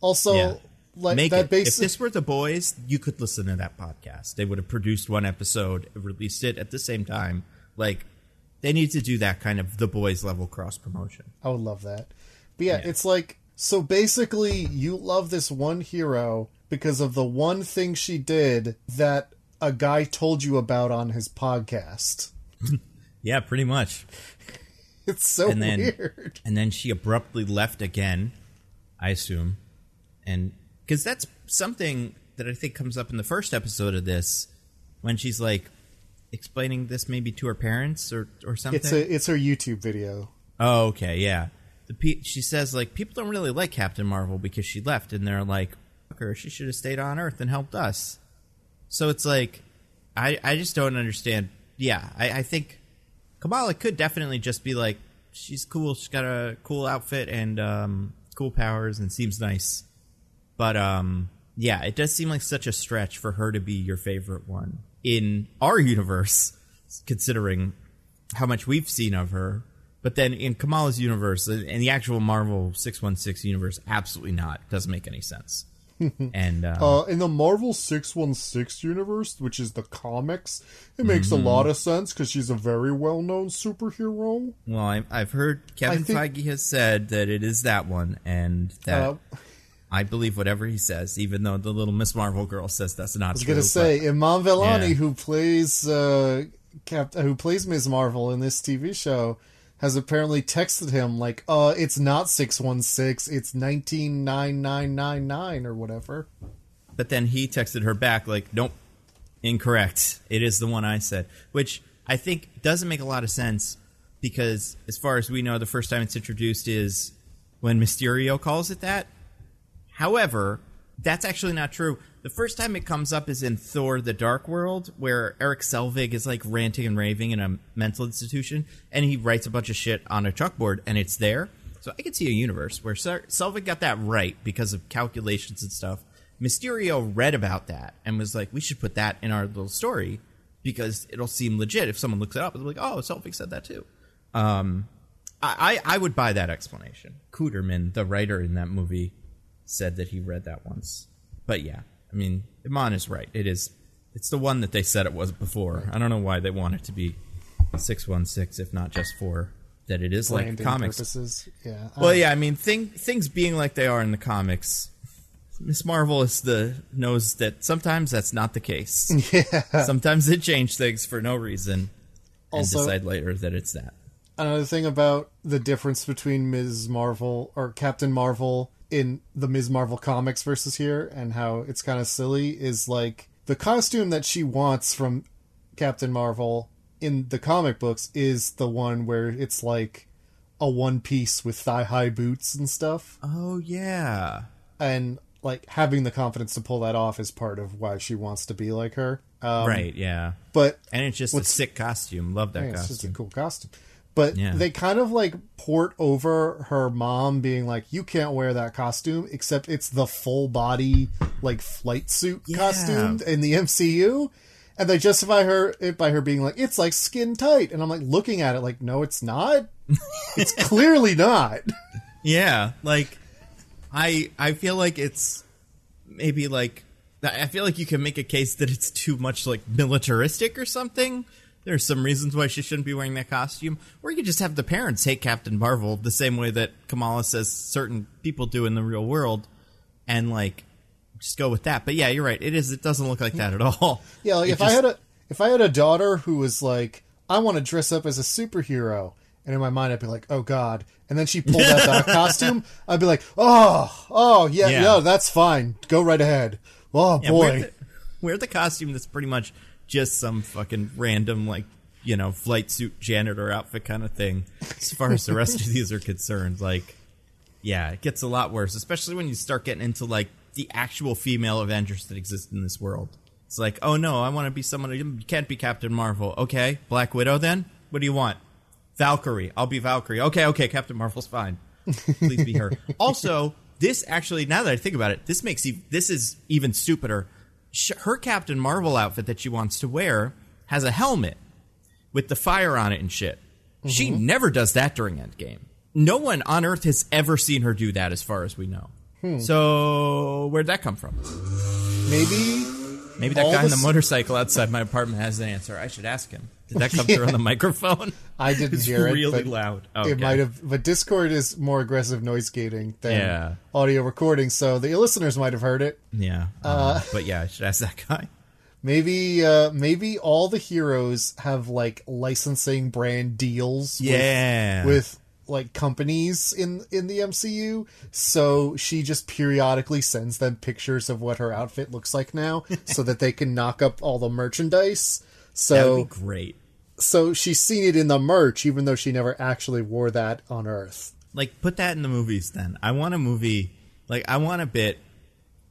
also, like, make that it. If this were The Boys, you could listen to that podcast. They would have produced one episode, released it at the same time. Like, they need to do that kind of The Boys level cross-promotion. I would love that. But yeah, it's like, so basically, you love this one hero because of the one thing she did that a guy told you about on his podcast. Yeah, pretty much. It's so weird. And then she abruptly left again, I assume. And because that's something that I think comes up in the first episode of this, when she's like explaining this maybe to her parents or something. It's her YouTube video. Oh, okay, yeah. She says, like, people don't really like Captain Marvel because she left, and they're like, fuck her, she should have stayed on Earth and helped us. So it's like, I just don't understand. Yeah, I think Kamala could definitely just be like, she's cool, she's got a cool outfit and cool powers and seems nice. But, yeah, it does seem like such a stretch for her to be your favorite one in our universe, considering how much we've seen of her. But then in Kamala's universe, in the actual Marvel 616 universe, absolutely not. Doesn't make any sense. And in the Marvel 616 universe, which is the comics, it makes a lot of sense because she's a very well-known superhero. Well, I've heard Kevin Feige has said that it is that one, and that I believe whatever he says, even though the little Miss Marvel girl says that's not true. I was going to say, Iman Vellani, who plays Ms. Marvel in this TV show, has apparently texted him like, it's not 616, it's 199999 or whatever. But then he texted her back like, nope, incorrect. It is the one I said. Which I think doesn't make a lot of sense because as far as we know, the first time it's introduced is when Mysterio calls it that. However, that's actually not true. The first time it comes up is in Thor: The Dark World, where Eric Selvig is like ranting and raving in a mental institution, and he writes a bunch of shit on a chalkboard, and it's there. So I could see a universe where Selvig got that right because of calculations and stuff. Mysterio read about that and was like, we should put that in our little story because it'll seem legit. If someone looks it up, they'll be like, oh, Selvig said that too. I would buy that explanation. Cooterman, the writer in that movie, said that he read that once. But yeah. I mean, Iman is right. It's the one that they said it was before. I don't know why they want it to be 616, if not just for that it is like comics. Purposes. Yeah. Well, yeah, I mean, things being like they are in the comics, Miss Marvel knows that sometimes that's not the case. Yeah. Sometimes they change things for no reason and also, decide later that it's that. Another thing about the difference between Ms. Marvel or Captain Marvel in the Ms. Marvel comics versus here, and how it's kind of silly, is like the costume that she wants from Captain Marvel in the comic books is the one where it's like a one piece with thigh-high boots and stuff. Oh, yeah. And like having the confidence to pull that off is part of why she wants to be like her. Right, yeah. And it's just a sick costume. Love that costume. It's just a cool costume. But they kind of like port over her mom being like, you can't wear that costume, except it's the full body like flight suit costume in the MCU. And they justify it by her being like, it's like skin tight. And I'm like looking at it like, no, it's not. It's clearly not. Yeah. Like, I feel like it's maybe like, I feel like you can make a case that it's too much like militaristic or something. There's some reasons why she shouldn't be wearing that costume. Or you could just have the parents hate Captain Marvel the same way that Kamala says certain people do in the real world. And, like, just go with that. But, yeah, you're right. It doesn't look like that at all. Yeah, like, if I had a daughter who was like, I want to dress up as a superhero. And in my mind, I'd be like, oh, God. And then she pulled out that costume. I'd be like, yeah, that's fine. Go right ahead. Oh, boy. Wear the costume that's pretty much just some fucking random, like, you know, flight suit janitor outfit kind of thing. As far as the rest of these are concerned, like, yeah, it gets a lot worse, especially when you start getting into, like, the actual female Avengers that exist in this world. It's like, oh, no, I want to be someone. You can't be Captain Marvel. Okay, Black Widow then? What do you want? Valkyrie. I'll be Valkyrie. Okay, Captain Marvel's fine. Please be her. Also, this actually, now that I think about it, this is even stupider. Her Captain Marvel outfit that she wants to wear has a helmet with the fire on it and shit. Mm-hmm. She never does that during Endgame. No one on Earth has ever seen her do that as far as we know. So where'd that come from? Maybe that guy on the motorcycle outside my apartment has the answer. I should ask him. Did that come through on the microphone? I didn't hear it. It's really loud. Okay. It might have, but Discord is more aggressive noise gating than audio recording, so the listeners might have heard it. Yeah. But yeah, I should ask that guy. Maybe all the heroes have like licensing brand deals with like companies in the MCU, so she just periodically sends them pictures of what her outfit looks like now so that they can knock up all the merchandise. So that would be great. So she's seen it in the merch, even though she never actually wore that on Earth. Like, put that in the movies then. I want a movie, like, I want a bit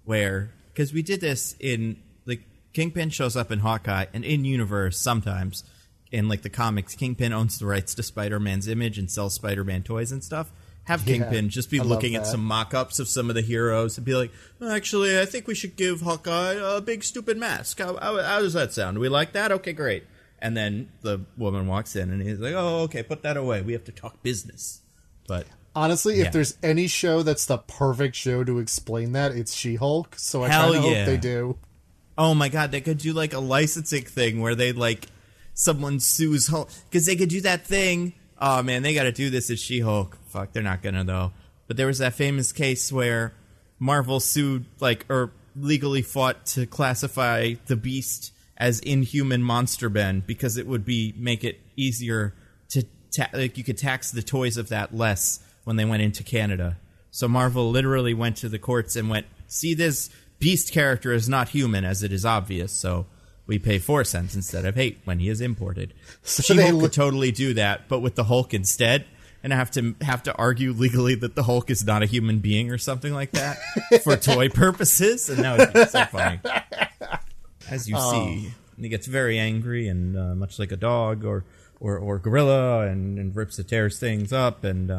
where, because we did this in, like, Kingpin shows up in Hawkeye, and in universe, sometimes, in, like, the comics, Kingpin owns the rights to Spider-Man's image and sells Spider-Man toys and stuff. Have Kingpin just be looking at some mock-ups of some of the heroes and be like, actually, I think we should give Hawkeye a big stupid mask. How does that sound? Do we like that? Okay, great. And then the woman walks in and he's like, oh, okay, put that away. We have to talk business. But honestly, if there's any show that's the perfect show to explain that, it's She-Hulk. So I kind of hope they do. Oh my God, they could do like a licensing thing where they like, someone sues Hulk. Because they could do that thing. Oh man, they got to do this as She-Hulk. Fuck, they're not gonna though. But there was that famous case where Marvel sued, like, or legally fought to classify the Beast as Inhuman Monster Ben because it would make it easier to like you could tax the toys of that less when they went into Canada. So Marvel literally went to the courts and went, see, this Beast character is not human, as it is obvious. So we pay 4 cents instead of 8 when he is imported. So She-Hulk could totally do that, but with the Hulk instead, and have to argue legally that the Hulk is not a human being or something like that for toy purposes, and that would be so funny. As you see, he gets very angry and much like a dog or gorilla and rips and tears things up, and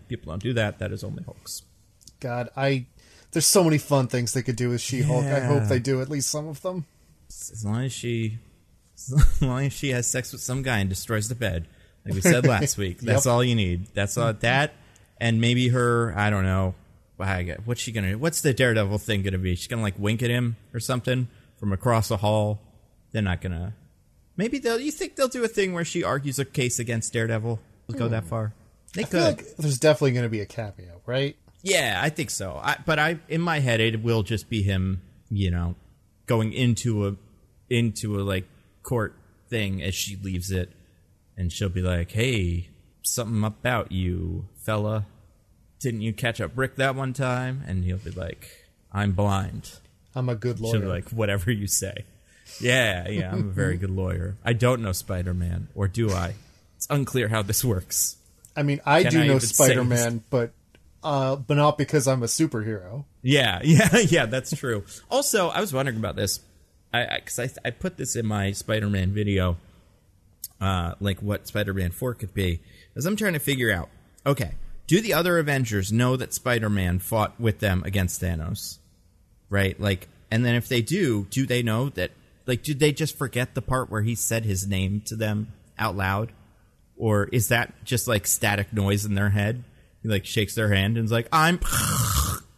people don't do that. That is only Hulks. God, there's so many fun things they could do with She-Hulk. I hope they do at least some of them. As long as she has sex with some guy and destroys the bed, like we said last week, that's all you need. That's all that, and maybe her. I don't know. What's she gonna? What's the Daredevil thing gonna be? She's gonna like wink at him or something from across the hall. They're not gonna. Maybe you think they'll do a thing where she argues a case against Daredevil? We'll go that far. They could. Feel like there's definitely gonna be a cameo, right? Yeah, I think so. But in my head, it will just be him. Going into a like court thing as she leaves it, and she'll be like, "Hey, something about you, fella. Didn't you catch up Rick that one time?" And he'll be like, "I'm blind. I'm a good lawyer." She'll be like, "Whatever you say." Yeah, I'm a very good lawyer. I don't know Spider-Man, or do I? It's unclear how this works. I mean, I do know Spider-Man, but not because I'm a superhero. Yeah, that's true. Also, I was wondering about this, because I put this in my Spider-Man video. like what Spider-Man 4 could be, is I'm trying to figure out, okay, do the other Avengers know that Spider-Man fought with them against Thanos? Right? Like, and then if they do they know that, like, did they just forget the part where he said his name to them out loud? Or is that just, like, static noise in their head? He, like, shakes their hand and is like, I'm...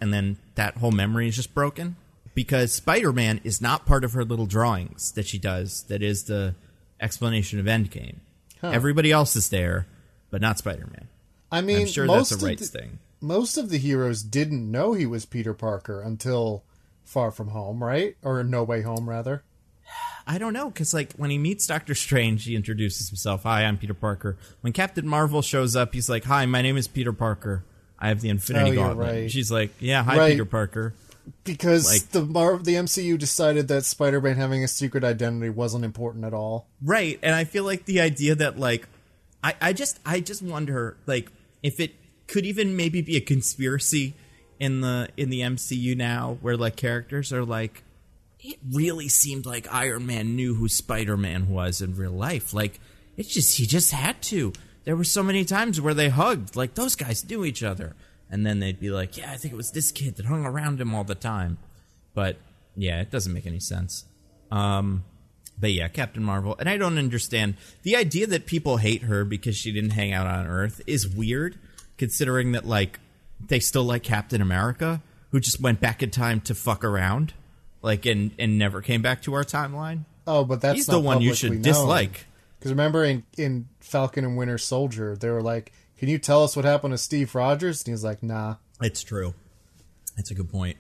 And then that whole memory is just broken? Because Spider-Man is not part of her little drawings that she does that is the explanation of Endgame. Huh. Everybody else is there, but not Spider-Man. I mean, I'm sure that's a rights thing. Most of the heroes didn't know he was Peter Parker until Far From Home, right? Or No Way Home, rather. I don't know, because like when he meets Doctor Strange, he introduces himself. Hi, I'm Peter Parker. When Captain Marvel shows up, he's like, hi, my name is Peter Parker. I have the Infinity Gauntlet. Right. She's like, yeah, hi, Peter Parker. Because like, the MCU decided that Spider-Man having a secret identity wasn't important at all. Right, and I feel like the idea that, like, I just wonder, like, if it could even maybe be a conspiracy in the MCU now, where, like, characters are like, it really seemed like Iron Man knew who Spider-Man was in real life. Like, he just had to. There were so many times where they hugged, like, those guys knew each other. And then they'd be like, yeah, I think it was this kid that hung around him all the time. But, yeah, it doesn't make any sense. But yeah, Captain Marvel. And I don't understand. The idea that people hate her because she didn't hang out on Earth is weird, considering that, like, they still like Captain America, who just went back in time to fuck around. Like, and never came back to our timeline. Oh, but that's He's not the one you should dislike. Because remember in Falcon and Winter Soldier, they were like, can you tell us what happened to Steve Rogers? And he was like, nah. It's true. That's a good point.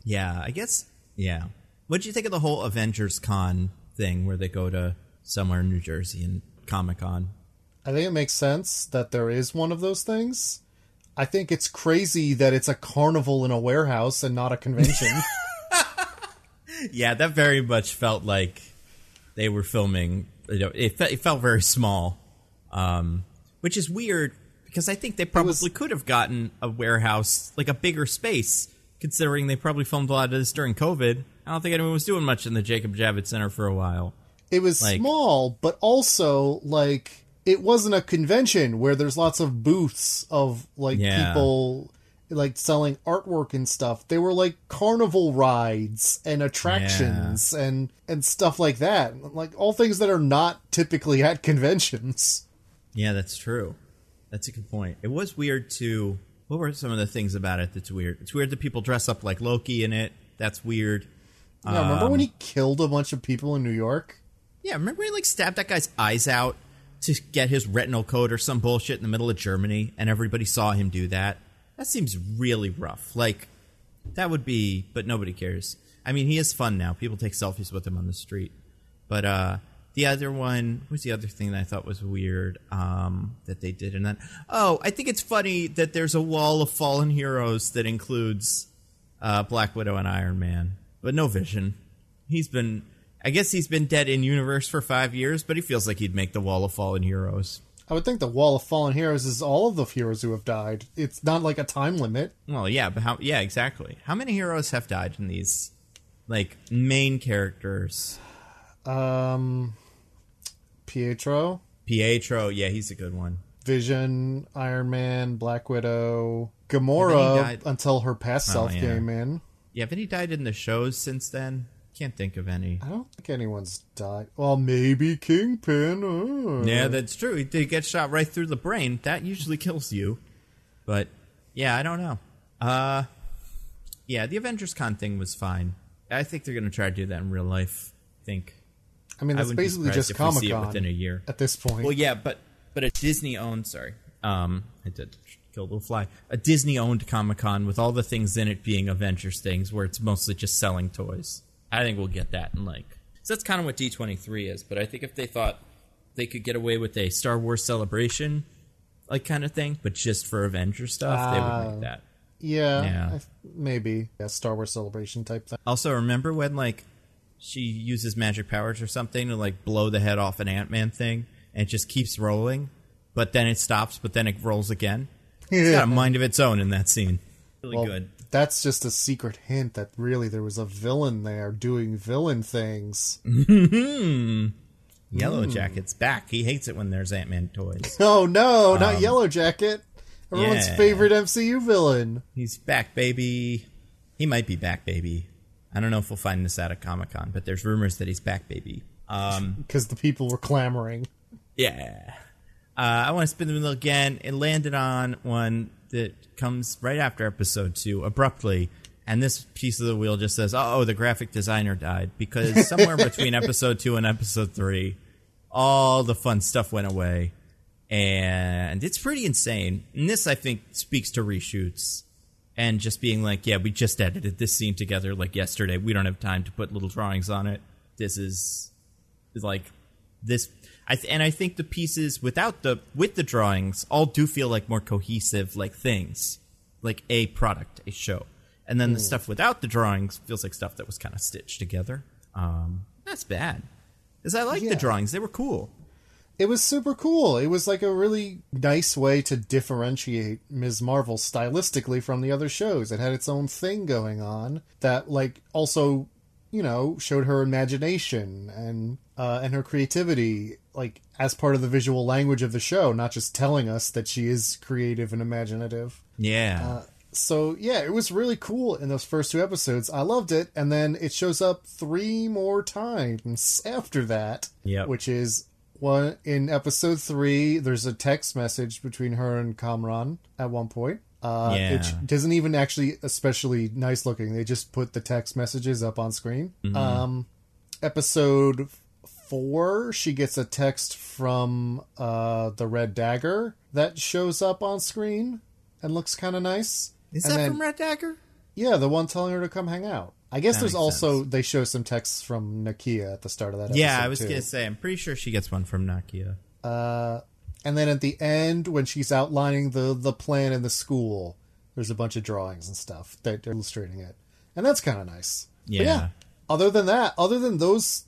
Yeah, I guess, yeah. What did you think of the whole Avengers Con thing where they go to somewhere in New Jersey and Comic-Con? I think it makes sense that there is one of those things. I think it's crazy that it's a carnival in a warehouse and not a convention. Yeah, that very much felt like they were filming. You know, it felt very small, which is weird because I think they probably could have gotten a warehouse, like a bigger space, considering they probably filmed a lot of this during COVID. I don't think anyone was doing much in the Jacob Javits Center for a while. It was like, small, but also, like, it wasn't a convention where there's lots of booths of, like, people, like, selling artwork and stuff. They were, like, carnival rides and attractions and stuff like that. Like, all things that are not typically at conventions. Yeah, that's true. That's a good point. It was weird, too. What were some of the things about it that's weird? It's weird that people dress up like Loki in it. That's weird. Yeah, remember when he killed a bunch of people in New York? Yeah, remember he, like, stabbed that guy's eyes out to get his retinal code or some bullshit in the middle of Germany, and everybody saw him do that? That seems really rough. Like, that would be... But nobody cares. I mean, he is fun now. People take selfies with him on the street. But, the other one... What was the other thing that I thought was weird that they did? And then... Oh, I think it's funny that there's a wall of fallen heroes that includes Black Widow and Iron Man. But no Vision. He's been... I guess he's been dead in universe for 5 years, but he feels like he'd make the Wall of Fallen Heroes. I would think the Wall of Fallen Heroes is all of the heroes who have died. It's not like a time limit. Well, yeah, but how... Yeah, exactly. How many heroes have died in these, like, main characters? Pietro, yeah, he's a good one. Vision, Iron Man, Black Widow, Gamora, until her past self came in. Yeah, but he died in the shows since then. Can't think of any. I don't think anyone's died. Well, maybe Kingpin. Yeah, that's true. He did get shot right through the brain. That usually kills you. But, yeah, I don't know. Yeah, the Avengers Con thing was fine. I think they're going to try to do that in real life, I think. I mean, that's basically just Comic-Con within a year. At this point. Well, yeah, but a Disney-owned... Sorry. I did kill a little fly. A Disney-owned Comic-Con with all the things in it being Avengers things where it's mostly just selling toys. I think we'll get that in, like... So that's kind of what D23 is, but I think if they thought they could get away with a Star Wars Celebration, like, kind of thing, but just for Avengers stuff, they would make that. Yeah. Maybe. Yeah, Star Wars Celebration type thing. Also, remember when, like, she uses magic powers or something to, like, blow the head off an Ant-Man thing, and it just keeps rolling, but then it stops, but then it rolls again? It's got a mind of its own in that scene. Really good. That's just a secret hint that really there was a villain there doing villain things. Yellow Jacket's back. He hates it when there's Ant-Man toys. Oh no, not Yellow Jacket. Everyone's favorite MCU villain. He's back, baby. He might be back, baby. I don't know if we'll find this out at Comic-Con, but there's rumors that he's back, baby. Because the people were clamoring. Yeah. I want to spin the wheel again. It landed on one that comes right after episode 2, abruptly. And this piece of the wheel just says, oh, the graphic designer died. Because somewhere between episode 2 and episode 3, all the fun stuff went away. And it's pretty insane. And this, I think, speaks to reshoots. And just being like, yeah, we just edited this scene together like yesterday. We don't have time to put little drawings on it. This is like this. And I think the pieces with the drawings all do feel like more cohesive, like things, like a product, a show. And then the stuff without the drawings feels like stuff that was kind of stitched together. That's bad. Because I like the drawings. They were cool. It was super cool. It was like a really nice way to differentiate Ms. Marvel stylistically from the other shows. It had its own thing going on that, like, also, you know, showed her imagination and her creativity, like, as part of the visual language of the show, not just telling us that she is creative and imaginative. Yeah. So, yeah, it was really cool in those first 2 episodes. I loved it, and then it shows up 3 more times after that, which is... One in episode 3, there's a text message between her and Kamran at one point. It doesn't even actually especially nice looking. They just put the text messages up on screen. Mm-hmm. Episode 4, she gets a text from the Red Dagger that shows up on screen and looks kind of nice. Is that from Red Dagger? Yeah, the one telling her to come hang out. I guess there's also, they show some texts from Nakia at the start of that episode. Yeah, I was going to say, I'm pretty sure she gets one from Nakia. And then at the end, when she's outlining the plan in the school, there's a bunch of drawings and stuff that are illustrating it. And that's kind of nice. Yeah. Other than those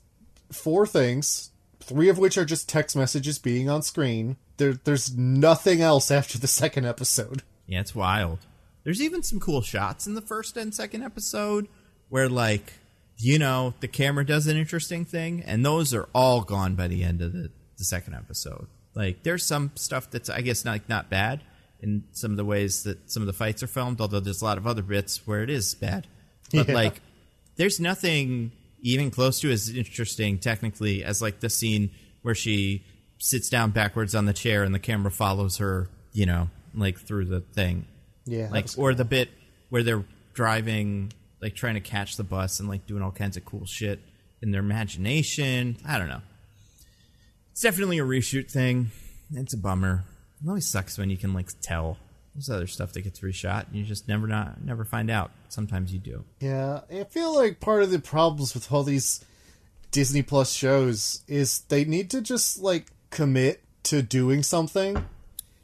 4 things, 3 of which are just text messages being on screen, there's nothing else after the second episode. Yeah, it's wild. There's even some cool shots in the first and second episode where, like, you know, the camera does an interesting thing, and those are all gone by the end of the second episode. Like, there's some stuff that's, I guess, not bad in some of the ways that some of the fights are filmed, although there's a lot of other bits where it is bad. But, like, there's nothing even close to as interesting, technically, as, like, the scene where she sits down backwards on the chair and the camera follows her, you know, like, through the thing. Yeah. Like, or the bit where they're driving... like trying to catch the bus and like doing all kinds of cool shit in their imagination. I don't know. It's definitely a reshoot thing. It's a bummer. It always sucks when you can like tell. There's other stuff that gets reshot and you just never find out. Sometimes you do. Yeah, I feel like part of the problems with all these Disney Plus shows is they need to just like commit to doing something.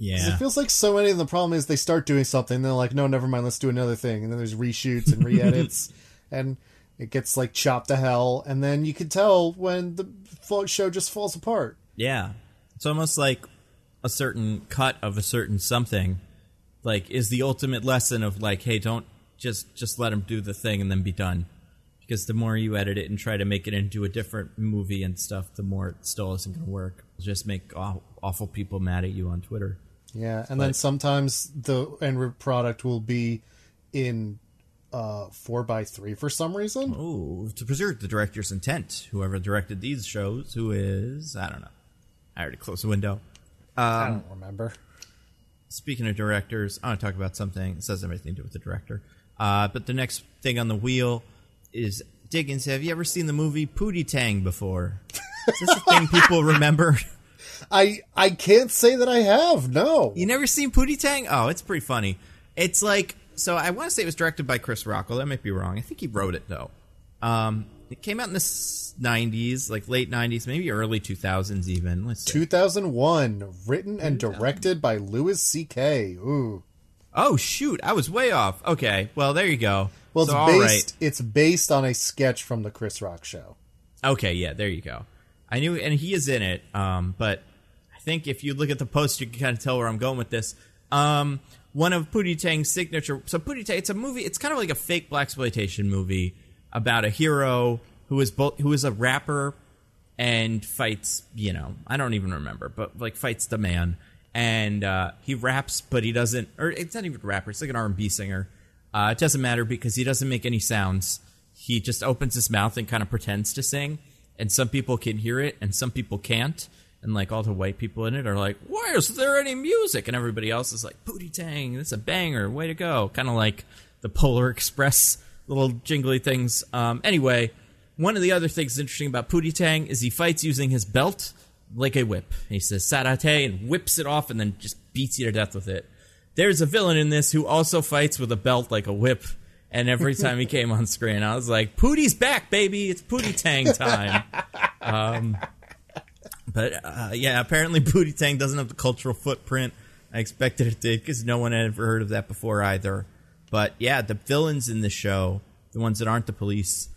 Yeah. It feels like so many of the problem is they start doing something, and they're like, no, never mind, let's do another thing. And then there's reshoots and re-edits, and it gets like chopped to hell. And then you can tell when the show just falls apart. Yeah. It's almost like a certain cut of a certain something, like, is the ultimate lesson of like, hey, don't just let them do the thing and then be done. Because the more you edit it and try to make it into a different movie and stuff, the more it still isn't going to work. It'll just make awful people mad at you on Twitter. Yeah, and then sometimes the end product will be in 4:3 for some reason. Oh, to preserve the director's intent. Whoever directed these shows, who is, I don't know. I already closed the window. I don't remember. Speaking of directors, I want to talk about something that has everything to do with the director. But the next thing on the wheel is, Diggins, have you ever seen the movie Pootie Tang before? Is this a thing people remember? I can't say that I have, no. You never seen Pootie Tang? Oh, it's pretty funny. It's like, so I want to say it was directed by Chris Rockwell. That might be wrong. I think he wrote it, though. It came out in the 90s, like late 90s, maybe early 2000s even. Let's see. 2001, written and directed by Louis C.K. Ooh. Oh, shoot. I was way off. Okay, well, there you go. Well, so, it's based on a sketch from the Chris Rock Show. Okay, yeah, there you go. I knew, and he is in it, but I think if you look at the post, you can kind of tell where I'm going with this. One of Pootie Tang's signature... So Pootie Tang, it's a movie, it's kind of like a fake blaxploitation movie about a hero who is a rapper and fights, I don't even remember, but like fights the man. And he raps, but he doesn't, or it's not even a rapper, it's like an R&B singer. It doesn't matter because he doesn't make any sounds. He just opens his mouth and kind of pretends to sing. And some people can hear it and some people can't. And like all the white people in it are like, why is there any music? And everybody else is like, Pootie Tang, this is a banger, way to go. Kind of like the Polar Express little jingly things. Anyway, one of the other things interesting about Pootie Tang is he fights using his belt like a whip. He says Sarate and whips it off and then just beats you to death with it. There's a villain in this who also fights with a belt like a whip. And every time he came on screen, I was like, Pootie's back, baby. It's Pootie Tang time. But apparently Pootie Tang doesn't have the cultural footprint I expected it to, because no one had ever heard of that before either. But yeah, the villains in the show, the ones that aren't the police,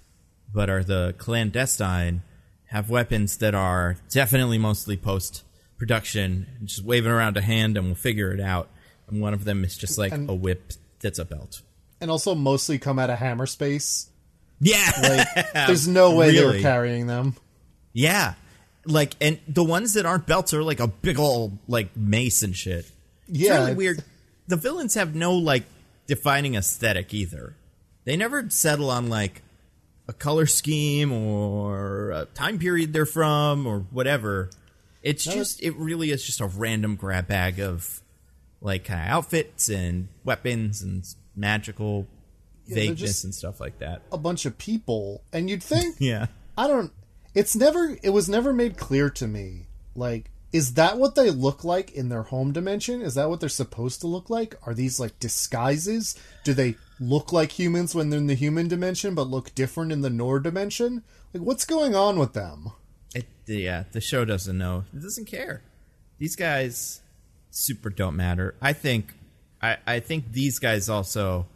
but are the Clan Destine, have weapons that are definitely mostly post-production, just waving around a hand and we'll figure it out. And one of them is just like a whip that's a belt. And also mostly come out of hammer space. Yeah. Like, there's no way they were carrying them. Yeah. Like, and the ones that aren't belts are like a big old, like, mace and shit. Yeah. It's really weird. The villains have no, like, defining aesthetic either. They never settle on, like, a color scheme or a time period they're from or whatever. It really is just a random grab bag of, like, kind of outfits and weapons and magical vagueness and stuff like that. A bunch of people. And you'd think... Yeah. It was never made clear to me, like, is that what they look like in their home dimension? Is that what they're supposed to look like? Are these, like, disguises? Do they look like humans when they're in the human dimension, but look different in the Noor dimension? Like, what's going on with them? The show doesn't know. It doesn't care. These guys super don't matter. I think these guys also,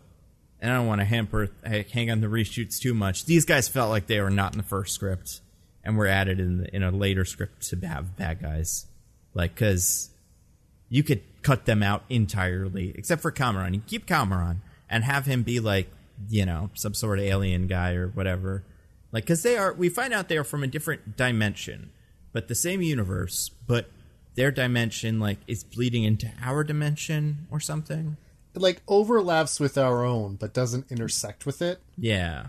and I don't want to hang on the reshoots too much, these guys felt like they were not in the first script. And were added in a later script to have bad guys. Like, because you could cut them out entirely, except for Cameron. You keep Cameron and have him be like, some sort of alien guy or whatever. Like, because we find out they are from a different dimension, but the same universe, but their dimension, like, is bleeding into our dimension or something. It, like, overlaps with our own, but doesn't intersect with it. Yeah.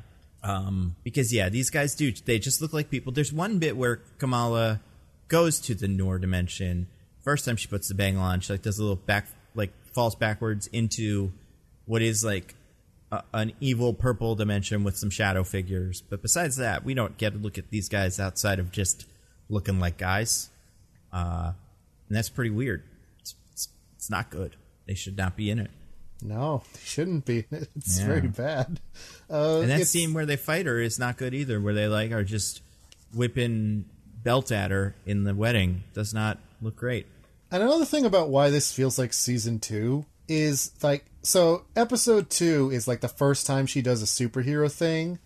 Because these guys they just look like people. There's one bit where Kamala goes to the Noor dimension. First time she puts the bangle on, she like does a little falls backwards into what is like an evil purple dimension with some shadow figures. But besides that, we don't get to look at these guys outside of just looking like guys. And that's pretty weird. It's not good. They should not be in it. No, they shouldn't be. It's very bad. And that scene where they fight her is not good either, where they like are just whipping belt at her in the wedding. Does not look great. And another thing about why this feels like season 2 is like, so episode 2 is like the first time she does a superhero thing,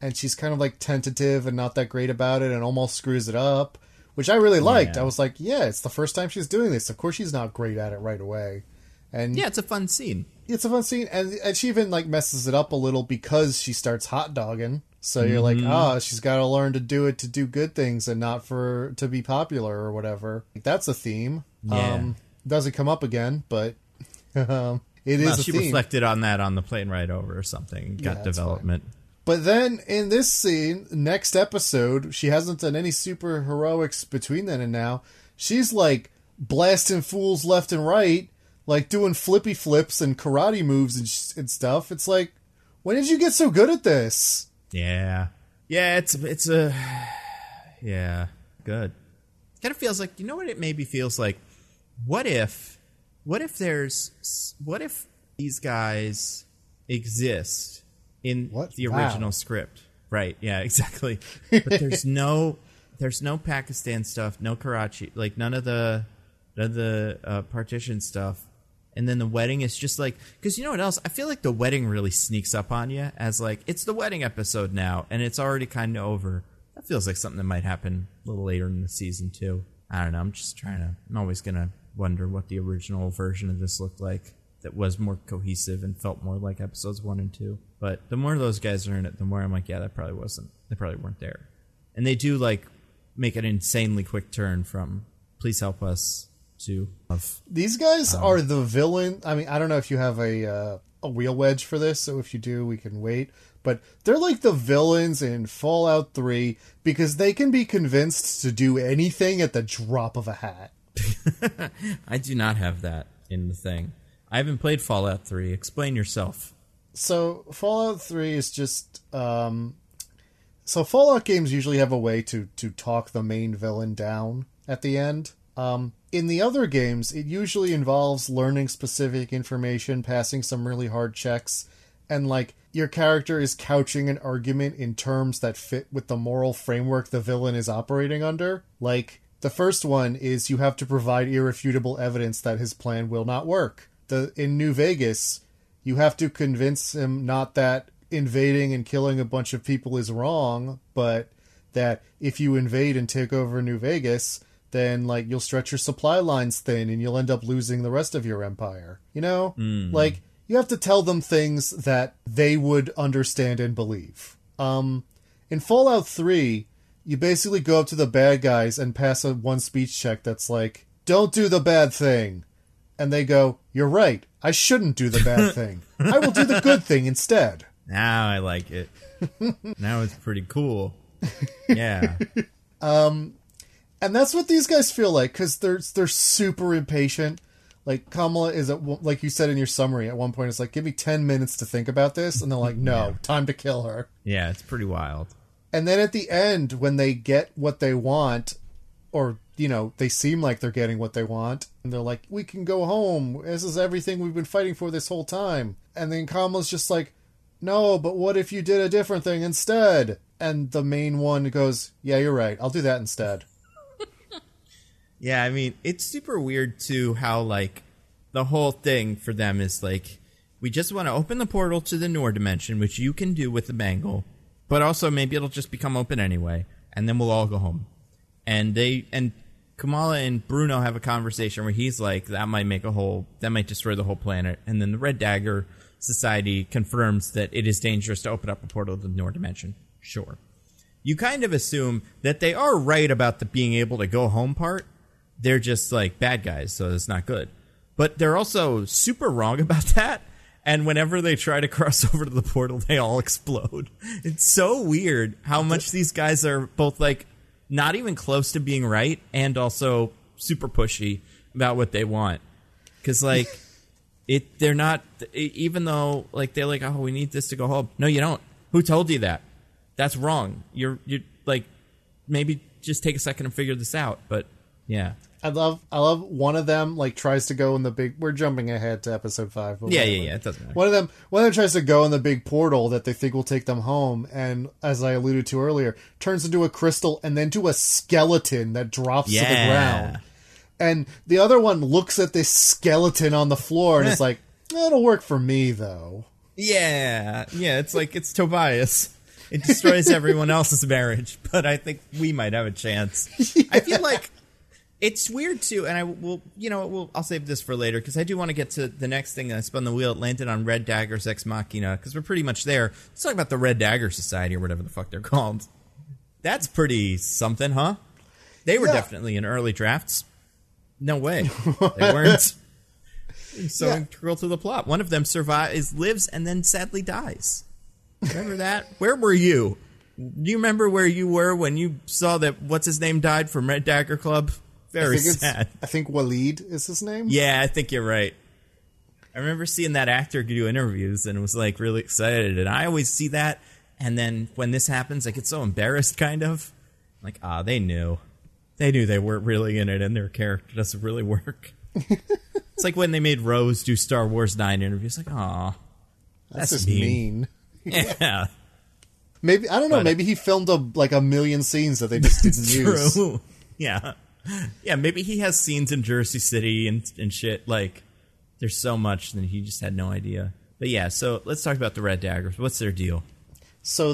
and she's kind of like tentative and not that great about it and almost screws it up, which I really liked. I was like, it's the first time she's doing this. Of course she's not great at it right away. And it's a fun scene. It's a fun scene, and she even like messes it up a little because she starts hot dogging. So you're like, she's got to learn to do it to do good things and not to be popular or whatever. That's a theme. Yeah. Doesn't come up again, but it is a she theme. Reflected on that on the plane ride over or something. Got development. But then in this scene, next episode, she hasn't done any super heroics between then and now. She's like blasting fools left and right. Like, doing flippy flips and karate moves and stuff. It's like, when did you get so good at this? Yeah. Yeah, it's good. Kind of feels like, what it maybe feels like? What if these guys exist in the original script? Right, yeah, exactly. But there's no Pakistan stuff, no Karachi, like none of the partition stuff. And then the wedding is just like, because you know what else? I feel like the wedding really sneaks up on you as like, it's the wedding episode now, and it's already kind of over. That feels like something that might happen a little later in the season too. I don't know. I'm always going to wonder what the original version of this looked like that was more cohesive and felt more like episodes 1 and 2. But the more those guys are in it, the more I'm like, they probably weren't there. And they do like make an insanely quick turn from please help us to love. These guys are the villain. I mean, I don't know if you have a wheel wedge for this, so if you do, we can wait. But they're like the villains in Fallout 3 because they can be convinced to do anything at the drop of a hat. I do not have that in the thing. I haven't played Fallout 3. Explain yourself. So Fallout 3 is just... so Fallout games usually have a way to talk the main villain down at the end. In the other games, it usually involves learning specific information, passing some really hard checks, and like your character is couching an argument in terms that fit with the moral framework the villain is operating under. Like, the first one is you have to provide irrefutable evidence that his plan will not work. In New Vegas, you have to convince him not that invading and killing a bunch of people is wrong, but that if you invade and take over New Vegas, then like you'll stretch your supply lines thin and you'll end up losing the rest of your empire. You know? Like, you have to tell them things that they would understand and believe. In Fallout 3, you basically go up to the bad guys and pass one speech check that's like, don't do the bad thing. And they go, you're right, I shouldn't do the bad thing. I will do the good thing instead. Now I like it. Now it's pretty cool. Yeah. And that's what these guys feel like, because they're super impatient. Like, Kamala is, like you said in your summary, at one point it's like, give me 10 minutes to think about this. And they're like, no, time to kill her. Yeah, it's pretty wild. And then at the end, when they get what they want, or, you know, they seem like they're getting what they want, and they're like, we can go home. This is everything we've been fighting for this whole time. And then Kamala's just like, no, but what if you did a different thing instead? And the main one goes, yeah, you're right. I'll do that instead. Yeah, I mean, it's super weird, too, how, like, the whole thing for them is, like, we just want to open the portal to the Noor Dimension, which you can do with the bangle, but also maybe it'll just become open anyway, and then we'll all go home. And Kamala and Bruno have a conversation where he's like, that might destroy the whole planet, and then the Red Dagger Society confirms that it is dangerous to open up a portal to the Noor Dimension. Sure. You kind of assume that they are right about the being able to go home part. They're just, like, bad guys, so it's not good. But they're also super wrong about that, and whenever they try to cross over to the portal, they all explode. It's so weird how much these guys are both, like, not even close to being right, and also super pushy about what they want. Because, like, they're not, even though, like, they're like, oh, we need this to go home. No, you don't. Who told you that? That's wrong. You're like, maybe just take a second and figure this out, but... Yeah. I love one of them like tries to go in the big, we're jumping ahead to episode 5. Yeah, it doesn't matter. One of them tries to go in the big portal that they think will take them home, and as I alluded to earlier, turns into a crystal and then to a skeleton that drops to the ground. And the other one looks at this skeleton on the floor and is like, that'll work for me though. Yeah, it's like, it's Tobias. It destroys everyone else's marriage, but I think we might have a chance. Yeah. I feel like it's weird too, and I will, I'll save this for later because I do want to get to the next thing that I spun the wheel. It landed on Red Daggers Ex Machina because we're pretty much there. Let's talk about the Red Dagger Society or whatever the fuck they're called. That's pretty something, huh? They were definitely in early drafts. No way, they weren't. So integral to the plot. One of them lives, and then sadly dies. Remember that? Where were you? Do you remember where you were when you saw that what's his name died from Red Dagger Club? Very sad. I think Waleed is his name. Yeah, I think you're right. I remember seeing that actor do interviews and was like really excited. And I always see that. And then when this happens, I get so embarrassed kind of. Like, they knew. They knew they weren't really in it and their character doesn't really work. It's like when they made Rose do Star Wars 9 interviews. Like, that's just mean. Yeah. Maybe, I don't know, maybe he filmed a million scenes that they just didn't use. True. Yeah. Yeah, maybe he has scenes in Jersey City and shit. Like, there's so much that he just had no idea. But yeah, so let's talk about the Red Daggers. What's their deal? So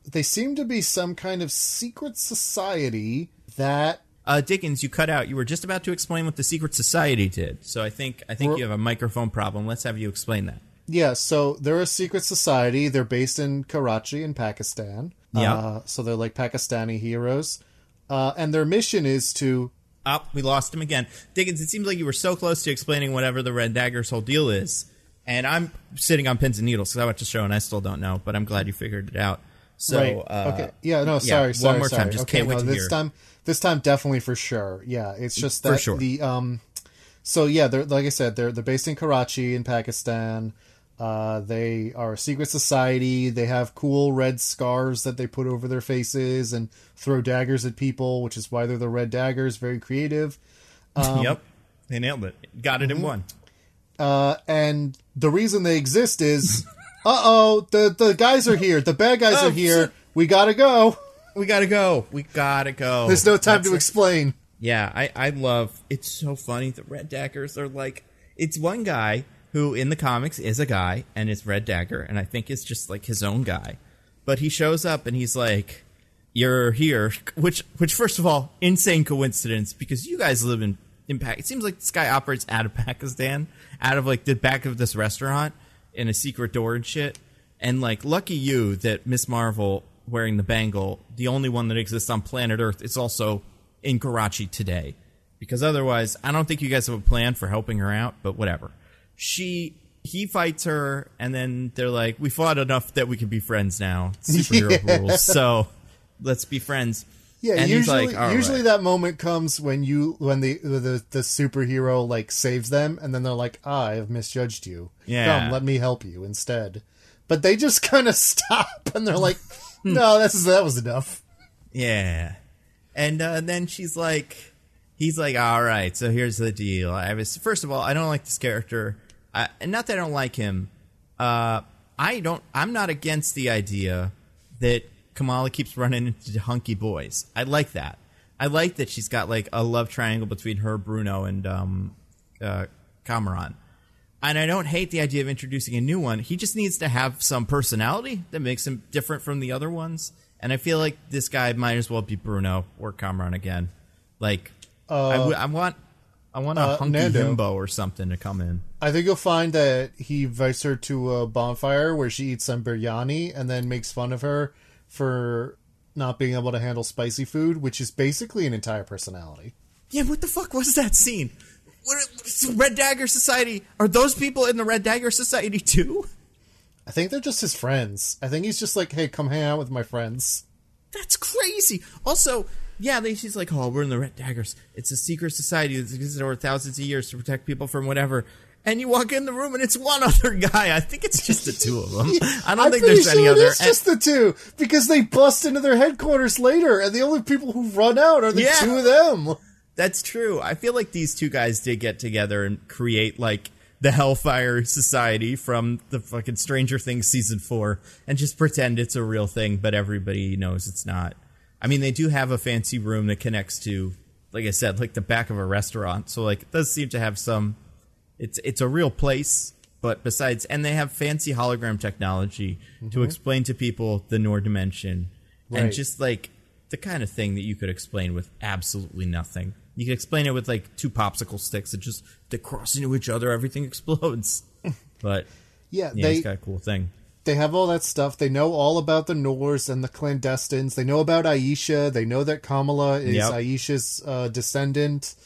they seem to be some kind of secret society that... Diggins, you cut out. You were just about to explain what the secret society did. So I think you have a microphone problem. Let's have you explain that. Yeah, so they're a secret society. They're based in Karachi in Pakistan. Yeah. So they're like Pakistani heroes. And their mission is to... Oh, we lost him again. Diggins, it seems like you were so close to explaining whatever the Red Dagger's whole deal is. And I'm sitting on pins and needles because I watched the show and I still don't know, but I'm glad you figured it out. So, right. Okay. Yeah, no, sorry. One more time. Just okay, can't wait to this hear. This time, definitely for sure. Yeah, it's just that for sure. So yeah, they're, like I said, they're based in Karachi in Pakistan. They are a secret society. They have cool red scars that they put over their faces and throw daggers at people, which is why they're the Red Daggers. Very creative. Yep, they nailed it. Got it in one. And the reason they exist is, the guys are here. The bad guys are here. We gotta go. We gotta go. There's no time to explain. Yeah, I love. It's so funny. The Red Daggers are like, it's one guy who in the comics is a guy and is Red Dagger, and I think is just like his own guy. But he shows up and he's like, "You're here," which first of all, insane coincidence because you guys live in Pakistan. It seems like this guy operates out of Pakistan, out of like the back of this restaurant in a secret door and shit. And like, lucky you that Miss Marvel wearing the bangle, the only one that exists on planet Earth, is also in Karachi today. Because otherwise, I don't think you guys have a plan for helping her out, but whatever. He fights her, and then they're like, we fought enough that we can be friends now. Superhero rules, so let's be friends. Yeah, and usually, he's like, usually that moment comes when the superhero like saves them, and then they're like, I have misjudged you. Yeah. Come, let me help you instead. But they just kind of stop, and they're like, no, that was enough. Yeah. And then he's like, all right, so here's the deal. First of all, I don't like this character. And not that I don't like him. I'm not against the idea that Kamala keeps running into hunky boys. I like that. I like that she's got like a love triangle between her, Bruno, and Cameron. And I don't hate the idea of introducing a new one. He just needs to have some personality that makes him different from the other ones. And I feel like this guy might as well be Bruno or Cameron again. Like, I want a hunky Nando. himbo or something to come in. I think you'll find that he invites her to a bonfire where she eats some biryani and then makes fun of her for not being able to handle spicy food, which is basically an entire personality. Yeah, what the fuck was that scene? Red Dagger Society? Are those people in the Red Dagger Society too? I think they're just his friends. I think he's just like, hey, come hang out with my friends. That's crazy. Also, yeah, she's like, oh, we're in the Red Daggers. It's a secret society that's existed over thousands of years to protect people from whatever. And you walk in the room and it's one other guy. I think it's just the two of them. I don't think there's any other. It's just the two because they bust into their headquarters later, and the only people who run out are the two of them. That's true. I feel like these two guys did get together and create like the Hellfire Society from the fucking Stranger Things season 4 and just pretend it's a real thing, but everybody knows it's not. I mean, they do have a fancy room that connects to, like I said, like the back of a restaurant. So like it does seem to have some. It's a real place, but besides, and they have fancy hologram technology to explain to people the Noor Dimension, and just like the kind of thing that you could explain with absolutely nothing. You could explain it with like 2 popsicle sticks that just they cross into each other, everything explodes. But it's got a cool thing. They have all that stuff. They know all about the Noors and the Clan Destines. They know about Aisha. They know that Kamala is Aisha's descendant.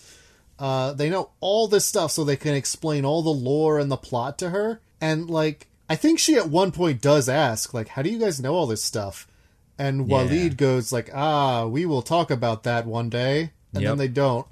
They know all this stuff so they can explain all the lore and the plot to her. And, like, I think she at one point does ask, like, how do you guys know all this stuff? And Waleed goes, like, we will talk about that one day. And then they don't.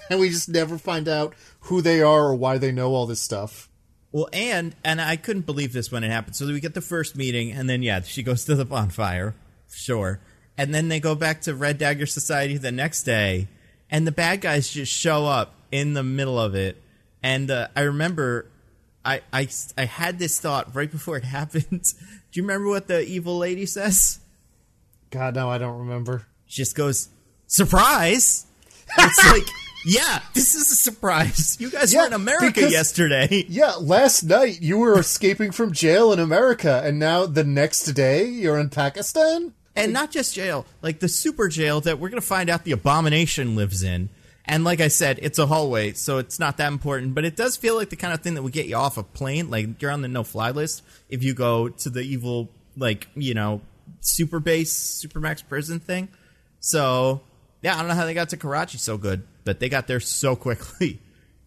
And we just never find out who they are or why they know all this stuff. Well, and I couldn't believe this when it happened. So we get the first meeting, and then, she goes to the bonfire. Sure. And then they go back to Red Dagger Society the next day, and the bad guys just show up in the middle of it. And I remember I had this thought right before it happened. Do you remember what the evil lady says? God, no, I don't remember. She just goes, surprise! It's like, yeah, this is a surprise. You guys were in America yesterday. Yeah, last night you were escaping from jail in America, and now the next day you're in Pakistan? And not just jail, like the super jail that we're going to find out the Abomination lives in. And like I said, it's a hallway, so it's not that important. But it does feel like the kind of thing that would get you off a plane. Like, you're on the no-fly list if you go to the evil, like, super base, supermax prison thing. So, yeah, I don't know how they got to Karachi so good, but they got there so quickly.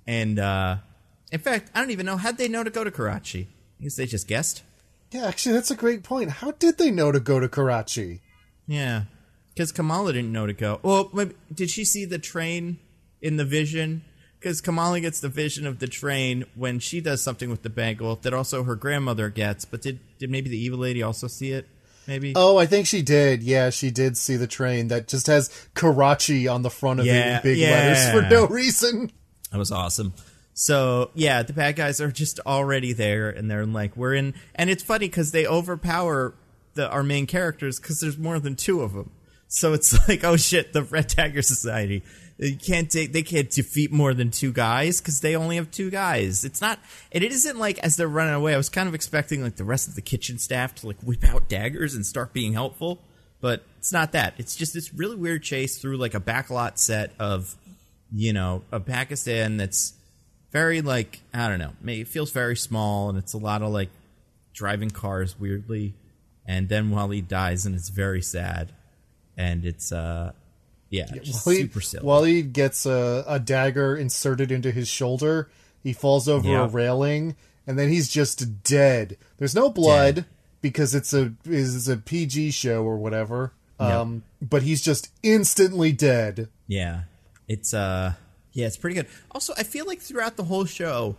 And in fact, I don't even know, how'd they know to go to Karachi? I guess they just guessed. Yeah, actually, that's a great point. How did they know to go to Karachi? Yeah, because Kamala didn't know to go. Well, maybe, did she see the train in the vision? Because Kamala gets the vision of the train when she does something with the bangle that also her grandmother gets. But did maybe the evil lady also see it? Maybe. Oh, I think she did. Yeah, she did see the train that just has Karachi on the front of it in big letters for no reason. That was awesome. So, yeah, the bad guys are just already there, and they're like, we're in... And it's funny, because they overpower our main characters, because there's more than two of them. So it's like, oh shit, the Red Dagger Society. They can't defeat more than two guys, because they only have two guys. It's not... And it isn't like, as they're running away, I was kind of expecting, like, the rest of the kitchen staff to, like, whip out daggers and start being helpful. But it's not that. It's just this really weird chase through, like, a backlot set of, of Pakistan that's... very, like, I don't know. It feels very small, and it's a lot of, like, driving cars weirdly. And then Waleed dies, and it's very sad. And it's, just super silly. Waleed gets a dagger inserted into his shoulder. He falls over a railing, and then he's just dead. There's no blood, because it's a PG show or whatever. But he's just instantly dead. Yeah. It's, yeah, it's pretty good. Also, I feel like throughout the whole show,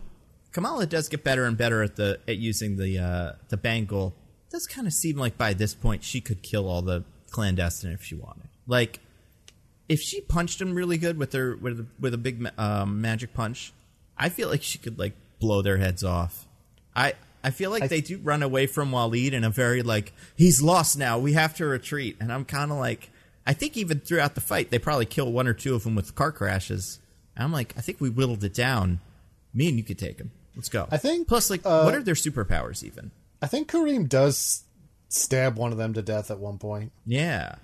Kamala does get better and better at using the bangle. It does kind of seem like by this point she could kill all the Clan Destine if she wanted. Like, if she punched him really good with a big magic punch, I feel like she could like blow their heads off. I feel like they do run away from Waleed in a very like, he's lost now, we have to retreat. And I'm kind of like, I think even throughout the fight they probably kill one or two of them with car crashes. I'm like, I think we whittled it down. Me and you could take him. Let's go. I think. Plus, like, what are their superpowers even? I think Kareem does stab one of them to death at one point. Yeah.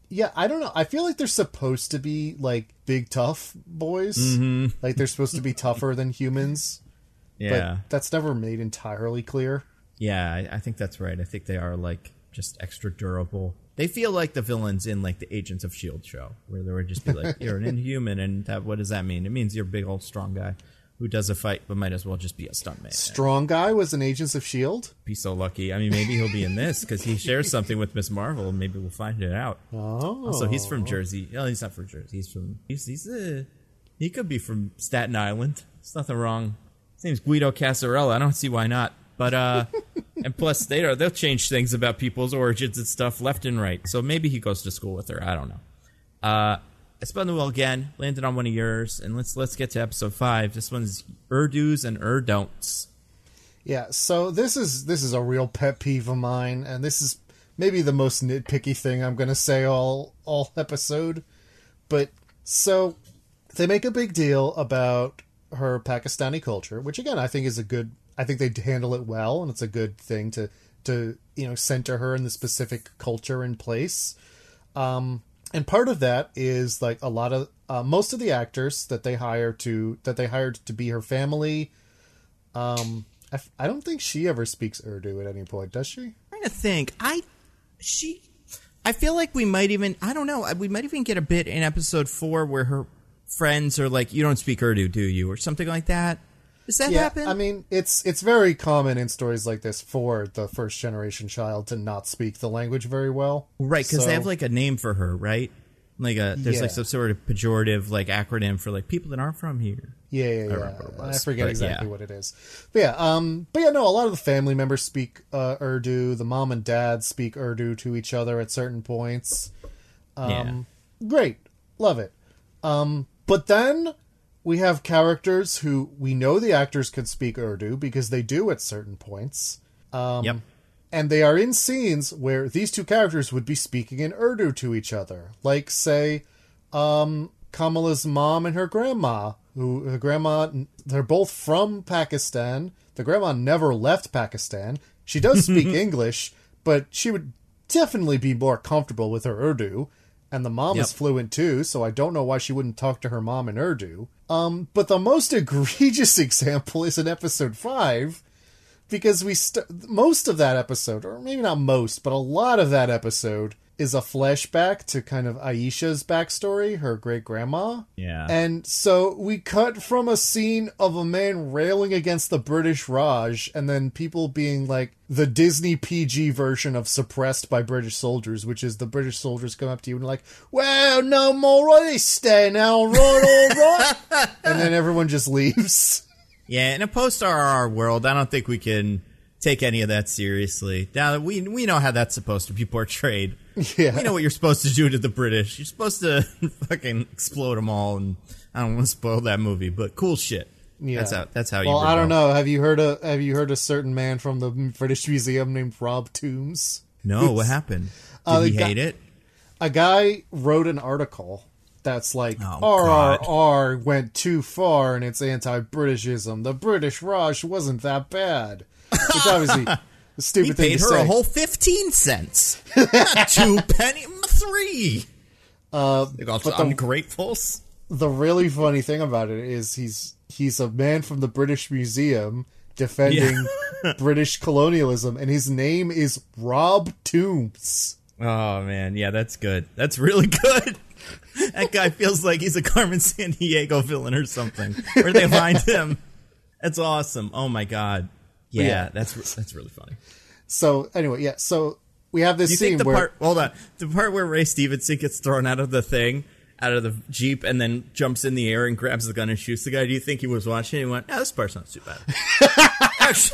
Yeah, I don't know. I feel like they're supposed to be, like, big, tough boys. Mm-hmm. Like, they're supposed to be tougher than humans. Yeah. But that's never made entirely clear. Yeah, I think that's right. I think they are, like, just extra durable. They feel like the villains in, like, the Agents of S.H.I.E.L.D. show, where they would just be like, you're an inhuman, and what does that mean? It means you're a big old strong guy who does a fight, but might as well just be a stuntman. Strong guy was an Agents of S.H.I.E.L.D.? Be so lucky. I mean, maybe he'll be in this, because he shares something with Miss Marvel, and maybe we'll find it out. Oh. Also, he's from Jersey. No, he's not from Jersey. He could be from Staten Island. There's nothing wrong. His name's Guido Casarella. I don't see why not. But, and plus, they'll change things about people's origins and stuff left and right. So maybe he goes to school with her. I don't know. I spun the wheel again, landed on one of yours, and let's get to episode 5. This one's Urdus and Urdon'ts. Yeah, so this is a real pet peeve of mine, and this is maybe the most nitpicky thing I'm going to say all episode. But, so, they make a big deal about her Pakistani culture, which, again, I think is I think they handle it well, and it's a good thing to center her in the specific culture and place. And part of that is like a lot of most of the actors that they hired to be her family. I don't think she ever speaks Urdu at any point, does she? I'm trying to think. I feel like we might even, I don't know, we might even get a bit in episode 4 where her friends are like, you don't speak Urdu, do you? Or something like that. Does that happen? I mean, it's very common in stories like this for the first generation child to not speak the language very well. Right, because they have like a name for her, right? Like there's like some sort of pejorative like acronym for like people that aren't from here. Yeah. I forget exactly what it is. But no, a lot of the family members speak Urdu. The mom and dad speak Urdu to each other at certain points. Great. Love it. But then we have characters who we know the actors can speak Urdu because they do at certain points. And they are in scenes where these two characters would be speaking in Urdu to each other. Like, say, Kamala's mom and her grandma. They're both from Pakistan. The grandma never left Pakistan. She does speak English, but she would definitely be more comfortable with her Urdu. And the mom is fluent too, so I don't know why she wouldn't talk to her mom in Urdu. But the most egregious example is in episode 5, because most of that episode, or maybe not most, but a lot of that episode is a flashback to kind of Aisha's backstory, her great-grandma. Yeah. And so we cut from a scene of a man railing against the British Raj, and then people being like the Disney PG version of suppressed by British soldiers, which is the British soldiers come up to you and like, well, no more of this then, all right. And then everyone just leaves. Yeah, in a post-RRR world, I don't think we can take any of that seriously. Now, we know how that's supposed to be portrayed. Yeah. We know what you're supposed to do to the British. You're supposed to fucking explode them all, and I don't want to spoil that movie, but cool shit. Yeah. That's how you. Well, I don't know. Have you heard a certain man from the British Museum named Rob Toombs? No, what happened? Did he hate it? A guy wrote an article that's like, God. RRR went too far in its anti-Britishism. The British Raj wasn't that bad. Which obviously, a stupid He thing paid to her say. a whole 15 cents. Not 2 pennies, 3. Ungratefuls. The really funny thing about it is he's a man from the British Museum defending British colonialism, and his name is Rob Toombs. Oh, man. Yeah, that's good. That's really good. That guy feels like he's a Carmen Sandiego villain or something. Where they find him. That's awesome. Oh, my God. Yeah, that's really funny. So, anyway, yeah, so we have this scene where... Hold on. The part where Ray Stevenson gets thrown out of the thing, out of the Jeep, and then jumps in the air and grabs the gun and shoots the guy, do you think he was watching it and he went, this part's not too bad?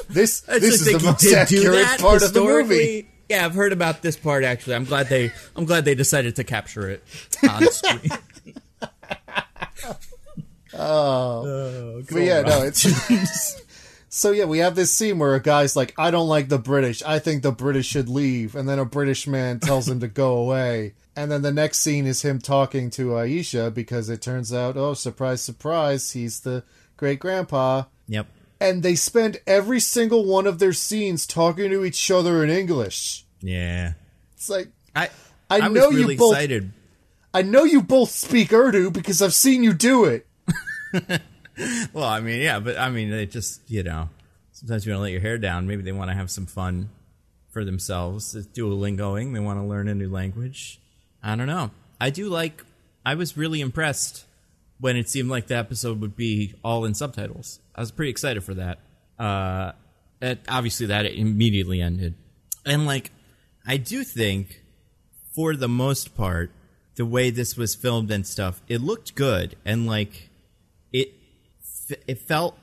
This is the most accurate part of the movie. Yeah, I've heard about this part, actually. I'm glad they decided to capture it on screen. But yeah, no, it's... So yeah, we have this scene where a guy's like, I don't like the British. I think the British should leave. And then a British man tells him to go away. And then the next scene is him talking to Aisha because it turns out, oh, surprise, surprise, he's the great-grandpa. Yep. And they spend every single one of their scenes talking to each other in English. Yeah. It's like, I know was really you both, excited. I know you both speak Urdu because I've seen you do it. Well, I mean, yeah, but I mean, they just, sometimes you want to let your hair down. Maybe they want to have some fun for themselves. It's Duolingoing. They want to learn a new language. I don't know. I was really impressed when it seemed like the episode would be all in subtitles. I was pretty excited for that. Obviously, that immediately ended. And, I do think, for the most part, the way this was filmed and stuff, it looked good. And, it felt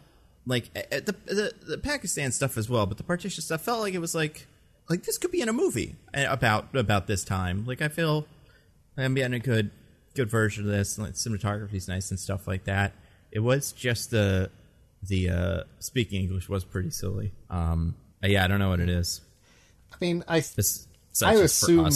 like the Pakistan stuff as well, but the partition stuff felt like it was like this could be in a movie about this time. I feel I'm getting a good version of this. Cinematography's nice and stuff like that. It was just the speaking English was pretty silly. Yeah, I don't know what it is. I mean, I assume,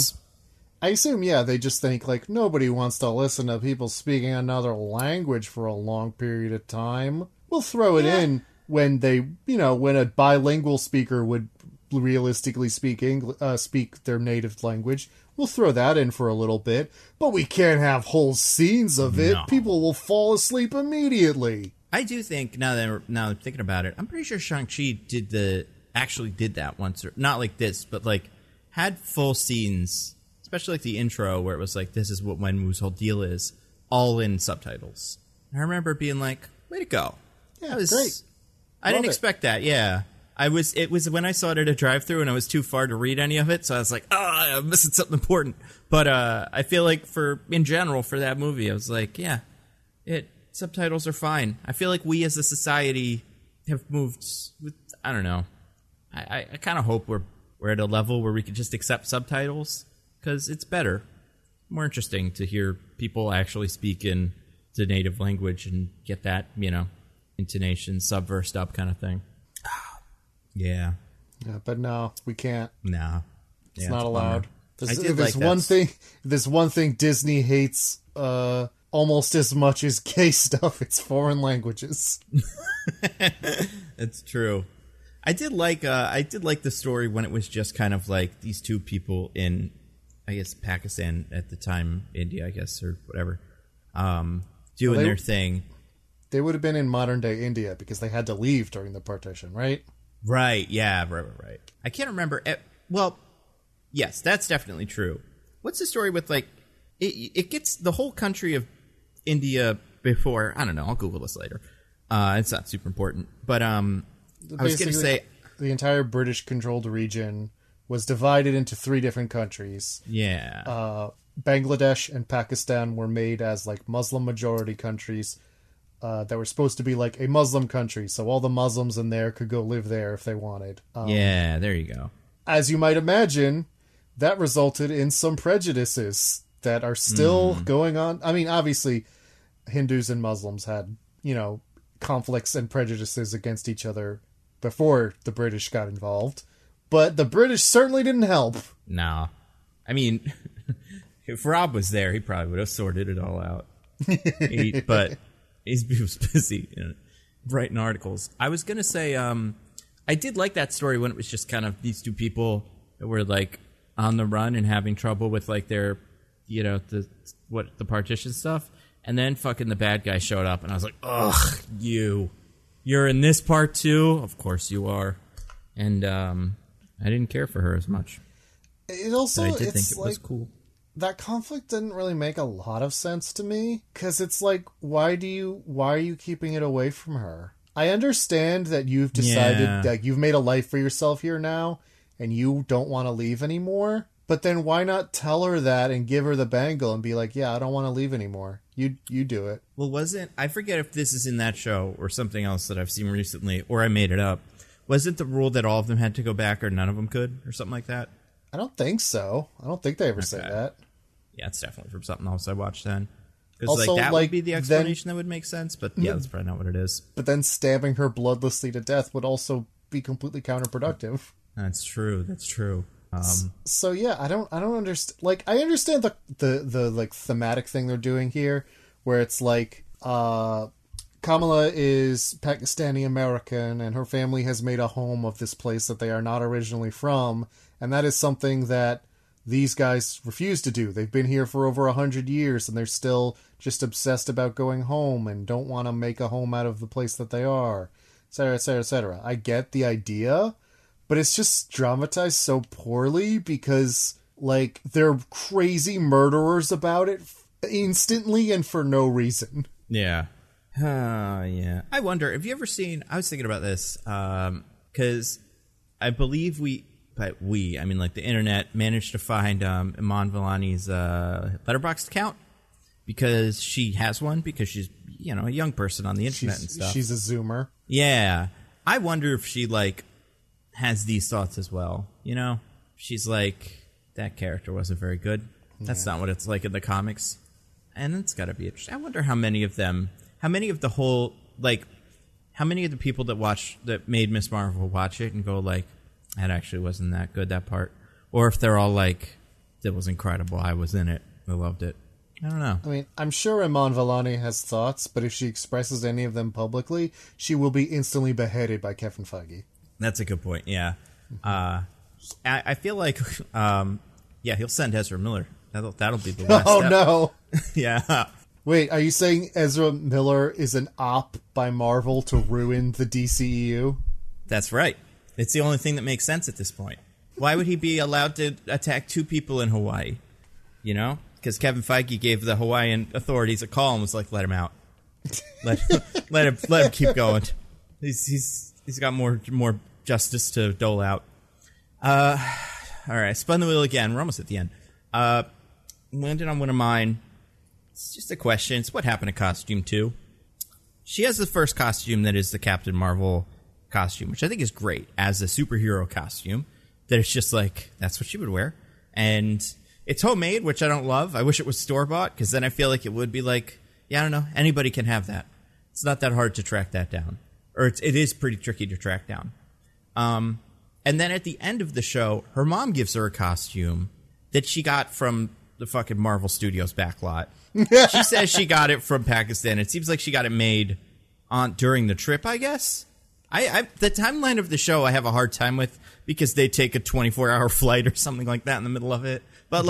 they just think, nobody wants to listen to people speaking another language for a long period of time. We'll throw it in when when a bilingual speaker would realistically speak their native language. We'll throw that in for a little bit, but we can't have whole scenes of it. No. People will fall asleep immediately. I do think, now that I'm thinking about it, I'm pretty sure Shang-Chi actually did that once, or not like this, but had full scenes, especially the intro where it was this is what Wenwu's whole deal is, all in subtitles. I remember being way to go. Yeah, that was great. I didn't expect that. Yeah, it was when I saw it at a drive-through and I was too far to read any of it, so I was I'm missing something important. But I feel in general for that movie, I was subtitles are fine. I feel we as a society have moved with, I don't know. I kind of hope we're at a level where we can just accept subtitles, because it's better, more interesting to hear people actually speak in the native language and get that, intonation, subversed up kind of thing. Yeah. Yeah, but no, we can't. No. It's not allowed. There's one thing Disney hates almost as much as gay stuff, it's foreign languages. It's true. I did like the story when it was just kind of these two people in, I guess, Pakistan at the time, India, I guess, or whatever, doing their thing. They would have been in modern day India because they had to leave during the partition, right? Right. Yeah. Right. I can't remember. Well, yes, that's definitely true. what's the story with like it gets the whole country of India before, I don't know, I'll Google this later. It's not super important, but I was going to say the entire British controlled region was divided into 3 different countries. Yeah. Bangladesh and Pakistan were made as like Muslim majority countries that were supposed to be like a Muslim country, so all the Muslims in there could go live there if they wanted. Yeah, there you go. As you might imagine, that resulted in some prejudices that are still going on. I mean, obviously, Hindus and Muslims had, conflicts and prejudices against each other before the British got involved, but the British certainly didn't help. No. I mean, if Rob was there, he probably would have sorted it all out. But he was busy writing articles. I was going to say, I did like that story when it was just kind of these 2 people that were like on the run and having trouble with like their, the partition stuff. And then fucking the bad guy showed up and I was like, ugh, you're in this part too? Of course you are. And I didn't care for her as much. It also, but I did think it was cool. That conflict didn't really make a lot of sense to me, because it's like, why are you keeping it away from her? I understand that you've decided that you've made a life for yourself here now, and you don't want to leave anymore, but then why not tell her that and give her the bangle and be like, yeah, I don't want to leave anymore. You do it. Well, I forget if this is in that show or something else that I've seen recently, or I made it up. Was it the rule that all of them had to go back or none of them could, or something like that? I don't think so. I don't think they ever say that. Yeah, it's definitely from something else I watched then. Because that would be the explanation that would make sense, but yeah, that's probably not what it is. But then stabbing her bloodlessly to death would also be completely counterproductive. That's true. So yeah, I don't understand. Like, I understand the like thematic thing they're doing here, where it's like Kamala is Pakistani American, and her family has made a home of this place that they are not originally from, and that is something that these guys refuse to do. They've been here for over 100 years, and they're still just obsessed about going home and don't want to make a home out of the place that they are, etc., etc., etc. I get the idea, but it's just dramatized so poorly because, like, they're crazy murderers about it instantly and for no reason. Yeah. Yeah. I wonder, have you ever seen... I was thinking about this, because I believe I mean, like, the internet managed to find Iman Vellani's Letterboxd account, because she has one, because she's, a young person on the internet and stuff. She's a Zoomer. Yeah. I wonder if she, like, has these thoughts as well, She's like, that character wasn't very good. That's not what it's like in the comics. And it's got to be interesting. I wonder how many of the people that made Miss Marvel watch it and go, like, that actually wasn't that good, that part. Or if they're all like, that was incredible, I was in it, I loved it. I don't know. I mean, I'm sure Iman Vellani has thoughts, but if she expresses any of them publicly, she will be instantly beheaded by Kevin Feige. That's a good point, yeah. I feel like, he'll send Ezra Miller. That'll be the last step. No. Yeah. Wait, are you saying Ezra Miller is an op by Marvel to ruin the DCEU? That's right. It's the only thing that makes sense at this point. Why would he be allowed to attack 2 people in Hawaii? Because Kevin Feige gave the Hawaiian authorities a call and was like, "Let him out. Let him keep going. He's got more justice to dole out." All right, spun the wheel again. We're almost at the end. Landed on one of mine. It's just a question. It's what happened to Costume 2. She has the first costume that is the Captain Marvel costume, which I think is great as a superhero costume, that it's just like, that's what she would wear. And it's homemade, which I don't love. I wish it was store-bought, because then I feel like it would be like, I don't know, anybody can have that. It's not that hard to track that down. Or it is pretty tricky to track down. And then at the end of the show, her mom gives her a costume that she got from the fucking Marvel Studios backlot. She says she got it from Pakistan. It seems like she got it made during the trip, I guess. The timeline of the show I have a hard time with, because they take a 24-hour flight or something like that in the middle of it. But,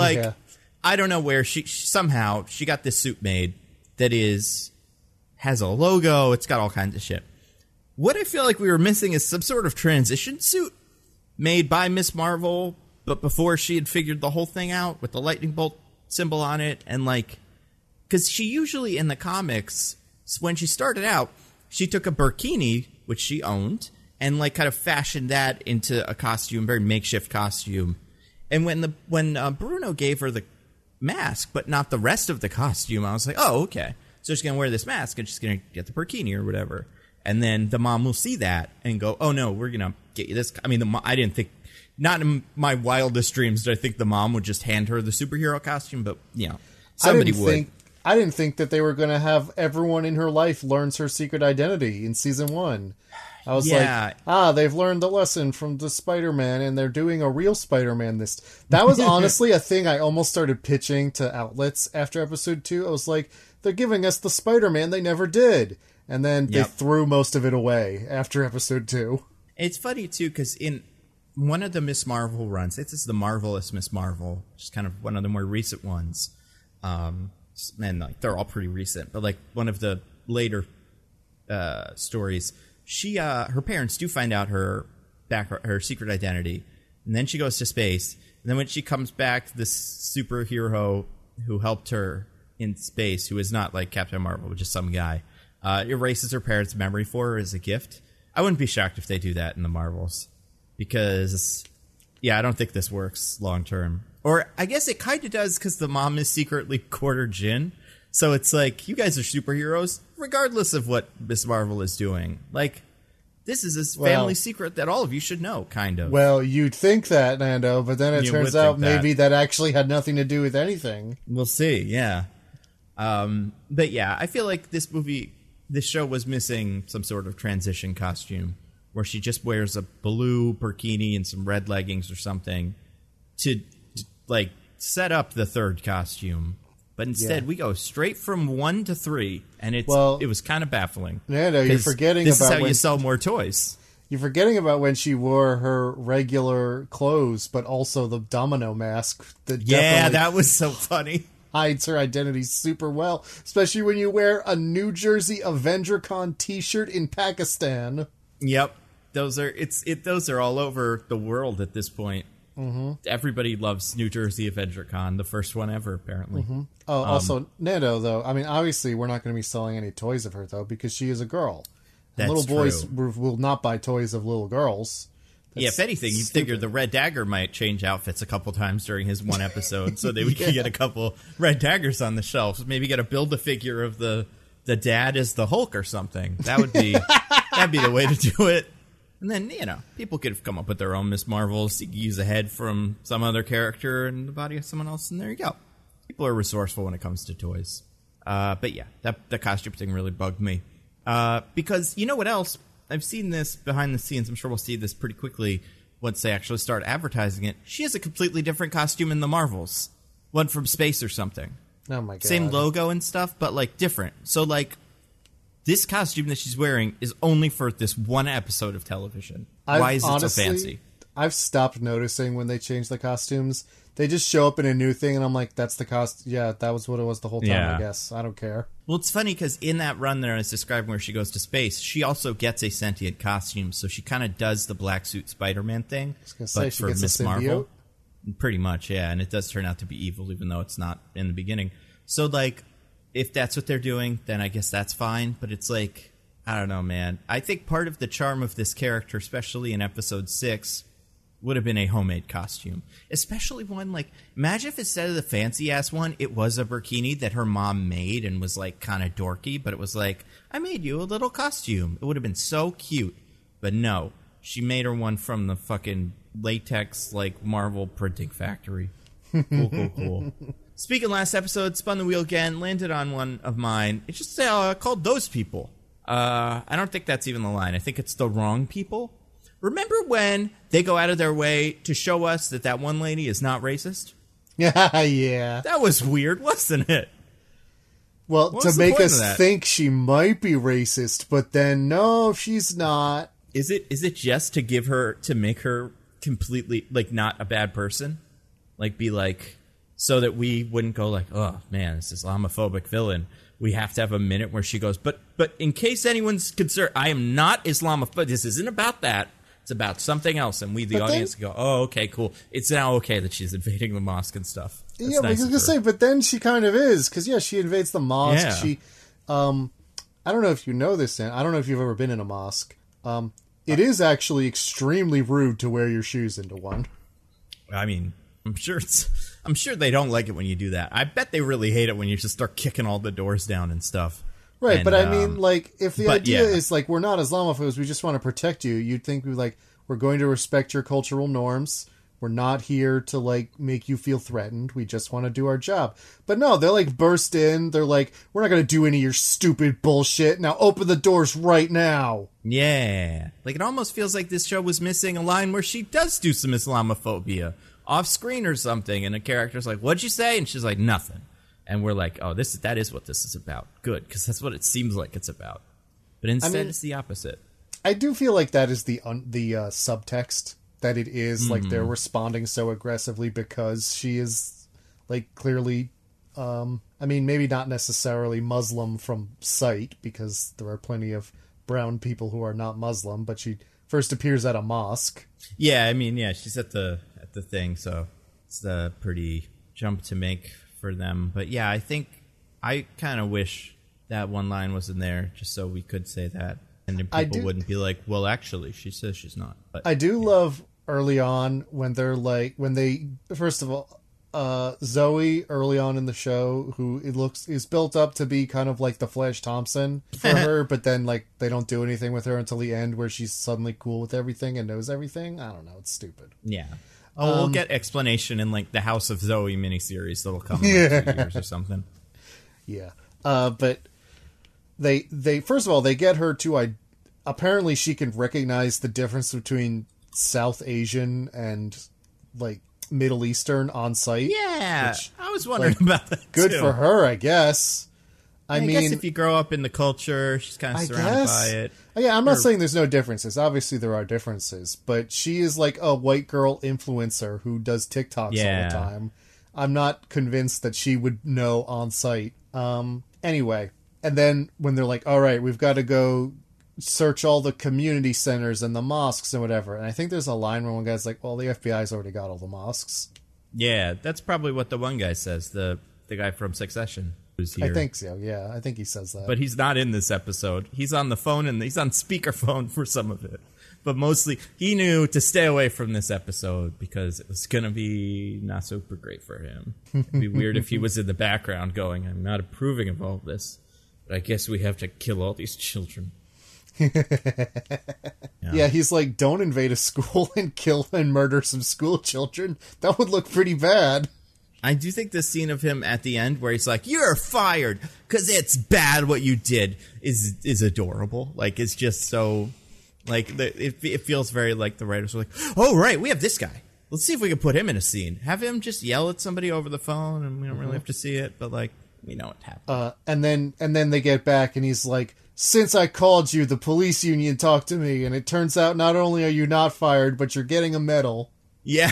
I don't know where she somehow got this suit made that has a logo. It's got all kinds of shit. What I feel like we were missing is some sort of transition suit made by Miss Marvel but before she had figured the whole thing out with the lightning bolt symbol on it, and like, because she usually in the comics, when she started out, she took a burkini, which she owned, and like kind of fashioned that into a costume, very makeshift costume. And when Bruno gave her the mask, but not the rest of the costume, I was like, oh, okay. So she's going to wear this mask and she's going to get the burkini or whatever. And then the mom will see that and go, oh, no, we're going to get you this. I mean, I didn't think, not in my wildest dreams did I think the mom would just hand her the superhero costume, but, you know, somebody would. I didn't think that they were going to have everyone in her life learns her secret identity in season 1. I was like, they've learned the lesson from the Spider-Man, and they're doing a real Spider-Man this. That was honestly a thing I almost started pitching to outlets after episode 2. I was like, they're giving us the Spider-Man they never did. And then they threw most of it away after episode 2. It's funny, too, because in one of the Miss Marvel runs, this is the Marvelous Miss Marvel, which is kind of one of the more recent ones. And like, they're all pretty recent, but like one of the later stories, her parents do find out her secret identity, and then she goes to space. And then when she comes back, this superhero who helped her in space, who is not like Captain Marvel, but just some guy, erases her parents' memory for her as a gift. I wouldn't be shocked if they do that in the Marvels, because I don't think this works long term. Or I guess it kind of does, because the mom is secretly quarter Jinn. So it's like, you guys are superheroes, regardless of what Miss Marvel is doing. Like, this is a family secret that all of you should know, kind of. Well, you'd think that, Nando, but then it turns out maybe that actually had nothing to do with anything. We'll see, yeah. But yeah, I feel like this show was missing some sort of transition costume, where she just wears a blue burkini and some red leggings or something to like, set up the third costume. But instead, we go straight from 1 to 3, and it was kind of baffling. Nando, you're forgetting this about is how you sell more toys. You're forgetting about when she wore her regular clothes, but also the domino mask. That was so funny. Hides her identity super well, especially when you wear a New Jersey AvengerCon T-shirt in Pakistan. Yep, those are all over the world at this point. Mm-hmm. Everybody loves New Jersey AvengerCon, the first one ever, apparently. Mm-hmm. Oh, also, Nando, though, I mean, obviously, we're not going to be selling any toys of her, though, because she is a girl. And little boys will not buy toys of little girls. If anything, you figure the Red Dagger might change outfits a couple times during his one episode, so that we can get a couple Red Daggers on the shelves. Maybe get a Build-A-Figure of the dad as the Hulk or something. That'd be the way to do it. And then, people could have come up with their own Miss Marvels. You could use a head from some other character and the body of someone else, and there you go. People are resourceful when it comes to toys. But yeah, the costume thing really bugged me. Because, you know what else? I've seen this behind the scenes. I'm sure we'll see this pretty quickly once they actually start advertising it. She has a completely different costume in the Marvels. One from space or something. Oh my god. Same logo and stuff, but, like, different. So, like, this costume that she's wearing is only for this one episode of television. Why is it so fancy? I've stopped noticing when they change the costumes. They just show up in a new thing, and I'm like, that's the costume. Yeah, that was what it was the whole time, I guess. I don't care. Well, it's funny, because in that run there I was describing where she goes to space, she also gets a sentient costume, so she kind of does the black suit Spider-Man thing, but for Miss Marvel. Pretty much, yeah, and it does turn out to be evil, even though it's not in the beginning. So, like, if that's what they're doing, then I guess that's fine. But it's like, I don't know, man. I think part of the charm of this character, especially in episode 6, would have been a homemade costume. Especially one, like, imagine if instead of the fancy-ass one, it was a burkini that her mom made and was, like, kind of dorky. But it was like, I made you a little costume. It would have been so cute. But no, she made her one from the fucking latex, like, Marvel printing factory. Cool. Speaking last episode, spun the wheel again, landed on one of mine. It's just called Those People. I don't think that's even the line. I think it's the wrong people. Remember when they go out of their way to show us that one lady is not racist? Yeah. That was weird, wasn't it? Well, to make us think she might be racist, but then, no, she's not. Is it just to make her completely, like, not a bad person? Like, be like... So that we wouldn't go like, oh, man, this Islamophobic villain. We have to have a minute where she goes, but in case anyone's concerned, I am not Islamophobic. This isn't about that. It's about something else, and we, the But audience, go, oh, okay, cool. It's now okay that she's invading the mosque and stuff. That's yeah, nice I was gonna say, but then she kind of is, because she invades the mosque. Yeah. She, I don't know if you know this, and I don't know if you've ever been in a mosque. It is actually extremely rude to wear your shoes into one. I mean, I'm sure they don't like it when you do that. I bet they really hate it when you just start kicking all the doors down and stuff. Right, And, but I mean, like, if the idea yeah. is, like, we're not Islamophobes, we just want to protect you, you'd think, we're going to respect your cultural norms. We're not here to, like, make you feel threatened. We just want to do our job. But no, they're, like, burst in. They're like, we're not going to do any of your stupid bullshit. Now open the doors right now. Yeah. Like, it almost feels like this show was missing a line where she does do some Islamophobia off screen or something, and a character's like, what'd you say? And she's like, nothing. And we're like, oh, that is what this is about. Good, because that's what it seems like it's about. But instead, it's the opposite. I do feel like that is the subtext, that it is, like, they're responding so aggressively because she is, like, clearly, I mean, maybe not necessarily Muslim from sight, because there are plenty of brown people who are not Muslim, but she first appears at a mosque. Yeah, I mean, she's at the thing, so it's a pretty jump to make for them. But yeah, I think I kind of wish that one line was in there just so we could say that, and then people wouldn't be like, well, actually, she says she's not. But I do love early on when they're like, first of all, Zoe early on in the show, who is built up to be kind of like the Flash Thompson for her, but then, like, they don't do anything with her until the end where she's suddenly cool with everything and knows everything. I don't know, it's stupid. Yeah. Oh, we'll get explanation in, like, the House of Zoe miniseries that'll come in like 2 years or something. Yeah. But they first of all, they get her to, apparently she can recognize the difference between South Asian and, like, Middle Eastern on site. Yeah. I was wondering about that, good too. for her, I guess. I mean, guess if you grow up in the culture, she's kind of surrounded by it. Yeah, I'm not saying there's no differences. Obviously, there are differences. But she is like a white girl influencer who does TikToks all the time. I'm not convinced that she would know on site. Anyway, and then when they're like, all right, we've got to go search all the community centers and the mosques and whatever. And I think there's a line where one guy's like, well, the FBI's already got all the mosques. Yeah, that's probably what the one guy says, the guy from Succession. Who's here. I think so, yeah. I think he says that. But he's not in this episode. He's on the phone, and he's on speakerphone for some of it. But mostly, he knew to stay away from this episode because it was going to be not super great for him. It'd be weird if he was in the background going, I'm not approving of all this, but I guess we have to kill all these children. Yeah, he's like, don't invade a school and kill and murder some school children. That would look pretty bad. I do think the scene of him at the end where he's like, you're fired because it's bad what you did is adorable. Like, it's just so, like, it feels very like the writers were like, oh, right, we have this guy. Let's see if we can put him in a scene. Have him just yell at somebody over the phone, and we don't really have to see it, but, like, we know what happened. And then they get back, and he's like, since I called you, the police union talked to me, and it turns out not only are you not fired, but you're getting a medal. Yeah,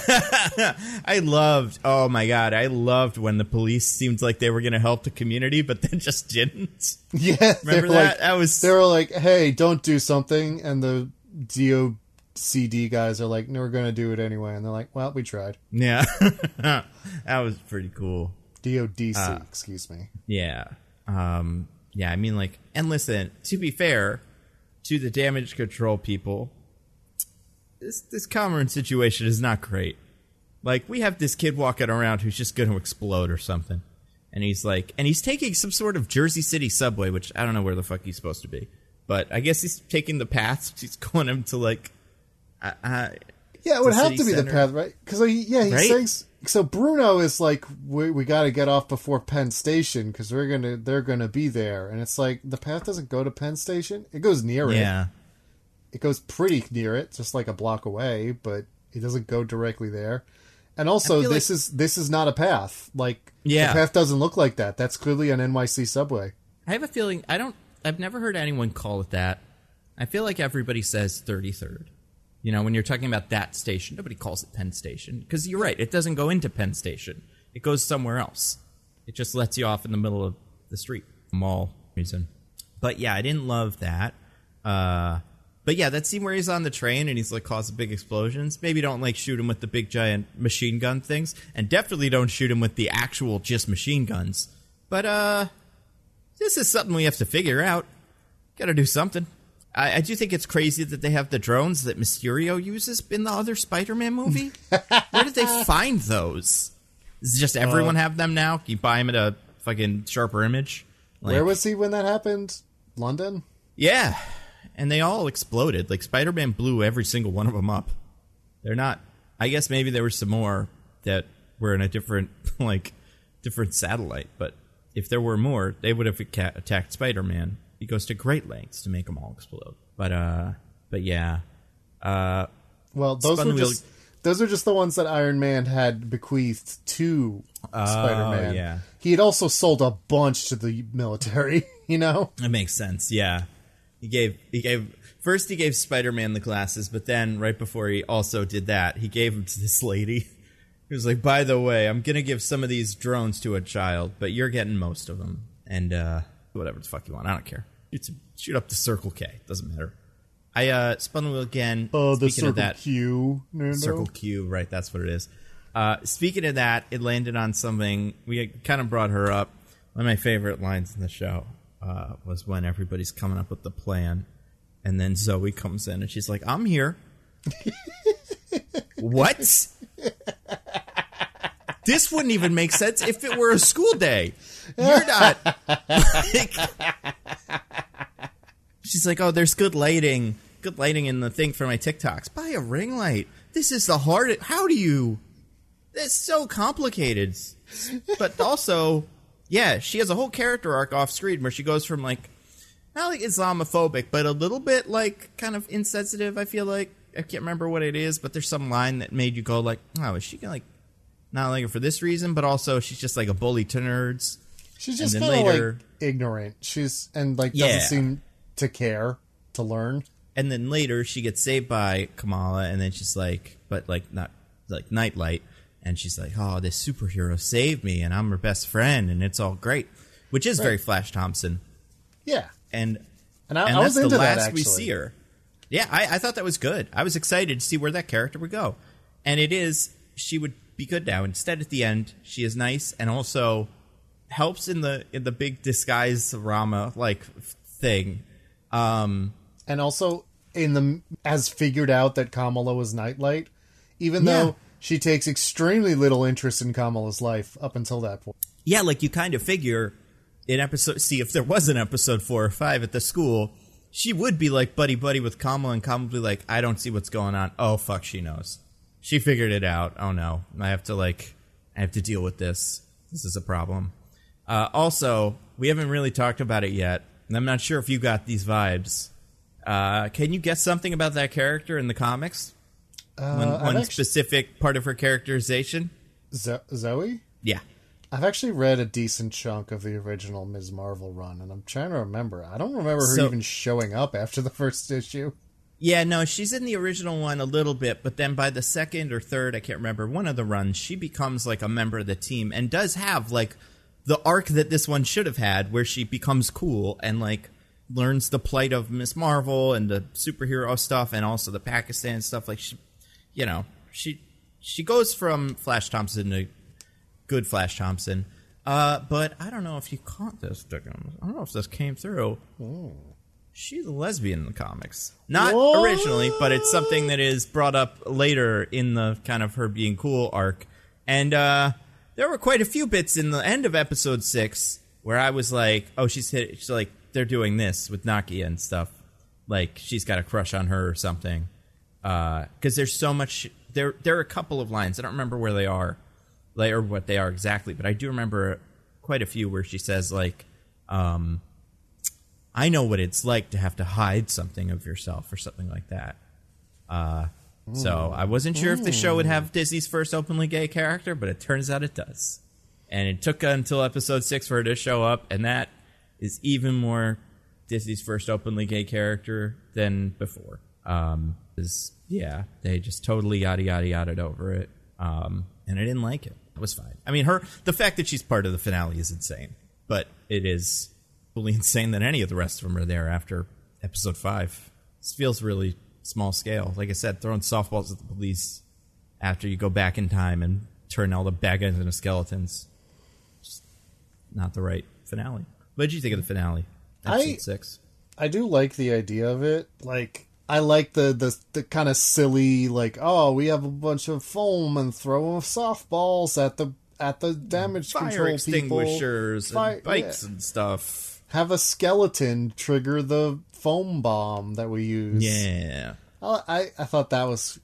I loved when the police seemed like they were going to help the community, but then just didn't. Yeah. Remember that? They were like, hey, don't do something. And the DOCD guys are like, no, we're going to do it anyway. And they're like, well, we tried. Yeah. That was pretty cool. DODC, excuse me. Yeah. Yeah, I mean, like, and listen, to be fair to the damage control people, this Cameron situation is not great. Like, we have this kid walking around who's just going to explode or something. And he's taking some sort of Jersey City subway, which I don't know where the fuck he's supposed to be. But I guess he's taking the path. He's going him to, like, yeah, it would have to be the path, right? Because, right? says, so Bruno is like, we got to get off before Penn Station because they're gonna be there. And it's like, the path doesn't go to Penn Station. It goes near it. Yeah. It goes pretty near it, just like a block away, but it doesn't go directly there. And also, this is not a path. Like, the path doesn't look like that. That's clearly an NYC subway. I have a feeling, I've never heard anyone call it that. I feel like everybody says 33rd. You know, when you're talking about that station, nobody calls it Penn Station. Because you're right, it doesn't go into Penn Station. It goes somewhere else. It just lets you off in the middle of the street. Mall reason. But yeah, I didn't love that. But yeah, that scene where he's on the train and he's like causing big explosions. Maybe don't like shoot him with the big giant machine gun things, and definitely don't shoot him with the actual just machine guns. But this is something we have to figure out. Got to do something. I do think it's crazy that they have the drones that Mysterio uses in the other Spider-Man movie. Where did they find those? Does just everyone have them now? Can you buy them at a fucking Sharper Image? Like, where was he when that happened? London? Yeah. And they all exploded. Like, Spider-Man blew every single one of them up. They're not... I guess maybe there were some more that were in a different satellite. But if there were more, they would have attacked Spider-Man. He goes to great lengths to make them all explode. But yeah. Well, those are just the ones that Iron Man had bequeathed to Spider-Man. Yeah. He had also sold a bunch to the military, you know? That makes sense, yeah. He gave Spider-Man the glasses, but then right before he also did that, he gave them to this lady. He was like, by the way, I'm going to give some of these drones to a child, but you're getting most of them. And whatever the fuck you want, I don't care. Shoot up the Circle K, doesn't matter. I spun the wheel again. Oh, the Circle Q, Nando. Circle Q, right, that's what it is. Speaking of that, it landed on something, we kind of brought her up. One of my favorite lines in the show was when everybody's coming up with the plan, and then Zoe comes in and she's like, I'm here. What? This wouldn't even make sense if it were a school day. You're not. She's like, oh, there's good lighting in the thing for my TikToks. Buy a ring light. This is the hardest. How do you? It's so complicated. But also, yeah, she has a whole character arc off screen where she goes from like, not like Islamophobic, but a little bit like kind of insensitive, I feel like. I can't remember what it is, but there's some line that made you go like, oh, is she gonna like not like her for this reason, but also she's just like a bully to nerds. She's just kind of like ignorant. Doesn't seem to care to learn. And then later she gets saved by Kamala, and then she's like, but like not like Nightlight, and she's like, oh, this superhero saved me, and I'm her best friend, and it's all great, which is very Flash Thompson. Yeah, and I was that's into the last that, we see her. Yeah, I thought that was good. I was excited to see where that character would go, and she would be good now. Instead, at the end, she is nice and also helps in the big disguise Rama like thing. And also as figured out that Kamala was Nightlight, even though she takes extremely little interest in Kamala's life up until that point. Yeah, like you kind of figure in if there was an episode 4 or 5 at the school, she would be like buddy with Kamala, and Kamala would be like, I don't see what's going on. Oh fuck, she knows. She figured it out. Oh no, I have to deal with this. This is a problem. Also, we haven't really talked about it yet, and I'm not sure if you got these vibes. Can you guess something about that character in the comics? One specific part of her characterization? Zoe? Yeah. I've actually read a decent chunk of the original Ms. Marvel run, and I'm trying to remember. I don't remember her even showing up after the first issue. Yeah, no, she's in the original one a little bit, but then by the second or third, I can't remember, one of the runs, she becomes like a member of the team and does have like the arc that this one should have had, where she becomes cool and like learns the plight of Ms. Marvel and the superhero stuff and also the Pakistan stuff. Like she goes from Flash Thompson to good Flash Thompson. But I don't know if you caught this, Dickens. I don't know if this came through. Ooh. She's a lesbian in the comics. Not originally, but it's something that is brought up later in the kind of her being cool arc. And there were quite a few bits in the end of episode 6 where I was like, oh, she's like, they're doing this with Nakia and stuff. Like, she's got a crush on her or something. Because there's so much... There are a couple of lines. I don't remember where they are. Like, or what they are exactly. But I do remember quite a few where she says, like... I know what it's like to have to hide something of yourself or something like that. So I wasn't sure if the show would have Disney's first openly gay character, but it turns out it does. And it took until episode 6 for her to show up, and that is even more Disney's first openly gay character than before. Yeah, they just totally yada yada yada over it, and I didn't like it. It was fine. I mean, the fact that she's part of the finale is insane, but it is fully insane that any of the rest of them are there after episode 5. This feels really small scale. Like I said, throwing softballs at the police after you go back in time and turn all the bad guys into skeletons. Just not the right finale. What did you think of the finale? Episode 6. I do like the idea of it. Like, I like the kind of silly, like, oh, we have a bunch of foam and throw softballs at the damage fire control extinguishers people. and bikes and stuff. Have a skeleton trigger the foam bomb that we use. Yeah. I thought that was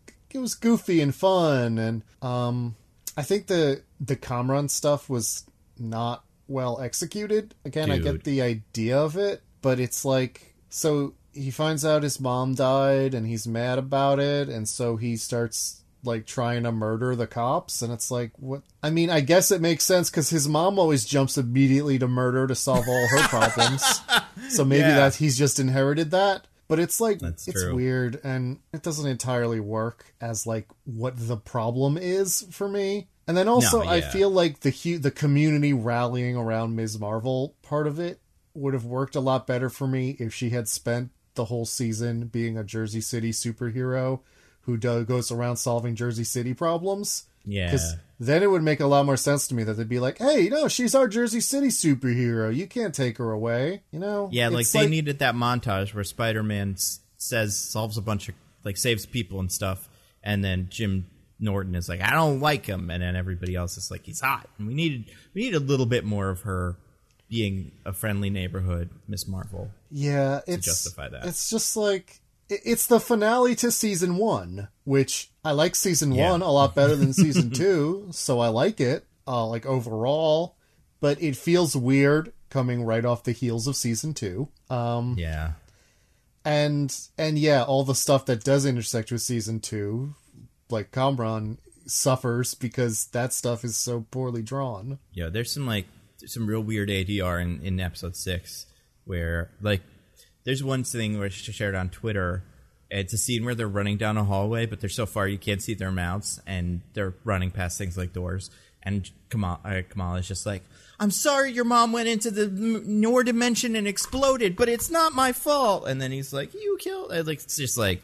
goofy and fun, and I think the Kamran stuff was not well executed. Again, I get the idea of it, but it's like, so he finds out his mom died and he's mad about it, and so he starts like trying to murder the cops, and it's like, what? I mean, I guess it makes sense because his mom always jumps immediately to murder to solve all her problems. So maybe that he's just inherited that. But it's like, it's weird, and it doesn't entirely work as like what the problem is for me. And then also, I feel like the community rallying around Ms. Marvel part of it would have worked a lot better for me if she had spent the whole season being a Jersey City superhero who goes around solving Jersey City problems. Yeah. Because then it would make a lot more sense to me that they'd be like, hey, no, she's our Jersey City superhero. You can't take her away. You know? Yeah, like they needed that montage where Spider-Man solves a bunch of, like, saves people and stuff. And then Jim Norton is like, I don't like him. And then everybody else is like, he's hot. And we need a little bit more of her being a friendly neighborhood Miss Marvel. Yeah. To justify that. It's just like, it's the finale to season 1, which I like season 1 a lot better than season 2, so I like it, like overall, but it feels weird coming right off the heels of season 2. And yeah, all the stuff that does intersect with season 2, like Kamran, suffers because that stuff is so poorly drawn. Yeah, there's some real weird ADR in episode 6 where, like, there's one thing where she shared on Twitter. It's a scene where they're running down a hallway, but they're so far you can't see their mouths, and they're running past things like doors. And Kamala is just like, I'm sorry your mom went into the Noor Dimension and exploded, but it's not my fault. And then he's like, you killed... Like, it's just, like,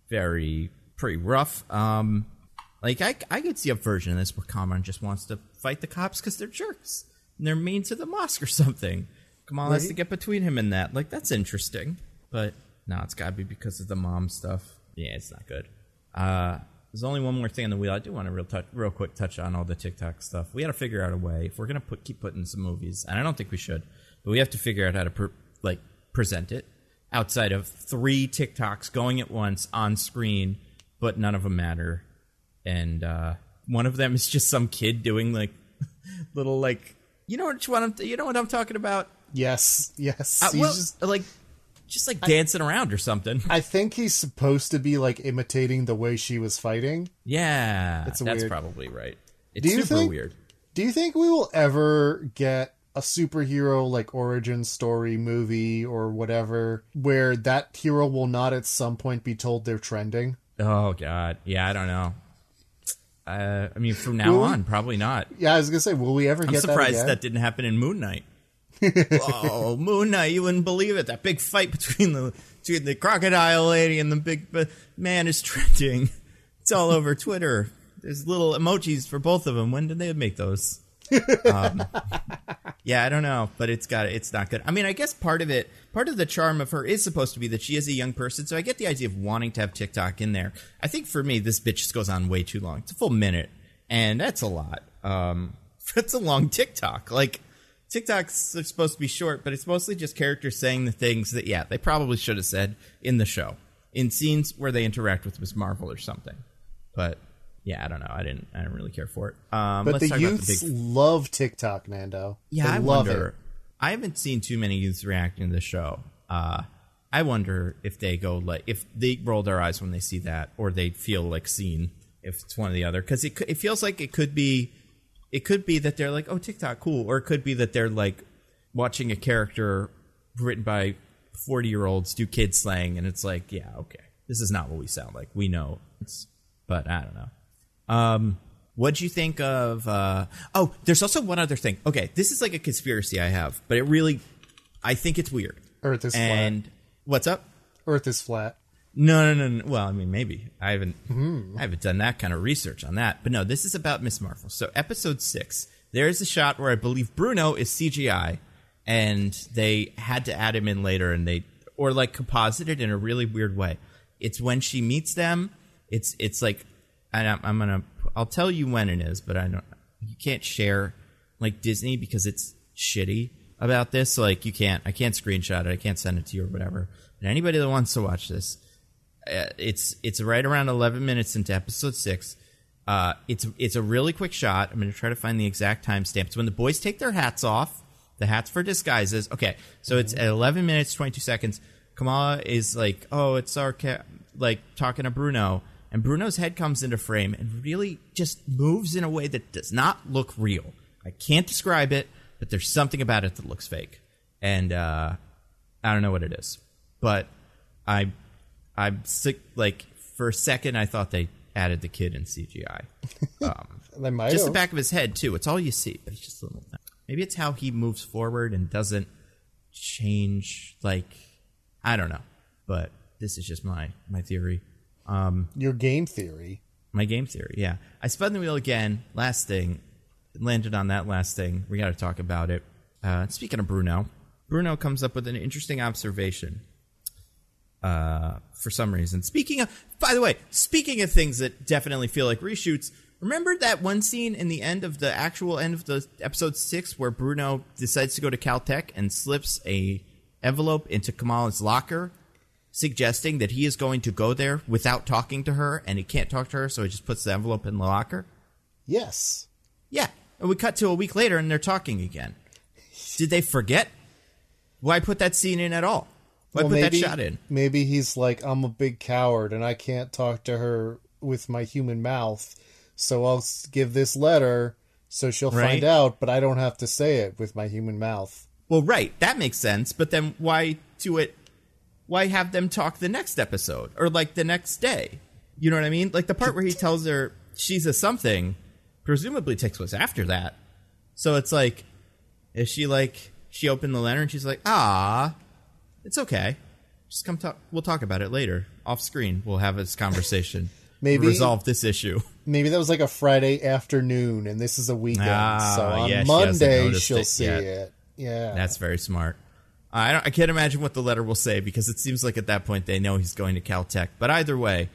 pretty rough. Like, I could see a version of this where Kamala just wants to fight the cops because they're jerks. And they're mean to the mosque or something. Kamala has to get between him and that. Like, that's interesting. But, no, it's got to be because of the mom stuff. Yeah, it's not good. There's only one more thing on the wheel. I do want to real quick touch on all the TikTok stuff. We got to figure out a way. If we're going to keep putting some movies, and I don't think we should, but we have to figure out how to present it outside of 3 TikToks going at once on screen, but none of them matter. And one of them is just some kid doing, like, little, like, you know what I'm talking about? Yes. Well, just dancing around or something. I think he's supposed to be like imitating the way she was fighting. Yeah, that's weird. Probably right. It's weird. Do you think we will ever get a superhero like origin story movie or whatever where that hero will not at some point be told they're trending? Oh God, yeah, I don't know. I mean, from now on, probably not. Yeah, I was gonna say, will we ever get that again? I'm surprised that didn't happen in Moon Knight. Oh, Moon Knight, you wouldn't believe it. That big fight between the crocodile lady and the big man is trending. It's all over Twitter. There's little emojis for both of them. When did they make those? Yeah, I don't know, but it's not good. I mean, I guess part of the charm of her is supposed to be that she is a young person, so I get the idea of wanting to have TikTok in there. I think for me, this bitch just goes on way too long. It's a full minute, and that's a lot. That's a long TikTok. Like, TikToks are supposed to be short, but it's mostly just characters saying the things that, yeah, they probably should have said in the show, in scenes where they interact with Ms. Marvel or something. But yeah, I don't know. I didn't really care for it. But the youths love TikTok, Nando. Yeah, I wonder. I haven't seen too many youths reacting to the show. I wonder if they go if they roll their eyes when they see that, or they feel like seen. If it's one or the other, because it feels like it could be that they're like, oh, TikTok, cool, or it could be that they're like watching a character written by 40-year-olds do kid slang, and it's like, yeah, okay, this is not what we sound like. We know, but I don't know. What'd you think of? There's also one other thing. Okay, this is like a conspiracy I have, but I think it's weird. Earth is flat. And what's up? Earth is flat. No. Well, I mean, maybe. I haven't done that kind of research on that. But no, this is about Miss Marvel. So episode 6, there's a shot where I believe Bruno is CGI, and they had to add him in later, and or like composited in a really weird way. It's when she meets them. It's like, I'll tell you when it is, but you can't share like Disney because it's shitty about this. So like I can't screenshot it. I can't send it to you or whatever. But anybody that wants to watch this, it's right around 11 minutes into episode 6. It's a really quick shot. I'm going to try to find the exact timestamp. It's when the boys take their hats off. The hats for disguises. Okay, so it's at 11 minutes 22 seconds. Kamala is like, "Oh, it's our like talking to Bruno," and Bruno's head comes into frame and really just moves in a way that does not look real. I can't describe it, but there's something about it that looks fake, and I don't know what it is, but I'm sick. Like for a second, I thought they added the kid in CGI. They might just have. the back of his head too. It's all you see, but it's just a little thing. Maybe it's how he moves forward and doesn't change. Like I don't know, but this is just my theory. Your game theory. My game theory. Yeah, I spun the wheel again. Last thing, landed on that last thing. We got to talk about it. Speaking of Bruno comes up with an interesting observation. For some reason. By the way, speaking of things that definitely feel like reshoots, remember that one scene in the end of the episode 6 where Bruno decides to go to Caltech and slips a envelope into Kamala's locker, suggesting that he is going to go there without talking to her, and he can't talk to her, so he just puts the envelope in the locker? Yes. Yeah. And we cut to a week later, and they're talking again. Did they forget? Why put that scene in at all? Why put that shot in? Maybe he's like, I'm a big coward and I can't talk to her with my human mouth, so I'll give this letter so she'll find out, but I don't have to say it with my human mouth. Well, right. That makes sense. But then why have them talk the next episode or like the next day? You know what I mean? Like the part where he tells her she's a something presumably takes place after that. So it's like, she opened the letter and she's like, it's okay. Just come talk. We'll talk about it later. Off screen, we'll have this conversation. Maybe resolve this issue. Maybe that was like a Friday afternoon, and this is a weekend. So on Monday, she'll see it. Yeah, that's very smart. I can't imagine what the letter will say because it seems like at that point they know he's going to Caltech. But either way,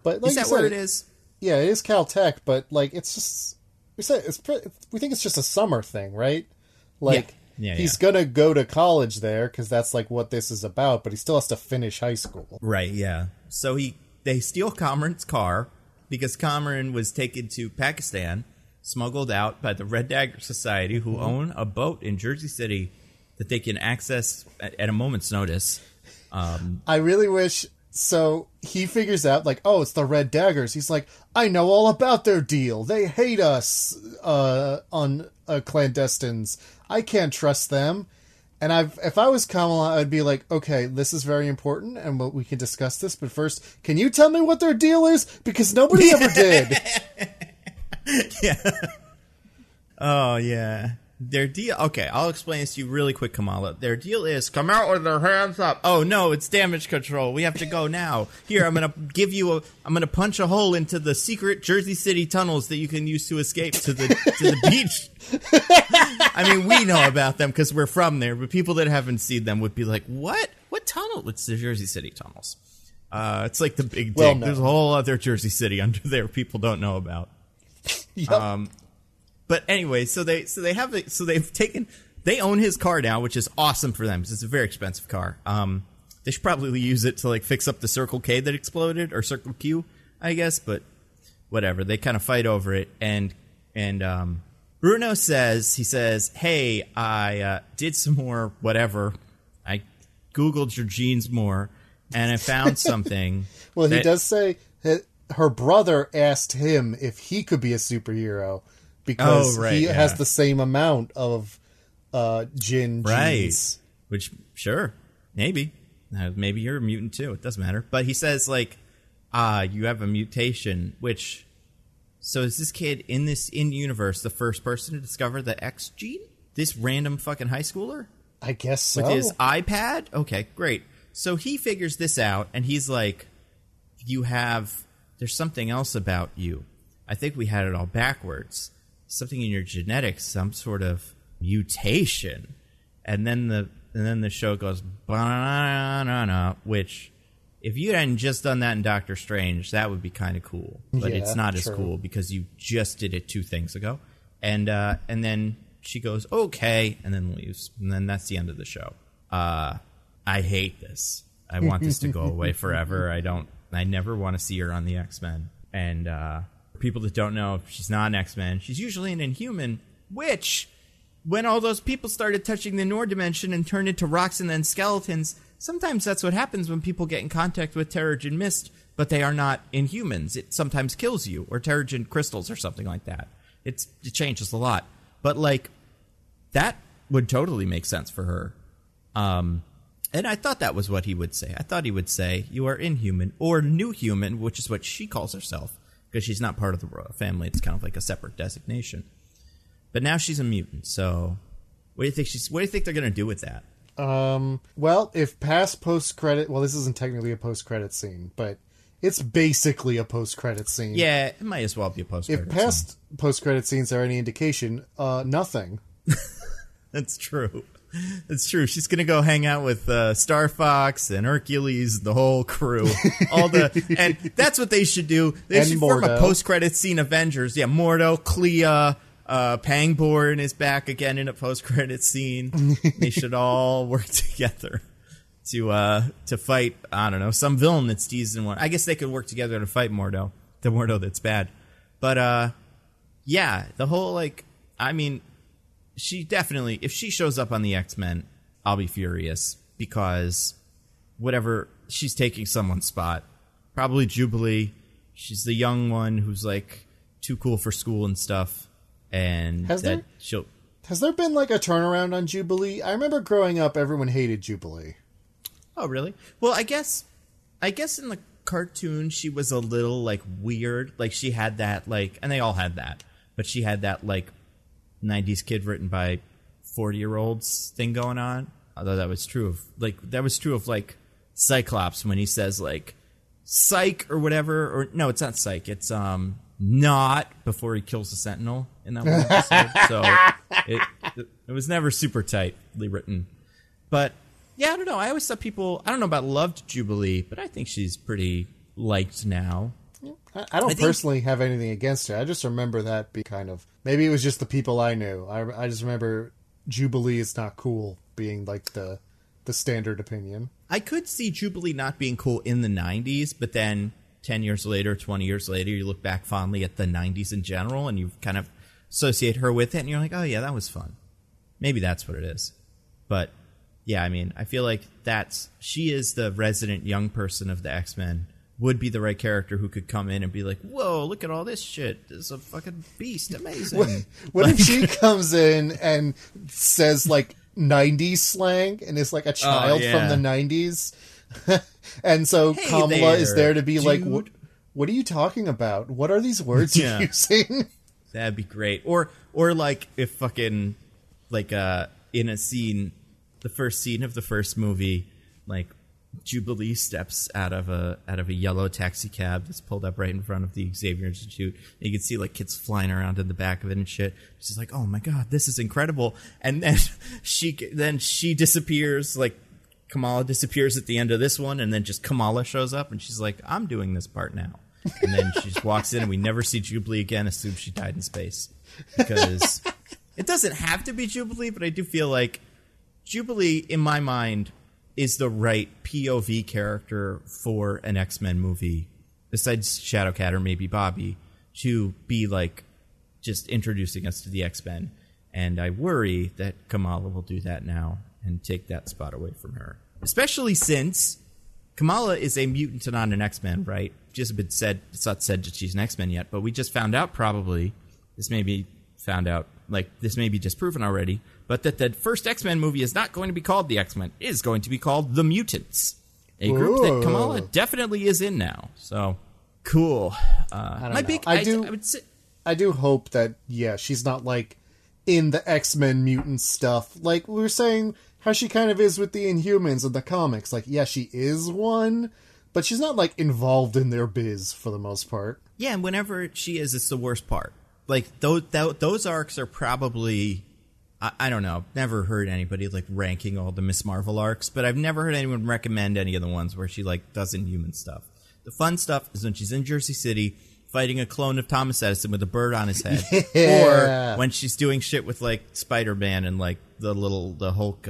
like is that where it is? Yeah, it is Caltech, but like it's just we think it's just a summer thing, right? Like. Yeah, he's going to go to college there because that's like what this is about, but he still has to finish high school. Right, yeah. So they steal Cameron's car because Cameron was taken to Pakistan, smuggled out by the Red Dagger Society, who own a boat in Jersey City that they can access at a moment's notice. I really wish... So he figures out, like, oh, it's the Red Daggers. He's like, I know all about their deal. They hate us on clandestines. I can't trust them. And if I was Kamala, I'd be like, okay, this is very important, and we can discuss this. But first, can you tell me what their deal is? Because nobody ever did. Yeah. Oh, yeah. Their deal... Okay, I'll explain this to you really quick, Kamala. Their deal is, come out with their hands up. Oh, no, it's damage control. We have to go now. Here, I'm going to punch a hole into the secret Jersey City tunnels that you can use to escape to the beach. I mean, we know about them because we're from there, but people that haven't seen them would be like, what? What tunnel? It's the Jersey City tunnels. It's like the Big Dig. Well, no. There's a whole other Jersey City under there people don't know about. Yep. But anyway, they own his car now, which is awesome for them because it's a very expensive car. They should probably use it to like fix up the Circle K that exploded, or Circle Q, I guess. But whatever, they kind of fight over it. And Bruno says, "Hey, I did some more whatever. I Googled your genes more, and I found something." Well, he does say that her brother asked him if he could be a superhero. Because he has the same amount of genes. Right. Which, sure, maybe. Maybe you're a mutant too. It doesn't matter. But he says, like, you have a mutation, which... So is this kid in universe the first person to discover the X gene? This random fucking high schooler? I guess so. With his iPad? Okay, great. So he figures this out, and he's like, there's something else about you. I think we had it all backwards. Something in your genetics, some sort of mutation. And then the show goes, banana, which, if you hadn't just done that in Doctor Strange, that would be kind of cool. But it's not as cool because you just did it 2 things ago. And then she goes, okay, and then leaves. And then that's the end of the show. I hate this. I want this to go away forever. I never want to see her on the X-Men. And people that don't know, she's not an X-Men. She's usually an Inhuman, which, when all those people started touching the Noor Dimension and turned into rocks and then skeletons, sometimes that's what happens when people get in contact with Terrigen Mist, but they are not Inhumans. It sometimes kills you, or Terrigen crystals or something like that. It changes a lot. But, like, that would totally make sense for her. And I thought that was what he would say. I thought he would say, you are Inhuman, or New Human, which is what she calls herself, because she's not part of the royal family. It's kind of like a separate designation. But now she's a mutant, so what do you think they're going to do with that? Well, if past post-credit... Well, this isn't technically a post-credit scene, but it's basically a post-credit scene. Yeah, it might as well be a post-credit scene. If past post-credit scenes are any indication, nothing. That's true. That's true. She's going to go hang out with Star Fox and Hercules, the whole crew. And that's what they should do. They should form a post-credit scene Avengers. Yeah, Mordo, Clea, Pangborn is back again in a post-credit scene. They should all work together to fight, I don't know, some villain that's teased in one. I guess they could work together to fight Mordo, the Mordo that's bad. But, yeah, the whole, like, I mean... She definitely, if she shows up on the X-Men, I'll be furious, because whatever, she's taking someone's spot. Probably Jubilee. She's the young one who's, like, too cool for school and stuff. And has there been, like, a turnaround on Jubilee? I remember growing up, everyone hated Jubilee. Oh, really? Well, I guess in the cartoon, she was a little, like, weird. Like, she had that, like, and they all had that, but she had that, like, 90s kid written by 40-year-olds thing going on. Although that was true of like Cyclops when he says like psych or whatever, or no, it's not psych, it's not before he kills the Sentinel in that one episode. So it was never super tightly written. But yeah, I don't know. I always thought people, I don't know about loved Jubilee, but I think she's pretty liked now. I don't personally have anything against her. I just remember that being kind of... Maybe it was just the people I knew. I just remember Jubilee is not cool being like the standard opinion. I could see Jubilee not being cool in the 90s, but then 10 years later, 20 years later, you look back fondly at the 90s in general, and you kind of associate her with it, and you're like, oh yeah, that was fun. Maybe that's what it is. But yeah, I mean, I feel like she is the resident young person of the X-Men. Would be the right character who could come in and be like, whoa, look at all this shit. This is a fucking beast. Amazing. What if she comes in and says, like, 90s slang and is like a child from the 90s? And so hey Kamala is there to be dude. Like, what are you talking about? What are these words you're using? That'd be great. Or like, if fucking, like, in a scene, the first scene of the first movie, like, Jubilee steps out of a yellow taxi cab that's pulled up right in front of the Xavier Institute. And you can see like kids flying around in the back of it and shit. She's like, "Oh my god, this is incredible!" And then she disappears. Like Kamala disappears at the end of this one, and then just Kamala shows up, and she's like, "I'm doing this part now." And then she just walks in, and we never see Jubilee again. Assume she died in space, because it doesn't have to be Jubilee, but I do feel like Jubilee, in my mind, is the right POV character for an X-Men movie, besides Shadowcat or maybe Bobby, to be like just introducing us to the X-Men. And I worry that Kamala will do that now and take that spot away from her. Especially since Kamala is a mutant and not an X-Men, right? It's not said that she's an X-Men yet, but we just found out probably, this may be just proven already, but that the first X-Men movie is not going to be called The X-Men. It is going to be called The Mutants, a group that Kamala definitely is in now. So, cool. I do hope that, she's not like in the X-Men mutant stuff. Like, we were saying how she kind of is with the Inhumans in the comics. Like, yeah, she is one, but she's not, like, involved in their biz for the most part. Yeah, and whenever she is, it's the worst part. Like, those arcs are probably... I don't know. I've never heard anybody, like, ranking all the Miss Marvel arcs, but I've never heard anyone recommend any of the ones where she, like, does Inhuman stuff. The fun stuff is when she's in Jersey City fighting a clone of Thomas Edison with a bird on his head. Yeah. Or when she's doing shit with, like, Spider-Man and, like, the Hulk,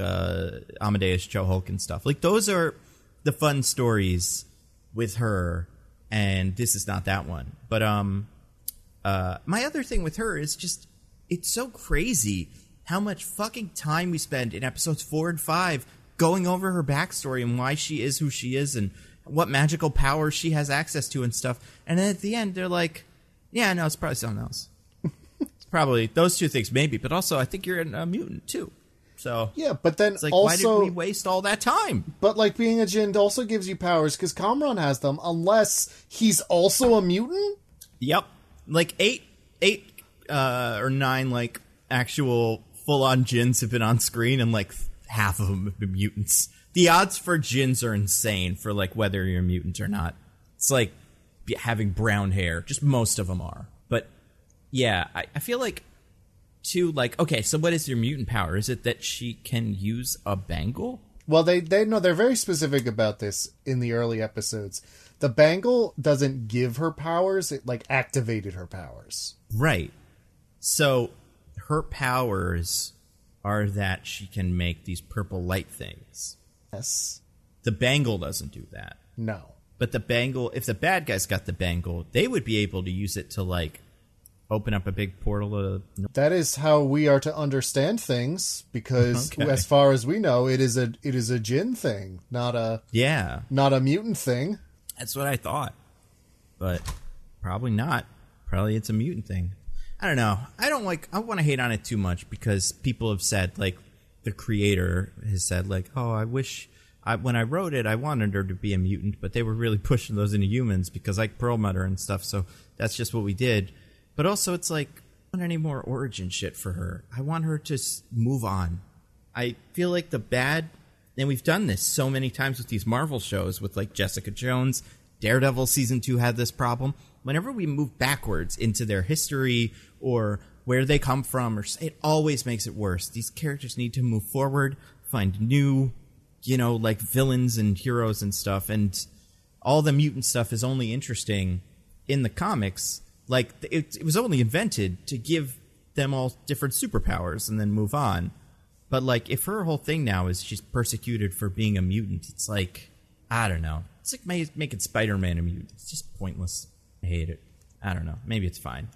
Amadeus Joe Hulk and stuff. Like, those are the fun stories with her, and this is not that one. But, my other thing with her is just, it's so crazy how much fucking time we spend in episodes 4 and 5 going over her backstory and why she is who she is and what magical powers she has access to and stuff. And then at the end, they're like, yeah, no, it's probably something else. It's probably those two things, maybe. But also, I think you're a mutant, too. So yeah, but then it's like, also, why did we waste all that time? But, like, being a Jinn also gives you powers, because Kamran has them, unless he's also a mutant? Yep. Like, eight or 9, like, actual full-on Jinns have been on screen, and, like, half of them have been mutants. The odds for Jinns are insane for, like, whether you're a mutant or not. It's like having brown hair. Just most of them are. But, yeah, I feel like, too, like, okay, so what is your mutant power? Is it that she can use a bangle? Well, they know they're very specific about this in the early episodes. The bangle doesn't give her powers, it, like, activated her powers. Right. So her powers are that she can make these purple light things. Yes. The bangle doesn't do that. No. But the bangle, if the bad guys got the bangle, they would be able to use it to, like, open up a big portal. That is how we are to understand things, because as far as we know, it is a Jinn thing, not a mutant thing. That's what I thought. But probably not. Probably it's a mutant thing. I don't know. I want to hate on it too much because people have said, like, the creator has said, like, oh, I wish, when I wrote it, I wanted her to be a mutant, but they were really pushing those into humans because I Perlmutter and stuff, so that's just what we did. But also, it's like, I don't want any more origin shit for her. I want her to move on. I feel like the bad, and we've done this so many times with these Marvel shows, with, like, Jessica Jones, Daredevil Season 2 had this problem. Whenever we move backwards into their history or where they come from, or it always makes it worse. These characters need to move forward, find new, like, villains and heroes and stuff, and all the mutant stuff is only interesting in the comics. Like, it was only invented to give them all different superpowers and then move on. But, like, if her whole thing now is she's persecuted for being a mutant, it's like, I don't know. It's like making Spider-Man a mutant. It's just pointless. I hate it. I don't know. Maybe it's fine.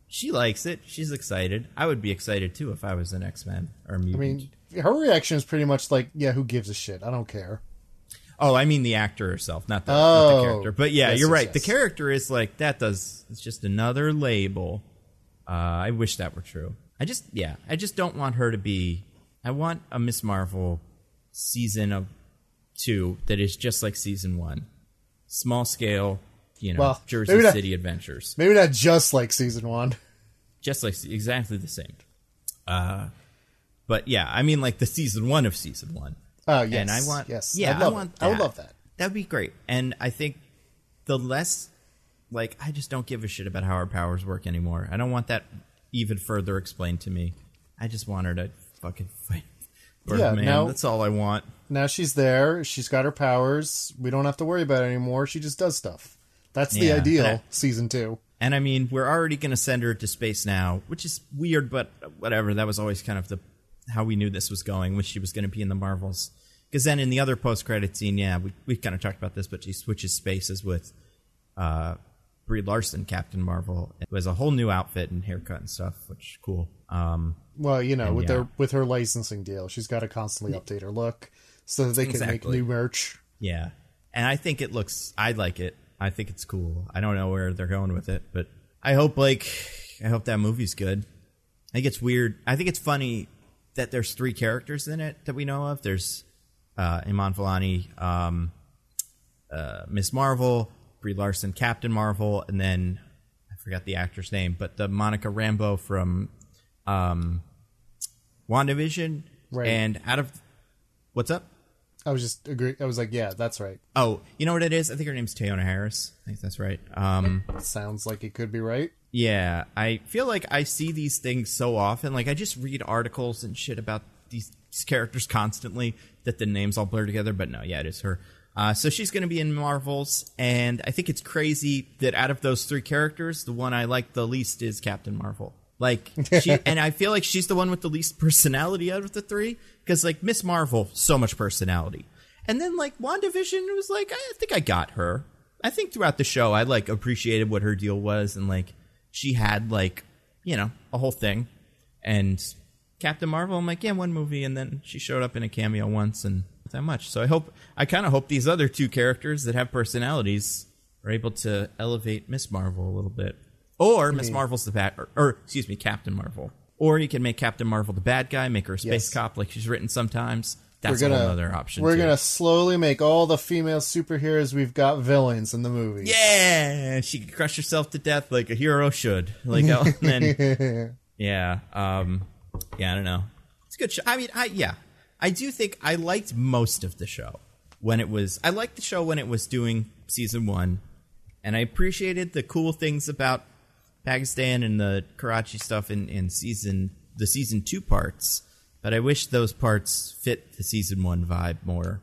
She likes it. She's excited. I would be excited, too, if I was an X-Men or a mutant. I mean, her reaction is pretty much like, yeah, who gives a shit? I don't care. Oh, I mean the actor herself, not the character. But yeah, yes, you're right. Yes. The character is like, it's just another label. I wish that were true. I just don't want her to be, I want a Miss Marvel season of 2 that is just like season 1. Small scale, Jersey City adventures. Maybe not just like season 1. Just like, exactly the same. But yeah, I mean like the season 1 of season 1. Oh, yes. And I want, yes. I want that. I would love that. That'd be great. And I think the less, like, I just don't give a shit about how our powers work anymore. I don't want that even further explained to me. I just want her to fucking fight. Man, that's all I want. Now she's there. She's got her powers. We don't have to worry about it anymore. She just does stuff. That's the ideal season 2. And I mean, we're already going to send her to space now, which is weird, but whatever. That was always kind of how we knew this was going, when she was going to be in the Marvels. Because then in the other post-credit scene, we kind of talked about this, but she switches spaces with Brie Larson, Captain Marvel. It was a whole new outfit and haircut and stuff, which is cool. Well, with her licensing deal, she's got to constantly update her look so that they can make new merch. Yeah. And I think I like it. I think it's cool. I don't know where they're going with it, but I hope that movie's good. I think it's weird. I think it's funny that there's 3 characters in it that we know of. There's Iman Vellani, Miss Marvel, Brie Larson, Captain Marvel, and then I forgot the actor's name, but the Monica Rambeau from WandaVision. Right. And out of... What's up? I was just agree. I was like, yeah, that's right. Oh, you know what it is? I think her name's Teyonah Harris. I think that's right. Sounds like it could be right. Yeah, I feel like I see these things so often. Like, I just read articles and shit about these characters constantly that the names all blur together. But no, yeah, it is her. So she's going to be in Marvels, and I think it's crazy that out of those three characters, the one I like the least is Captain Marvel. Like, and I feel like she's the one with the least personality out of the three, because, like, Miss Marvel, so much personality. And then, like, WandaVision was like, I think I got her. I think throughout the show, I, like, appreciated what her deal was, and, like, she had, like, you know, a whole thing. And Captain Marvel, I'm like, yeah, one movie, and then she showed up in a cameo once, and not that much. So I kind of hope these other two characters that have personalities are able to elevate Miss Marvel a little bit. Or Miss Marvel's the bad, or excuse me, Captain Marvel. Or you can make Captain Marvel the bad guy, make her a space cop like she's written sometimes. That's another option. We're going to slowly make all the female superheroes we've got villains in the movie. Yeah! She can crush herself to death like a hero should. Like, and then, yeah, I don't know. It's a good show. I mean, I do think I liked most of the show when it was, I liked the show when it was doing season 1, and I appreciated the cool things about Pakistan and the Karachi stuff in the season 2 parts, but I wish those parts fit the season 1 vibe more.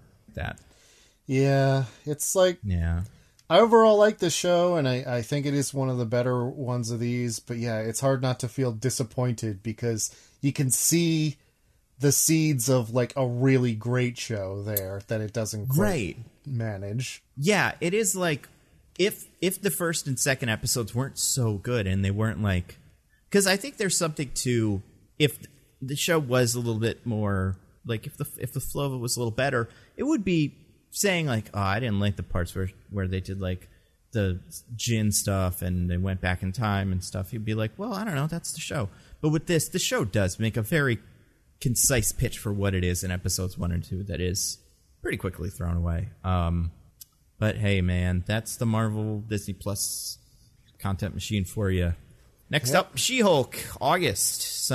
Yeah, it's like, I overall like the show, and I think it is one of the better ones of these, but yeah, it's hard not to feel disappointed because you can see the seeds of like a really great show there that it doesn't quite manage. Yeah, it is like, if the first and second episodes weren't so good and they weren't like... Because I think there's something to... If the show was a little bit more... Like, if the flow of it was a little better, it would be saying, like, oh, I didn't like the parts where they did, like, the Jinn stuff and they went back in time and stuff. You'd be like, well, I don't know, that's the show. But with this, the show does make a very concise pitch for what it is in episodes 1 and 2 that is pretty quickly thrown away. But hey, man, that's the Marvel Disney Plus content machine for you. Next up, She-Hulk, August.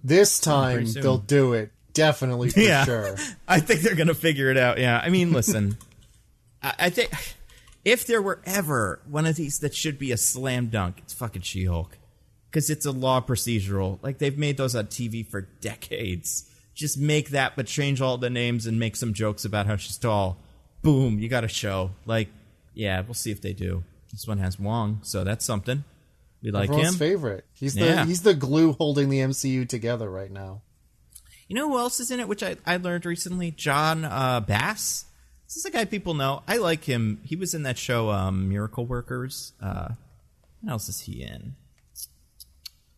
This time they'll do it. Definitely for sure. I think they're going to figure it out. Yeah. I mean, listen, I think if there were ever one of these that should be a slam dunk, it's fucking She-Hulk. Because it's a law procedural. Like, they've made those on TV for decades. Just make that, but change all the names and make some jokes about how she's tall. Boom, you got a show. Like, yeah, we'll see if they do. This one has Wong, so that's something. We like Everyone's him. Favorite. He's the glue holding the MCU together right now. You know who else is in it, which I learned recently? John Bass. This is a guy people know. I like him. He was in that show, Miracle Workers. What else is he in? This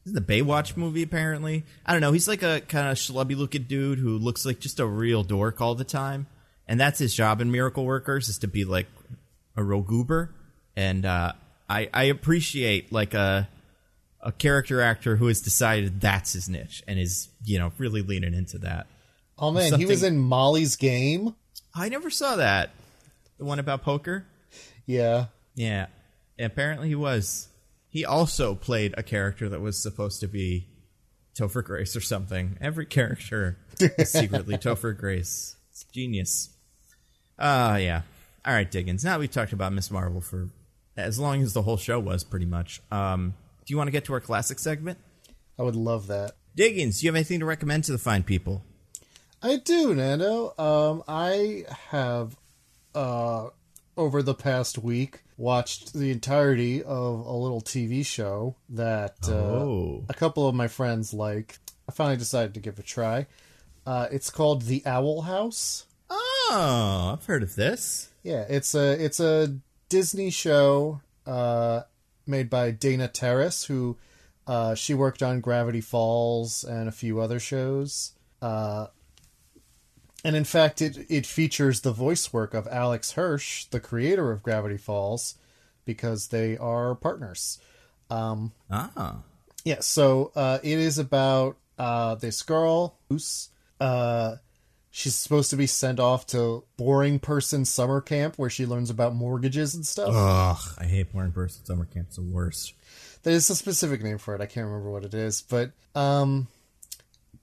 is the Baywatch movie, apparently. I don't know. He's like a kind of schlubby-looking dude who looks like just a real dork all the time. And that's his job in Miracle Workers, is to be like a real goober. And I appreciate like a character actor who has decided that's his niche and is, you know, really leaning into that. Oh man, he was in Molly's Game. I never saw that. The one about poker? Yeah. Yeah. Apparently he was. He also played a character that was supposed to be Topher Grace or something. Every character is secretly Topher Grace. It's genius. Yeah. All right, Diggins. Now we've talked about Miss Marvel for as long as the whole show was, pretty much. Do you want to get to our classic segment? I would love that. Diggins, do you have anything to recommend to the fine people? I do, Nando. I have, over the past week, watched the entirety of a little TV show that a couple of my friends like. I finally decided to give it a try. It's called The Owl House. Oh, I've heard of this. Yeah, it's a Disney show made by Dana Terrace, who she worked on Gravity Falls and a few other shows. And in fact, it features the voice work of Alex Hirsch, the creator of Gravity Falls, because they are partners. Yeah, so it is about this girl who's... she's supposed to be sent off to boring person summer camp where she learns about mortgages and stuff. Ugh, I hate boring person summer camp. It's the worst. There's a specific name for it. I can't remember what it is. But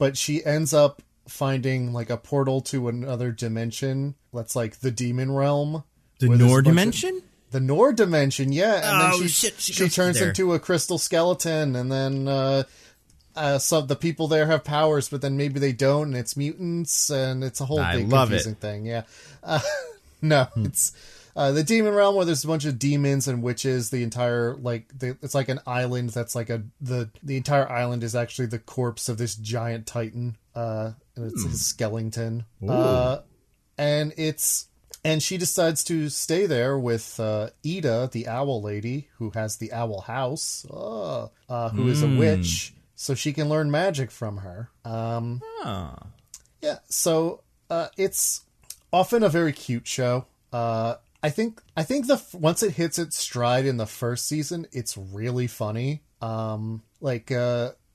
but she ends up finding like a portal to another dimension that's like the demon realm. The Noor Dimension? The Noor Dimension, yeah. And then she turns into a crystal skeleton, and then some the people there have powers, but then maybe they don't, and it's mutants, and it's a whole big confusing thing. Yeah, it's the demon realm where there's a bunch of demons and witches. The entire it's like an island that's like the entire island is actually the corpse of this giant titan, and it's his skeleton. And she decides to stay there with Ida, the owl lady, who has the owl house, who is a witch, so she can learn magic from her. Yeah, so it's often a very cute show. I think once it hits its stride in the first season, it's really funny.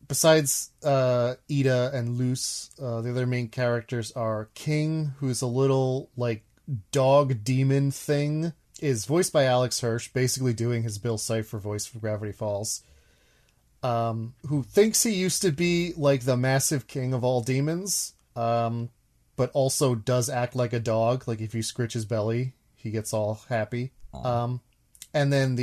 Besides Ida and Luce, the other main characters are King, who's a little dog demon thing, is voiced by Alex Hirsch, basically doing his Bill Cipher voice for Gravity Falls, who thinks he used to be the massive king of all demons, but also does act like a dog. Like if you scritch his belly, he gets all happy. And then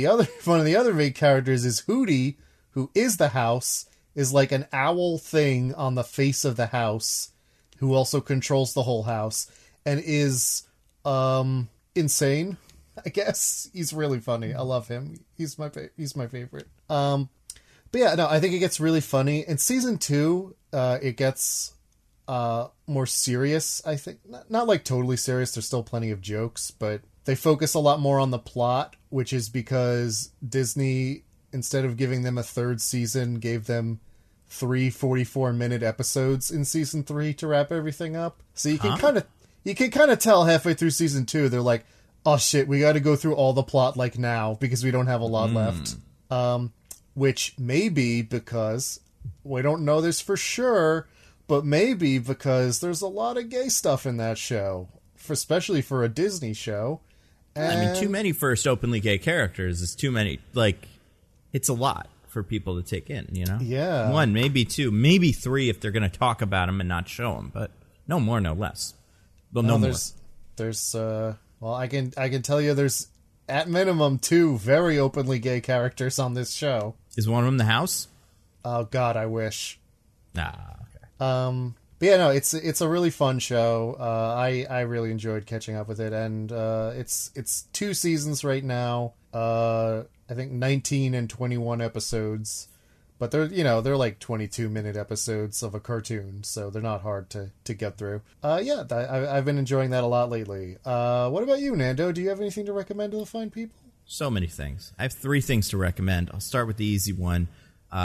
one of the other main characters is Hootie, who is the house, is like an owl thing on the face of the house, who also controls the whole house, and is insane, I guess. He's really funny. I love him. He's my favorite. But yeah, no, I think it gets really funny. In season 2, it gets more serious, I think. Not totally serious. There's still plenty of jokes, but they focus a lot more on the plot, which is because Disney, instead of giving them a third season, gave them 3 44-minute episodes in season 3 to wrap everything up. So you can kind of tell halfway through season 2, they're like, oh shit, we got to go through all the plot now because we don't have a lot left. Which may be because, we don't know this for sure, but maybe because there's a lot of gay stuff in that show, especially for a Disney show. And too many first openly gay characters is too many. It's a lot for people to take in, you know? Yeah. 1, maybe 2, maybe 3 if they're going to talk about them and not show them, but no more, no less. Well, no more. There's I can tell you there's at minimum 2 very openly gay characters on this show. Is one of them the house? Oh God, I wish. Okay. But yeah, no, it's a really fun show. I really enjoyed catching up with it, and it's 2 seasons right now. I think 19 and 21 episodes, but they're 22-minute episodes of a cartoon, so they're not hard to get through. I've been enjoying that a lot lately. What about you, Nando? Do you have anything to recommend to the fine people? So many things. I have 3 things to recommend. I'll start with the easy one.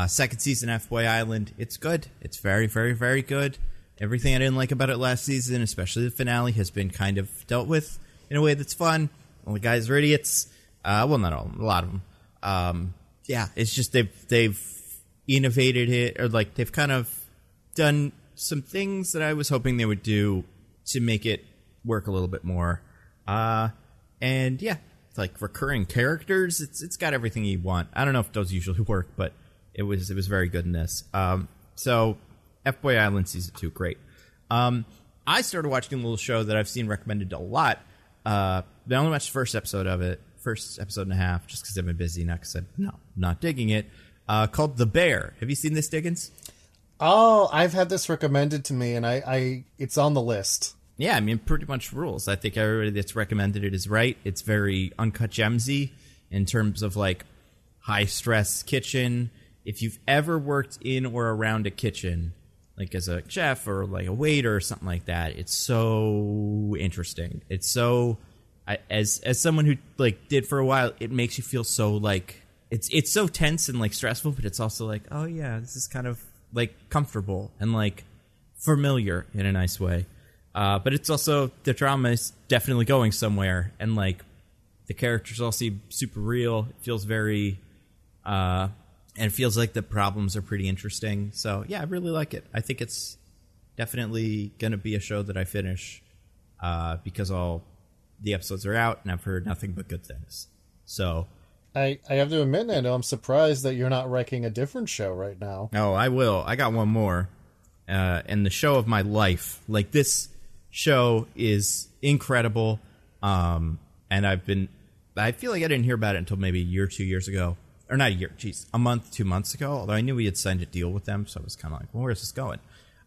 Second season F-Boy Island. It's good. It's very, very, very good. Everything I didn't like about it last season, especially the finale, has been kind of dealt with in a way that's fun. All the guys are idiots. Well, not all of them. A lot of them. It's just they've innovated it, or they've kind of done some things that I was hoping they would do to make it work a little bit more. Recurring characters. It's got everything you want. I don't know if those usually work, but it was very good in this. So F-Boy Island season 2, great. I started watching a little show that I've seen recommended a lot. I only watched the first episode and a half, just because I've been busy, not because I'm not digging it. Called The Bear. Have you seen this, Diggins? Oh, I've had this recommended to me, and I it's on the list. Yeah, pretty much rules. I think everybody that's recommended it is right. It's very Uncut Gemsy in terms of high-stress kitchen. If you've ever worked in or around a kitchen, as a chef or a waiter or something like that, it's so interesting. It's so, as someone who did for a while, it makes you feel so it's so tense and stressful, but it's also oh yeah, this is kind of comfortable and familiar in a nice way. But it's also, the drama is definitely going somewhere, and the characters all seem super real. It feels very, and it feels like the problems are pretty interesting. So yeah, I really like it. I think it's definitely going to be a show that I finish, because all the episodes are out, and I've heard nothing but good things. So I have to admit, Nando, I'm surprised that you're not wrecking a different show right now. Oh, I will. I got one more. and the show of my life. Like, this show is incredible. And I feel like I didn't hear about it until maybe a year, 2 years ago. Or not a year, a month, 2 months ago. Although I knew we had signed a deal with them, so I was kind of like, well, where's this going?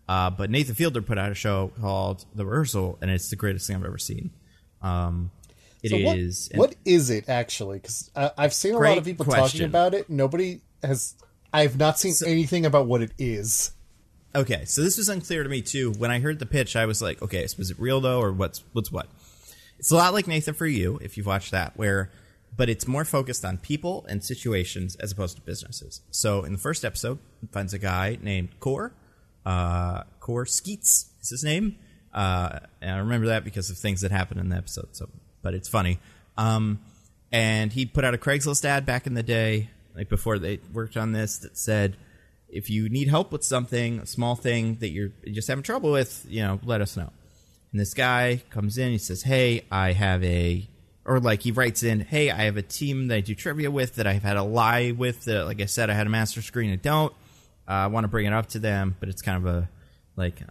But Nathan Fielder put out a show called The Rehearsal, and it's the greatest thing I've ever seen. What is it, actually? Because I've seen a lot of people talking about it. I have not seen anything about what it is. Okay, so this was unclear to me, too. When I heard the pitch, I was like, okay, so is it real, though, or what's what? It's a lot like Nathan For You, if you've watched that, but it's more focused on people and situations as opposed to businesses. So in the first episode, it finds a guy named Core Skeets is his name. And I remember that because of things that happened in the episode. But it's funny. And he put out a Craigslist ad back in the day, like before they worked on this, that said, if you need help with something, a small thing that you're just having trouble with, let us know. And this guy comes in, he says, hey, he writes in, hey, I have a team that I do trivia with that I've had a lie with. Like I said, I had a master screen. I don't. I want to bring it up to them, but it's kind of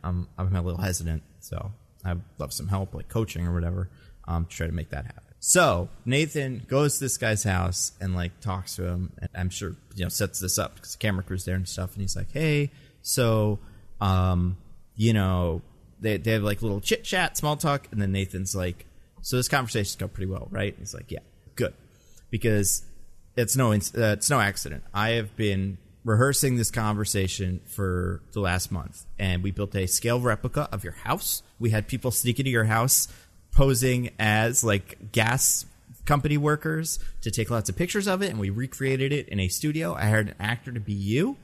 I'm a little hesitant. So I'd love some help, like coaching or whatever, to try to make that happen. So Nathan goes to this guy's house and talks to him, and I'm sure sets this up because the camera crew's there and stuff. And he's like, "Hey, so they have little chit chat, small talk." And then Nathan's like, "So this conversation's going pretty well, right?" And he's like, "Yeah, good," because it's no accident. I have been rehearsing this conversation for the last month, and we built a scale replica of your house. We had people sneak into your house posing as gas company workers to take lots of pictures of it, and we recreated it in a studio. I hired an actor to be you,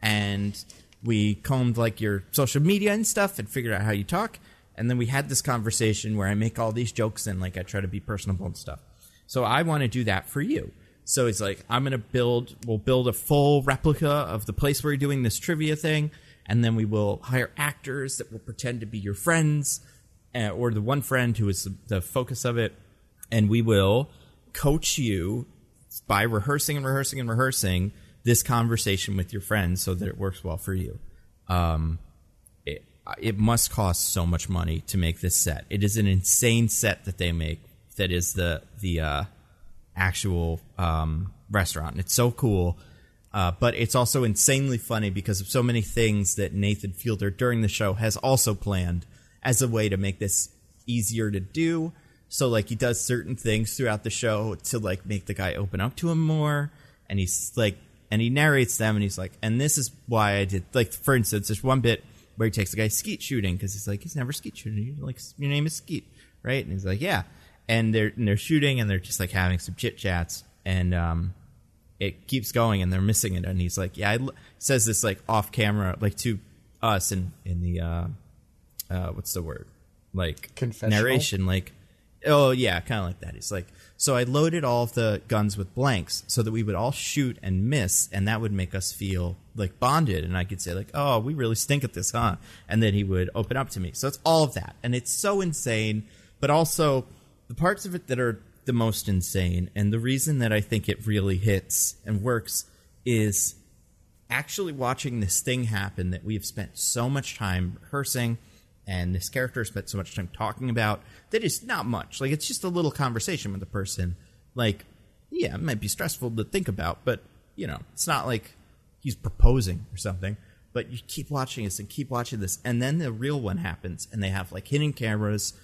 and we combed your social media and stuff and figured out how you talk, and then we had this conversation where I make all these jokes and I try to be personable and stuff. So I want to do that for you. So it's we'll build a full replica of the place where you're doing this trivia thing, and then we will hire actors that will pretend to be your friends, or the one friend who is the focus of it, and we will coach you by rehearsing this conversation with your friends so that it works well for you. It must cost so much money to make this set. It is an insane set that they make. That is the actual restaurant. It's so cool, but it's also insanely funny because of so many things that Nathan Fielder during the show has also planned as a way to make this easier to do. So he does certain things throughout the show to make the guy open up to him more, and he's and he narrates them, and he's like, and this is why I did, for instance, there's one bit where he takes the guy skeet shooting because he's never skeet shooting. Your name is Skeet, right? And he's like, yeah. And they're shooting, and they're just having some chit chats, and it keeps going, and they're missing it. And he's like, yeah, says this off camera, to us in the what's the word, narration, oh yeah, kind of like that. He's like, so I loaded all of the guns with blanks so that we would all shoot and miss, and that would make us feel bonded. And I could say oh, we really stink at this, huh? And then he would open up to me. So it's all of that, and it's so insane, but also the parts of it that are the most insane, and the reason that I think it really hits and works is actually watching this thing happen that we have spent so much time rehearsing, and this character spent so much time talking about, that is not much. It's just a little conversation with a person. Yeah, it might be stressful to think about, but, it's not he's proposing or something. But you keep watching this and keep watching this, and then the real one happens, and they have, hidden cameras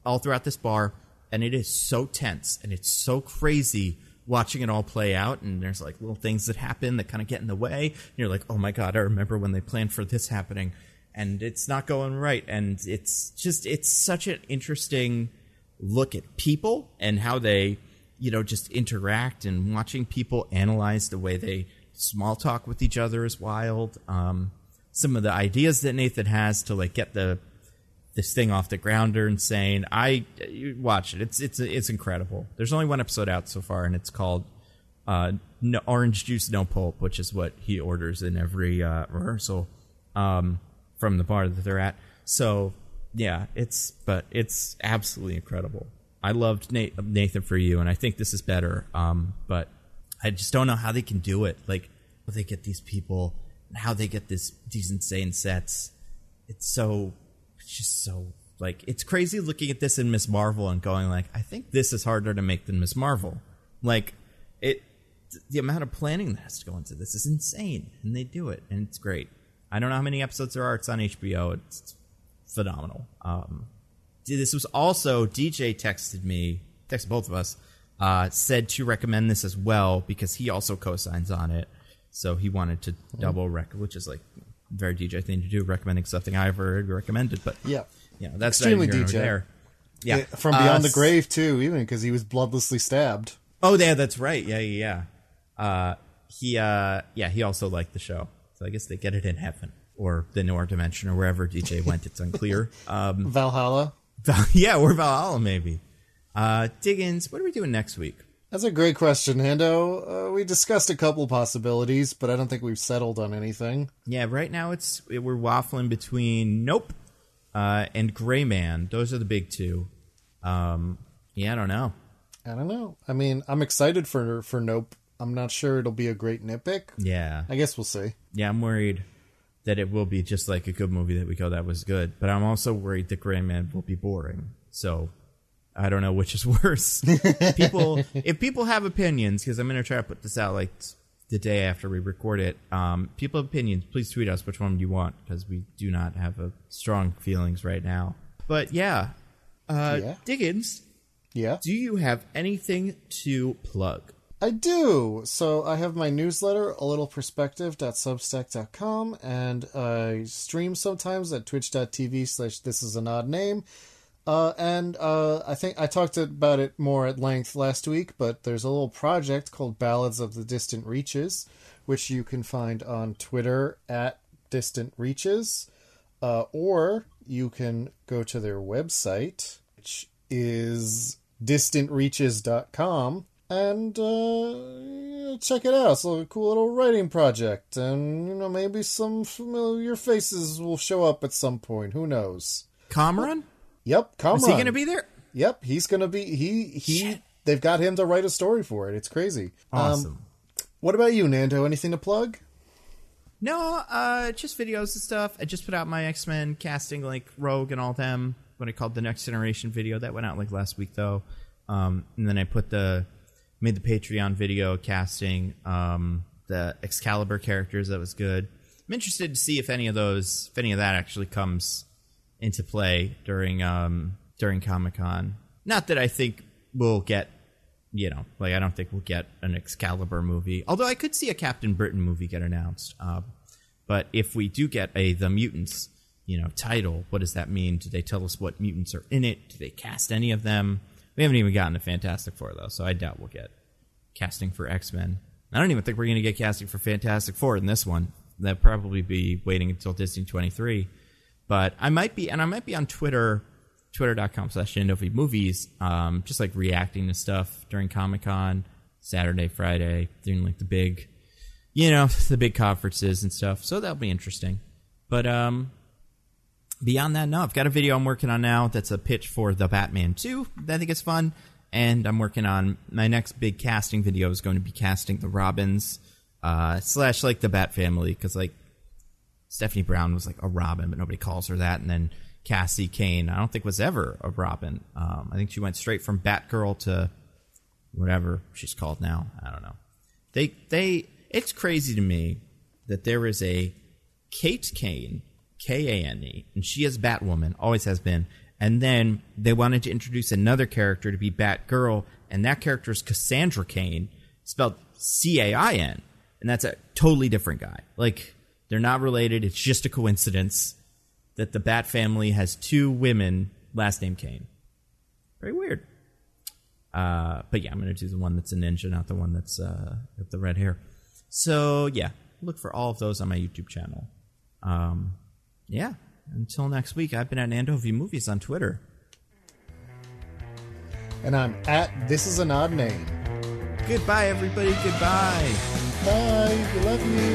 all throughout this bar, and it is so tense, and it's so crazy watching it all play out, and there's, little things that happen that kind of get in the way, and you're like, oh my god, I remember when they planned for this happening, and it's not going right, and it's such an interesting look at people and how they, just interact, and watching people analyze the way they small talk with each other is wild. Some of the ideas that Nathan has to get this thing off the ground are insane. You watch it; it's incredible. There's only one episode out so far, and it's called no, Orange Juice No Pulp, which is what he orders in every rehearsal. From the bar that they're at. So yeah, it's absolutely incredible. I loved Nathan For You, and I think this is better. But I just don't know how they can do it. How they get these people, and how they get these insane sets, it's just so, like, it's crazy looking at this in Miss Marvel and going, like, I think this is harder to make than Miss Marvel. Like, the amount of planning that has to go into this is insane, and they do it, and it's great. I don't know how many episodes there are. It's on HBO. It's phenomenal. This was also, DJ texted both of us, said to recommend this as well because he also co-signs on it. So he wanted to double which is like a very DJ thing to do, recommending something I've already recommended. But yeah, that's extremely DJ. There. Yeah, from beyond the grave too, even because he was bloodlessly stabbed. Oh, yeah, that's right. Yeah. He also liked the show. So I guess they get it in heaven or the Noor Dimension or wherever DJ went. It's unclear. Valhalla. Or Valhalla maybe. Diggins, what are we doing next week? That's a great question, Nando. We discussed a couple possibilities, but I don't think we've settled on anything. Yeah, right now we're waffling between Nope and Gray Man. Those are the big two. I don't know. I mean, I'm excited for Nope. I'm not sure it'll be a great nitpick. Yeah. I guess we'll see. Yeah, I'm worried that it will be just like a good movie that we go, that was good. But I'm also worried that Gray Man will be boring. So I don't know which is worse. If people have opinions, because I'm going to try to put this out like the day after we record it. People have opinions. Please tweet us which one you want, because we do not have a strong feelings right now. But Diggins. Yeah. Do you have anything to plug? I do. So I have my newsletter, alittleperspective.substack.com, and I stream sometimes at twitch.tv/thisisanOddName. I think I talked about it more at length last week, but there's a little project called Ballads of the Distant Reaches, which you can find on Twitter at Distant Reaches, or you can go to their website, which is distantreaches.com, and check it out. It's a cool little writing project, and maybe some familiar faces will show up at some point. Who knows? Kamran? Yep, Kamran. Is he going to be there? Yep, he's going to be. He. They've got him to write a story for it. It's crazy. Awesome. What about you, Nando? Anything to plug? No, just videos and stuff. I just put out my X-Men casting, like Rogue and all them. What I called the Next Generation video that went out like last week, though. And then I made the Patreon video casting the Excalibur characters. That was good. I'm interested to see if any of that actually comes into play during Comic-Con. Not that I think we'll get, I don't think we'll get an Excalibur movie. Although I could see a Captain Britain movie get announced. But if we do get The Mutants, title, what does that mean? Do they tell us what mutants are in it? Do they cast any of them? We haven't even gotten to Fantastic Four, though, so I doubt we'll get casting for X-Men. I don't even think we're going to get casting for Fantastic Four in this one. That'll probably be waiting until Disney 23. But I might be on Twitter, twitter.com/NandoVMovies, just like reacting to stuff during Comic-Con, Saturday, Friday, during like the big, the big conferences and stuff. So that'll be interesting. But beyond that, no, I've got a video I'm working on now that's a pitch for The Batman 2. I think it's fun. And I'm working on my next big casting video is going to be casting the Robins, / like the Bat family, because like Stephanie Brown was like a Robin, but nobody calls her that. And then Cassie Kane, I don't think was ever a Robin. I think she went straight from Batgirl to whatever she's called now. I don't know. It's crazy to me that there is a Kate Kane, Kane, and she is Batwoman, always has been. And then they wanted to introduce another character to be Batgirl, and that character is Cassandra Cain, spelled Cain, and that's a totally different guy. Like, they're not related. It's just a coincidence that the Bat family has two women, last name Kane. Very weird. But yeah, I'm going to do the one that's a ninja, not the one that's with the red hair. So yeah, look for all of those on my YouTube channel. Yeah, until next week, I've been at Nando V Movies on Twitter. And I'm at This Is an Odd Name. Goodbye, everybody. Goodbye. Bye. We love you.